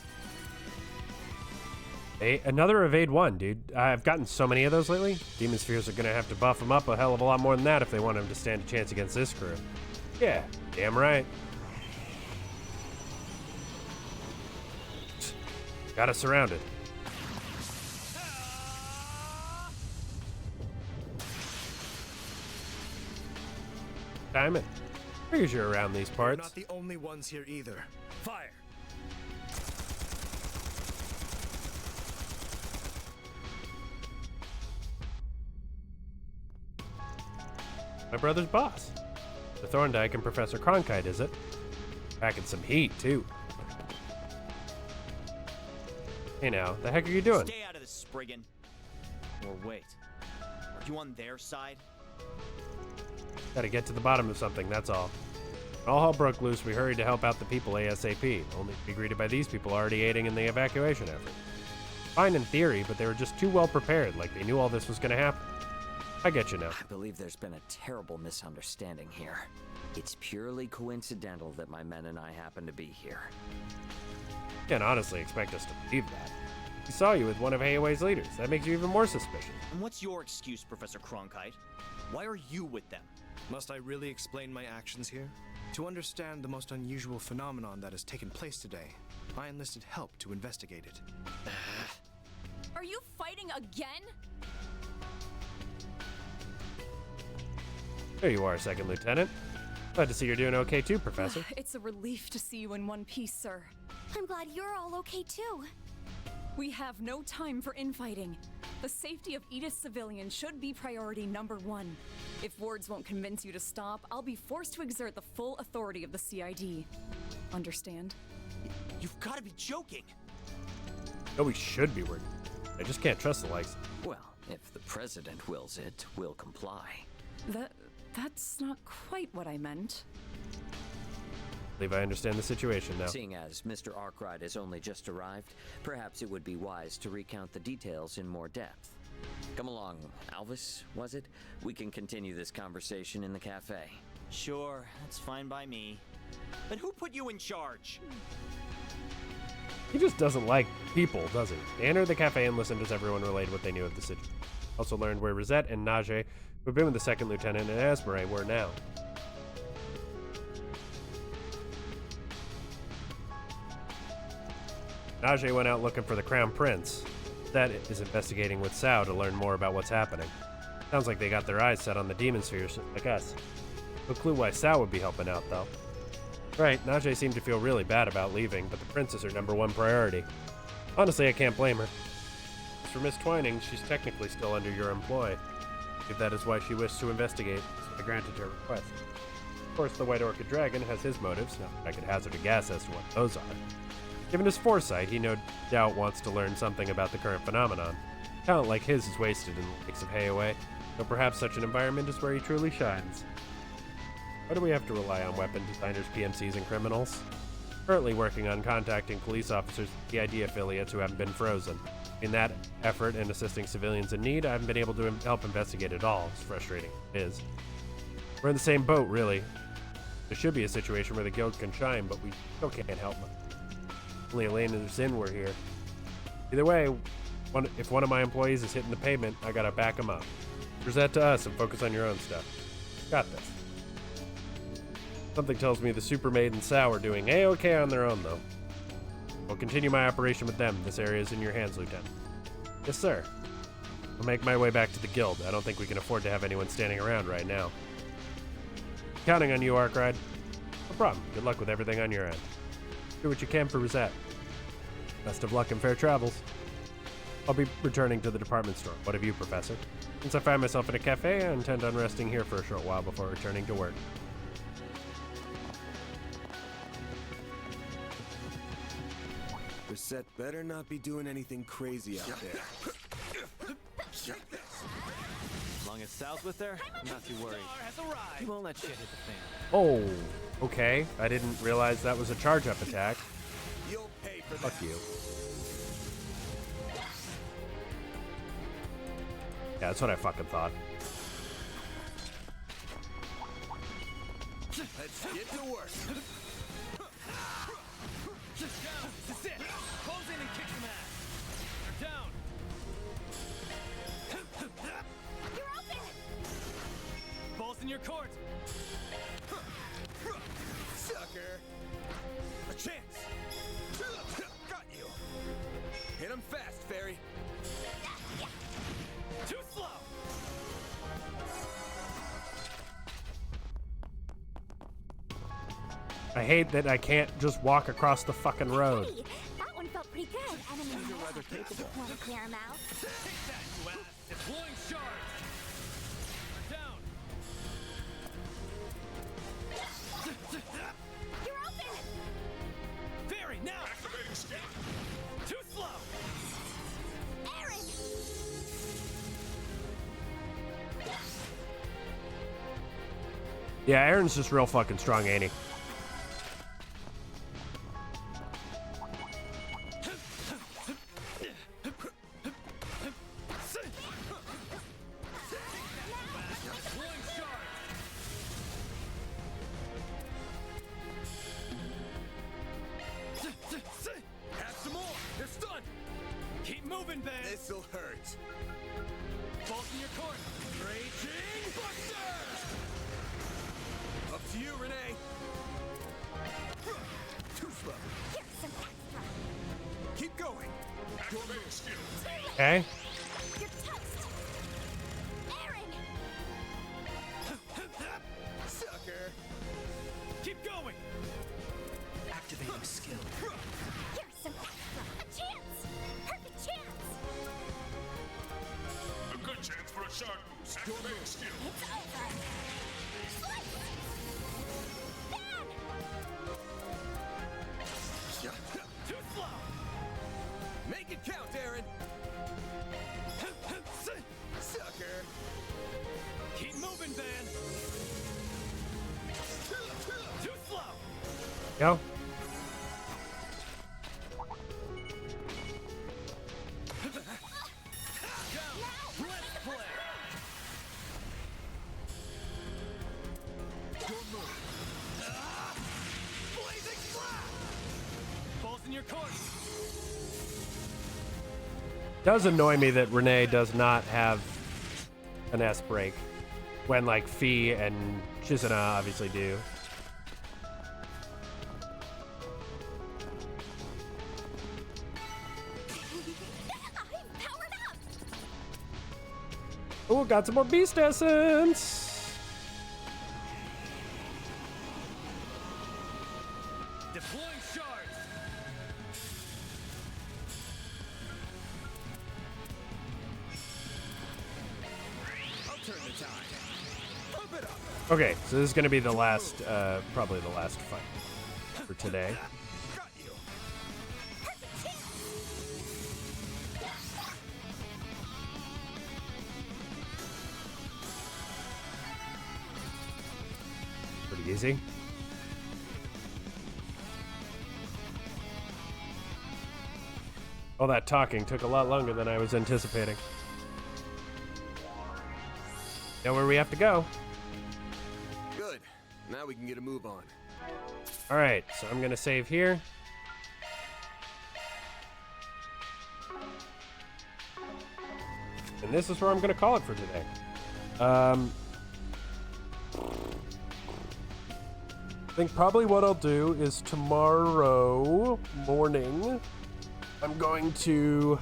Another evade 1, dude. I've gotten so many of those lately. Demon Spheres are gonna have to buff them up a hell of a lot more than that if they want him to stand a chance against this crew. Yeah, damn right. Got us surrounded. Time it. Figures you're around these We're parts. not the only ones here either. Fire! My brother's boss. The Thorndike and Professor Cronkite, is it? Packing some heat, too. Hey now, the heck are you doing? Stay out of this, Spriggan. Or wait. Are you on their side? Gotta get to the bottom of something, that's all. When all hell broke loose, we hurried to help out the people ASAP, only to be greeted by these people already aiding in the evacuation effort. Fine in theory, but they were just too well prepared, like they knew all this was gonna happen. I get you now. I believe there's been a terrible misunderstanding here. It's purely coincidental that my men and I happen to be here. Can't honestly expect us to believe that. We saw you with one of AOA's leaders. That makes you even more suspicious. And what's your excuse, Professor Cronkite? Why are you with them? Must I really explain my actions here? To understand the most unusual phenomenon that has taken place today, I enlisted help to investigate it. Are you fighting again? There you are, Second Lieutenant. Glad to see you're doing okay too, Professor. It's a relief to see you in one piece, sir. I'm glad you're all okay too. We have no time for infighting. The safety of Edith's civilians should be priority number 1. If words won't convince you to stop, I'll be forced to exert the full authority of the CID. Understand? You've got to be joking. No, we should be working. I just can't trust the likes. Well, if the president wills it, we'll comply. That's not quite what I meant. I believe I understand the situation now. Seeing as Mr. Arkwright has only just arrived, perhaps it would be wise to recount the details in more depth. Come along, Alvis, was it? We can continue this conversation in the cafe. Sure, that's fine by me. But who put you in charge? He just doesn't like people, does he? They entered the cafe and listened as everyone relayed what they knew of the situation. Also learned where Rosette and Najee, who've been with the Second Lieutenant, and Asbury were now. Najee went out looking for the Crown Prince. That is investigating with Sao to learn more about what's happening. Sounds like they got their eyes set on the Demon Spheres, like us. No clue why Sao would be helping out, though. Right, Najee seemed to feel really bad about leaving, but the Prince is her #1 priority. Honestly, I can't blame her. As for Miss Twining, she's technically still under your employ. If that is why she wished to investigate, so I granted her request. Of course, the White Orchid Dragon has his motives. Now, I could hazard a guess as to what those are. Given his foresight, he no doubt wants to learn something about the current phenomenon. Talent like his is wasted in the lakes of Hayaway, though perhaps such an environment is where he truly shines. Why do we have to rely on weapon designers, PMCs, and criminals? Currently working on contacting police officers at PID affiliates who haven't been frozen. In that effort and assisting civilians in need, I haven't been able to help investigate at all, as frustrating as it is. We're in the same boat, really. There should be a situation where the guild can shine, but we still can't help them. Only Elaine and Zin were here. Either way, if one of my employees is hitting the pavement, I gotta back him up. Present to us and focus on your own stuff. Got this. Something tells me the Supermaid and Sao are doing A-okay on their own, though. I'll continue my operation with them. This area is in your hands, Lieutenant. Yes, sir. I'll make my way back to the guild. I don't think we can afford to have anyone standing around right now. Counting on you, Arkwright. No problem. Good luck with everything on your end. Do what you can for Rosette. Best of luck and fair travels. I'll be returning to the department store. What of you, Professor? Since I find myself in a cafe, I intend on resting here for a short while before returning to work. Rosette better not be doing anything crazy out there. As long as Sal's with her, I'm not too worried. He won't let shit hit the fan. Oh, okay. I didn't realize that was a charge-up attack. You'll pay for Fuck that. you. Yeah, that's what I fucking thought. Let's get to work. This is it. Close in and kick some ass. You're down. hate that I can't just walk across the fucking road. Hey, that one felt pretty good. Enemy rather capable. Want to clear him out? Take that, you ass! Deploying charge! Down! You're open! Barry, now! Activating skill! Too slow! Aaron! Yeah, Aaron's just real fucking strong, ain't he? Have some more! They're stunned! Keep moving, Ben! This'll hurt. Bolt in your corner! Raging Buster! Up to you, Renee. Too slow. Here's some extra. Keep going. Activating skill! Okay. You're toast! Aaron! Sucker. Keep going! Activating skill. Here's some extra. A chance! Perfect chance! A good chance for a shark boost. Activating skill. It's over! Slice! Ben! Too slow! Make it count, Aaron. Sucker. Keep moving, Ben! Too slow! Go. Let's play! Blazing slap! Balls in your court! Does annoy me that Renee does not have an S break when like Fee and Chizuna obviously do. I'm powered up! Oh, got some more Beast Essence. Deploying shards! I'll turn the tide. Pump it up. Okay, so this is gonna be the last, probably the last fight for today. Got you. Perfect chance! Pretty easy. All that talking took a lot longer than I was anticipating. Know where we have to go. Good. Now we can get a move on. All right, so I'm gonna save here. And this is where I'm gonna call it for today. I think probably what I'll do is tomorrow morning, I'm going to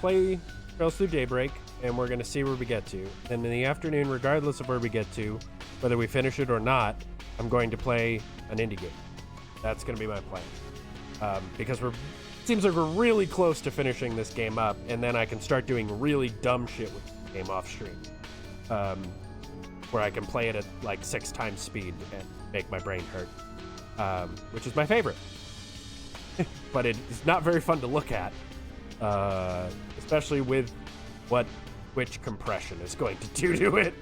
play Trails Through Daybreak, and we're going to see where we get to. And in the afternoon, regardless of where we get to, whether we finish it or not, I'm going to play an indie game. That's going to be my plan. Because it seems like we're really close to finishing this game up, and then I can start doing really dumb shit with the game off stream. Where I can play it at like 6 times speed and make my brain hurt. Which is my favorite. But it is not very fun to look at. Especially with what Twitch compression is going to do to it.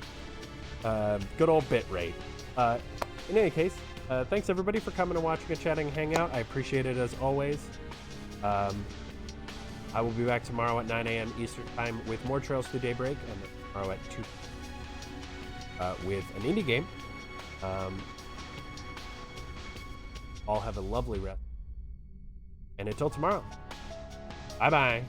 Good old bitrate. In any case, thanks everybody for coming and watching and chatting and hang out. I appreciate it as always. I will be back tomorrow at 9 a.m. Eastern Time with more Trails Through Daybreak, and tomorrow at 2 with an indie game. All have a lovely rest. And until tomorrow, bye-bye.